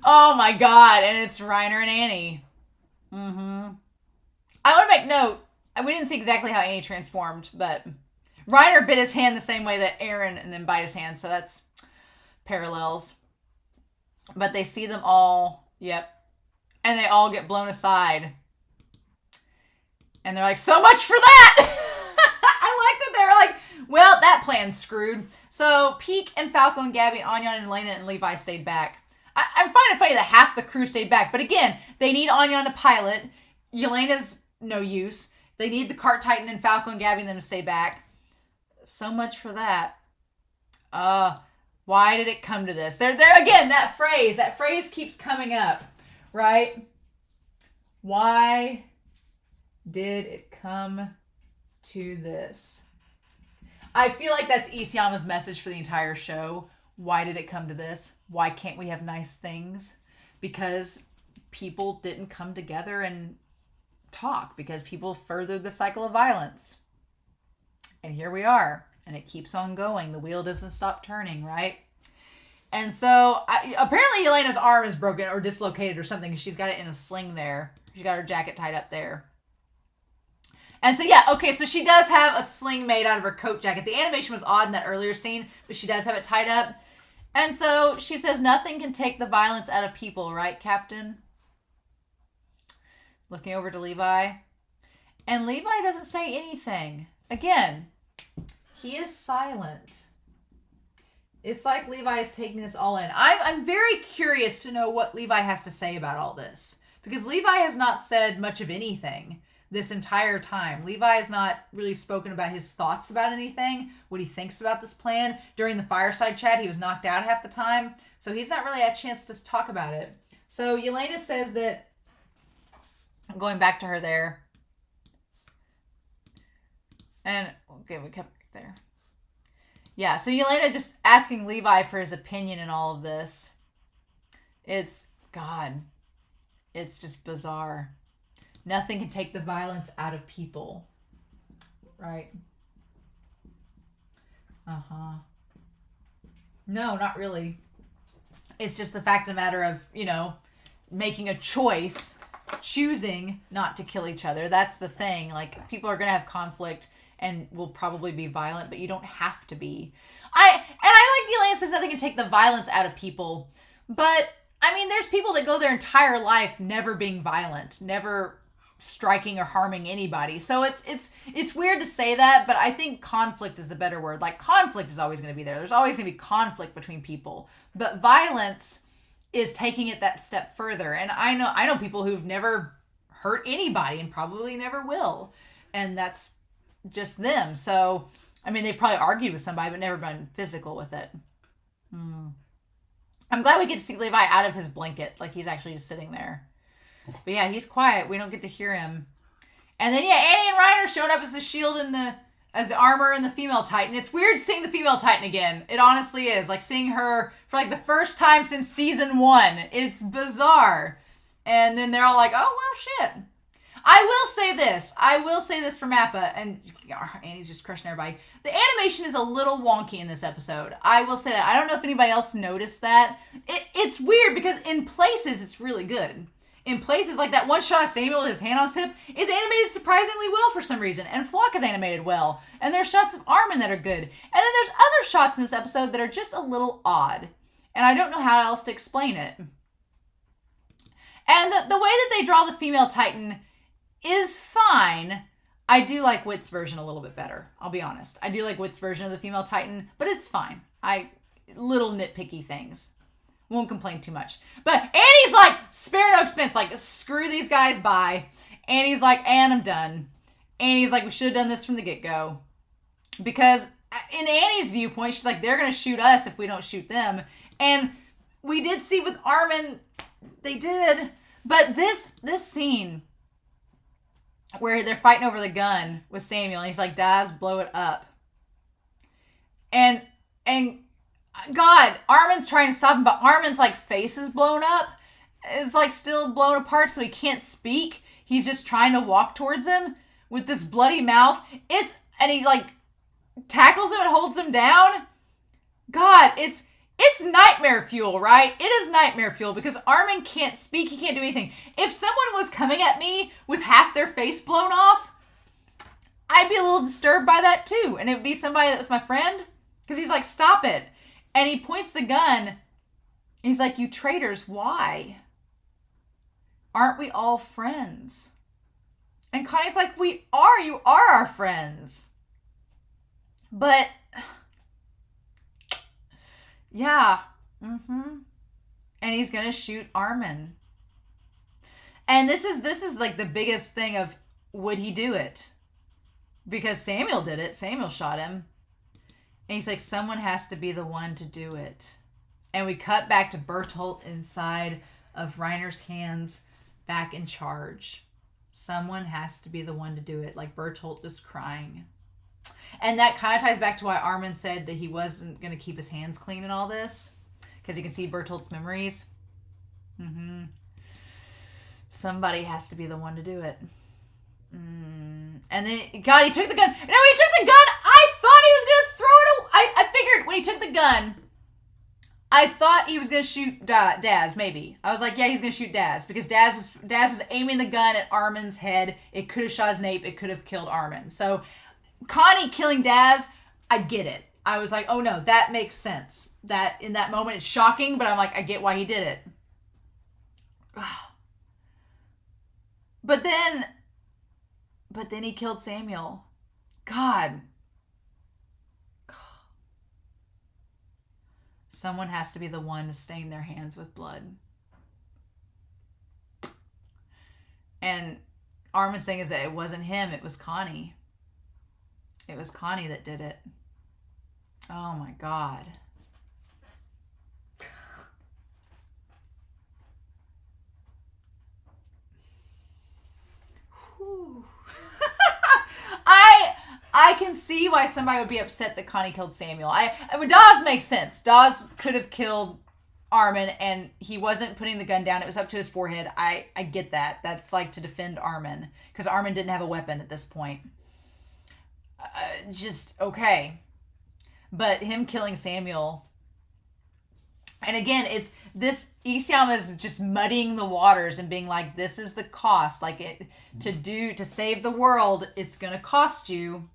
Oh my God. And it's Reiner and Annie. I want to make note. We didn't see exactly how Annie transformed, but Reiner bit his hand the same way that Eren and then bite his hand. So that's parallels. But they see them all. Yep. And they all get blown aside. And they're like, so much for that. I like that they're like, well, that plan's screwed. So Peek and Falco and Gabby, Anyan and Elena and Levi stayed back. I find it funny that half the crew stayed back. But again, they need Anyan to pilot. Yelena's no use. They need the Cart Titan and Falco and Gabby and them to stay back. So much for that. Why did it come to this? There again, that phrase keeps coming up, right? Why did it come to this? I feel like that's Isayama's message for the entire show. Why did it come to this? Why can't we have nice things? Because people didn't come together and talk, because people furthered the cycle of violence. And here we are. And it keeps on going. The wheel doesn't stop turning, right? And so, apparently Elena's arm is broken or dislocated or something. She's got it in a sling there. She's got her jacket tied up there. And so, yeah, okay, so she does have a sling made out of her coat jacket. The animation was odd in that earlier scene, but she does have it tied up. And so she says, nothing can take the violence out of people, right, Captain? Looking over to Levi. And Levi doesn't say anything. Again, he is silent. It's like Levi is taking this all in. I'm very curious to know what Levi has to say about all this. Because Levi has not said much of anything this entire time. Levi has not really spoken about his thoughts about anything, what he thinks about this plan. During the fireside chat, he was knocked out half the time. So he's not really had a chance to talk about it. So Yelena says that, I'm going back to her there. And, okay, we kept there. Yeah, so Yelena just asking Levi for his opinion in all of this. It's just bizarre. Nothing can take the violence out of people. Right? No, not really. It's just the fact of the matter of, making a choice, choosing not to kill each other. That's the thing. Like, people are going to have conflict and will probably be violent, but you don't have to be. I like Yelena says nothing can take the violence out of people, but I mean, there's people that go their entire life never being violent, never striking or harming anybody. So it's weird to say that, but I think conflict is the better word. Like, conflict is always going to be there. There's always going to be conflict between people. But violence is taking it that step further. And I know people who've never hurt anybody and probably never will. And that's just them. So, I mean, they've probably argued with somebody, but never been physical with it. I'm glad we get to see Levi out of his blanket. Like, he's actually just sitting there. But yeah, he's quiet. We don't get to hear him. And then, yeah, Annie and Reiner showed up as the shield and as the armor and the female Titan. It's weird seeing the female Titan again. It honestly is. Like, seeing her for, like, the first time since season 1. It's bizarre. And then they're all like, oh, well, shit. I will say this for Mappa, and Annie's just crushing everybody. The animation is a little wonky in this episode. I will say that. I don't know if anybody else noticed that. It's weird because in places it's really good. In places like that one shot of Samuel with his hand on his hip is animated surprisingly well for some reason. And Flock is animated well. And there's shots of Armin that are good. And then there's other shots in this episode that are just a little odd. And I don't know how else to explain it. And the way that they draw the female Titan is fine. I do like Wit's version a little bit better. I'll be honest. I do like Wit's version of the female Titan, but it's fine. Little nitpicky things. Won't complain too much. But Annie's like, spare no expense. Like, screw these guys by. Annie's like, and I'm done. Annie's like, we should have done this from the get-go. Because in Annie's viewpoint, she's like, they're going to shoot us if we don't shoot them. And we did see with Armin, they did. But this scene where they're fighting over the gun with Samuel, and he's like, Daz, blow it up. And God, Armin's trying to stop him, but Armin's like face is blown up. It's like still blown apart, so he can't speak. He's just trying to walk towards him with this bloody mouth. And he like tackles him and holds him down. God, it's nightmare fuel, right? It is nightmare fuel because Armin can't speak. He can't do anything. If someone was coming at me with half their face blown off, I'd be a little disturbed by that too. And it would be somebody that was my friend because he's like, stop it. And he points the gun. And he's like, you traitors, why? Aren't we all friends? And Connie's like, we are. You are our friends. But yeah. And he's going to shoot Armin. And this is like the biggest thing of, would he do it? Because Samuel did it. Samuel shot him. And he's like, someone has to be the one to do it. And we cut back to Bertolt inside of Reiner's hands, back in charge. Someone has to be the one to do it. Like, Bertolt is crying. And that kind of ties back to why Armin said that he wasn't going to keep his hands clean in all this. Because he can see Bertolt's memories. Somebody has to be the one to do it. And then, God, he took the gun. No, he took the gun. I thought he was going to throw it away. I figured when he took the gun, I thought he was going to shoot Daz, maybe. I was like, yeah, he's going to shoot Daz. Because Daz was aiming the gun at Armin's head. It could have shot his nape. It could have killed Armin. So, Connie killing Daz, I get it. I was like, oh no, that makes sense. That in that moment, it's shocking, but I'm like, I get why he did it. But then he killed Samuel. God. Someone has to be the one to stain their hands with blood. And Armin's thing is that it wasn't him, it was Connie. It was Connie that did it. Oh my God. Whew. I can see why somebody would be upset that Connie killed Samuel. Dawes makes sense. Dawes could have killed Armin and he wasn't putting the gun down. It was up to his forehead. I get that. That's like to defend Armin because Armin didn't have a weapon at this point. Just okay. But him killing Samuel, and again, it's this Isayama is just muddying the waters and being like, this is the cost. Like, it to save the world, it's gonna cost you.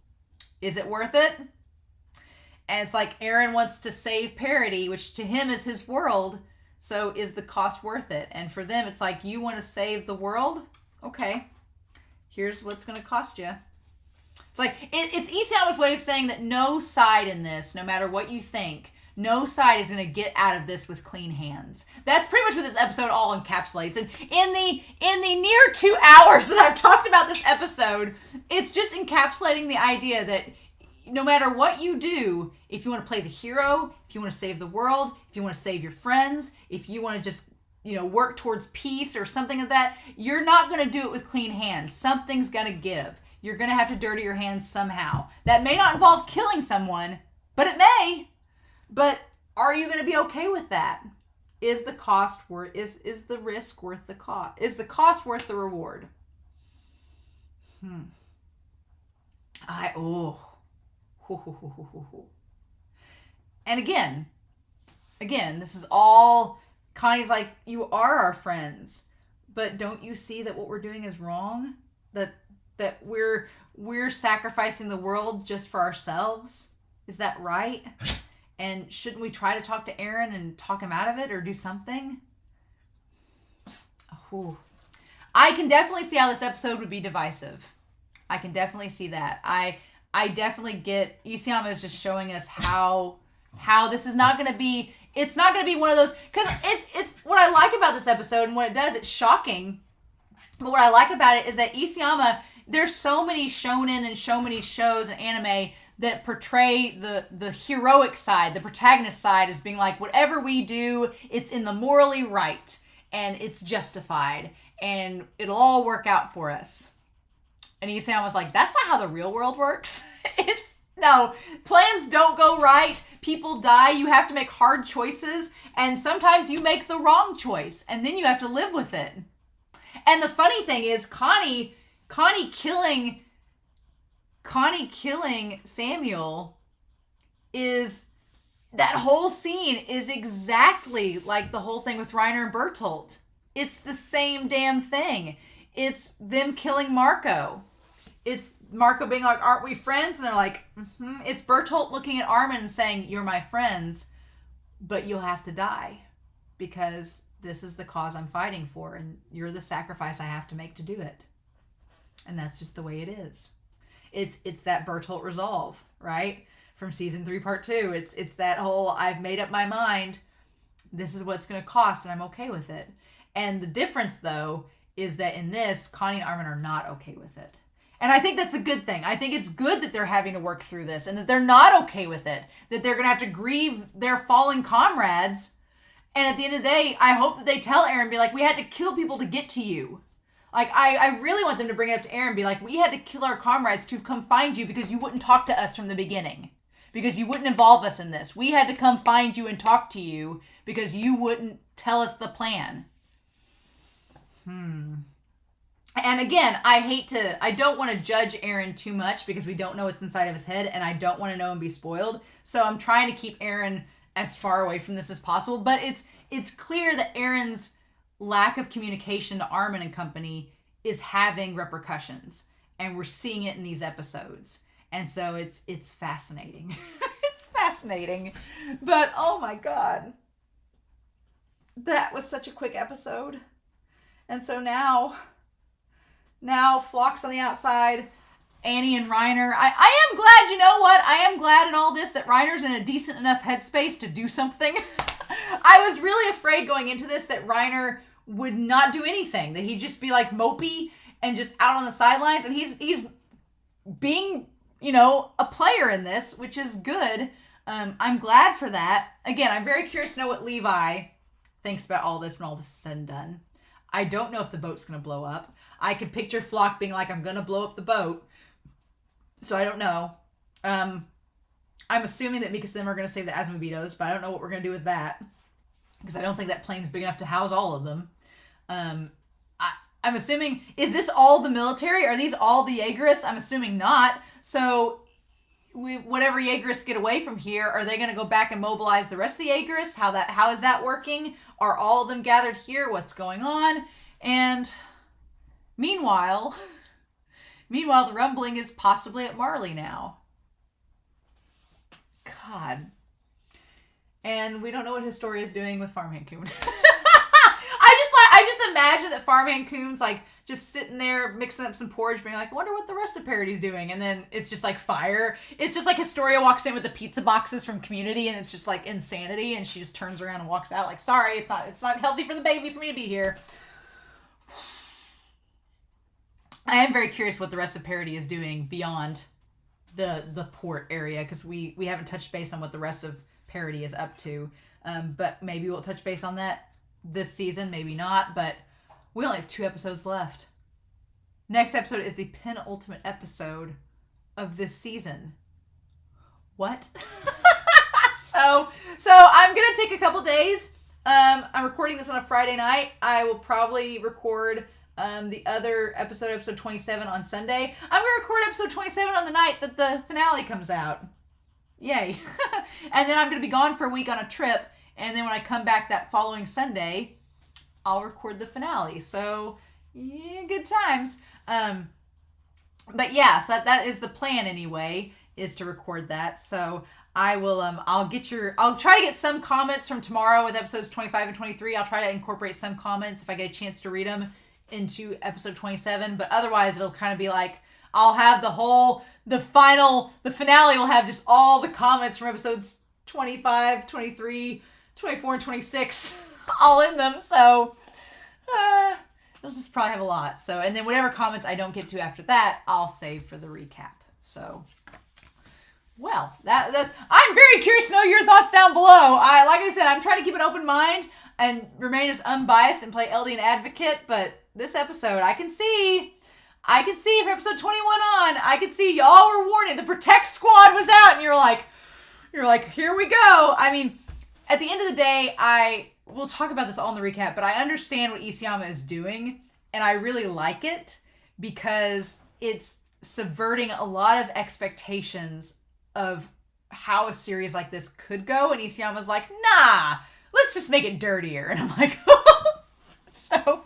Is it worth it? And it's like Eren wants to save Parody, which to him is his world. So is the cost worth it? And for them, it's like, you want to save the world? Okay. Here's what's going to cost you. It's like, it's Isayama's way of saying that no side in this, no matter what you think, no side is going to get out of this with clean hands. That's pretty much what this episode all encapsulates. And in the near 2 hours that I've talked about this episode, it's just encapsulating the idea that no matter what you do, if you want to play the hero, if you want to save the world, if you want to save your friends, if you want to just, work towards peace or something like that, you're not going to do it with clean hands. Something's going to give. You're going to have to dirty your hands somehow. That may not involve killing someone, but it may. But are you going to be okay with that? Is the cost worth, is the risk worth the cost? Is the cost worth the reward? And again, this is all, Connie's like, you are our friends, but don't you see that what we're doing is wrong? That we're sacrificing the world just for ourselves? Is that right? And shouldn't we try to talk to Eren and talk him out of it or do something? I can definitely see how this episode would be divisive. I can definitely see that. I definitely get, Isayama is just showing us how this is not going to be, it's not going to be one of those, because it's what I like about this episode and what it does, it's shocking. But what I like about it is that Isayama, there's so many shonen and so many shows and anime that portray the heroic side, the protagonist side, as being like, whatever we do, it's in the morally right, and it's justified, and it'll all work out for us. And Isayama was like, that's not how the real world works. No, plans don't go right, people die, you have to make hard choices, and sometimes you make the wrong choice, and then you have to live with it. And the funny thing is, Connie killing Samuel is, that whole scene is exactly like the whole thing with Reiner and Bertolt. It's the same damn thing. It's them killing Marco. It's Marco being like, aren't we friends? And they're like, mm-hmm. It's Bertolt looking at Armin and saying, you're my friends, but you'll have to die because this is the cause I'm fighting for, and you're the sacrifice I have to make to do it. And that's just the way it is. It's that Bertolt resolve, right? From season 3, part 2. It's that whole, I've made up my mind. This is what it's going to cost, and I'm okay with it. And the difference, though, is that in this, Connie and Armin are not okay with it. And I think that's a good thing. I think it's good that they're having to work through this and that they're not okay with it. That they're going to have to grieve their fallen comrades. And at the end of the day, I hope that they tell Eren, be like, we had to kill people to get to you. Like, I really want them to bring it up to Eren, be like, we had to kill our comrades to come find you because you wouldn't talk to us from the beginning. Because you wouldn't involve us in this. We had to come find you and talk to you because you wouldn't tell us the plan. And again, I don't want to judge Eren too much because we don't know what's inside of his head, and I don't want to know and be spoiled. So I'm trying to keep Eren as far away from this as possible. But it's clear that Eren's lack of communication to Armin and company is having repercussions, and we're seeing it in these episodes. And so it's fascinating. It's fascinating. But oh my god. That was such a quick episode. And so now Flock's on the outside, Annie and Reiner. I am glad, you know what? I am glad in all this that Reiner's in a decent enough headspace to do something. I was really afraid going into this that Reiner would not do anything, that he'd just be like mopey and just out on the sidelines. And he's being, a player in this, which is good. I'm glad for that. Again, I'm very curious to know what Levi thinks about all this when all this is said and done. I don't know if the boat's going to blow up. I could picture Flock being like, I'm going to blow up the boat. So I don't know. I'm assuming that Mikasa and them are going to save the Asmodeus, but I don't know what we're going to do with that. Because I don't think that plane's big enough to house all of them. I'm assuming, is this all the military? Are these all the Jaegerists? I'm assuming not. So whatever Jaegerists get away from here, are they going to go back and mobilize the rest of the Jaegerists? How is that working? Are all of them gathered here? What's going on? And meanwhile, the rumbling is possibly at Marley now. God. And we don't know what Historia is doing with Farm Hancoon. I just imagine that Farmhand Coon's like just sitting there mixing up some porridge, being like, I wonder what the rest of Parody's doing. And then it's just like fire. It's just like Historia walks in with the pizza boxes from Community, and it's just like insanity. And she just turns around and walks out like, sorry, it's not healthy for the baby for me to be here. I am very curious what the rest of Parody is doing beyond the port area, because we haven't touched base on what the rest of Parody is up to. But maybe we'll touch base on that this season, maybe not, but we only have 2 episodes left. Next episode is the penultimate episode of this season. What? So I'm gonna take a couple days. I'm recording this on a Friday night. I will probably record the other episode 27 on Sunday. I'm gonna record episode 27 on the night that the finale comes out. Yay. And then I'm gonna be gone for a week on a trip, and then when I come back that following Sunday, I'll record the finale. So yeah, good times. But yeah, so that is the plan anyway, is to record that. So I will I'll try to get some comments from tomorrow with episodes 25 and 23. I'll try to incorporate some comments if I get a chance to read them into episode 27, but otherwise it'll kind of be like I'll have the finale will have just all the comments from episodes 25, 23, 24, and 26 all in them, so it'll just probably have a lot. So, and then whatever comments I don't get to after that, I'll save for the recap. So, well, that's I'm very curious to know your thoughts down below. Like I said, I'm trying to keep an open mind and remain as unbiased and play Eldian advocate, but this episode, I can see from episode 21 on, I could see y'all were warning. The Protect Squad was out, and you're like, here we go. I mean, at the end of the day, we'll talk about this all in the recap, but I understand what Isayama is doing, and I really like it because it's subverting a lot of expectations of how a series like this could go, and Isayama's like, nah, let's just make it dirtier. And I'm like, so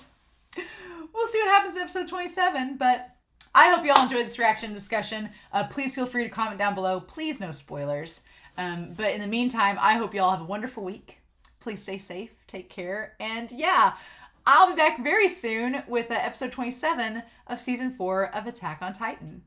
we'll see what happens in episode 27, but I hope you all enjoyed this reaction discussion. Please feel free to comment down below. Please, no spoilers. But in the meantime, I hope you all have a wonderful week. Please stay safe, take care, and yeah, I'll be back very soon with episode 27 of season 4 of Attack on Titan.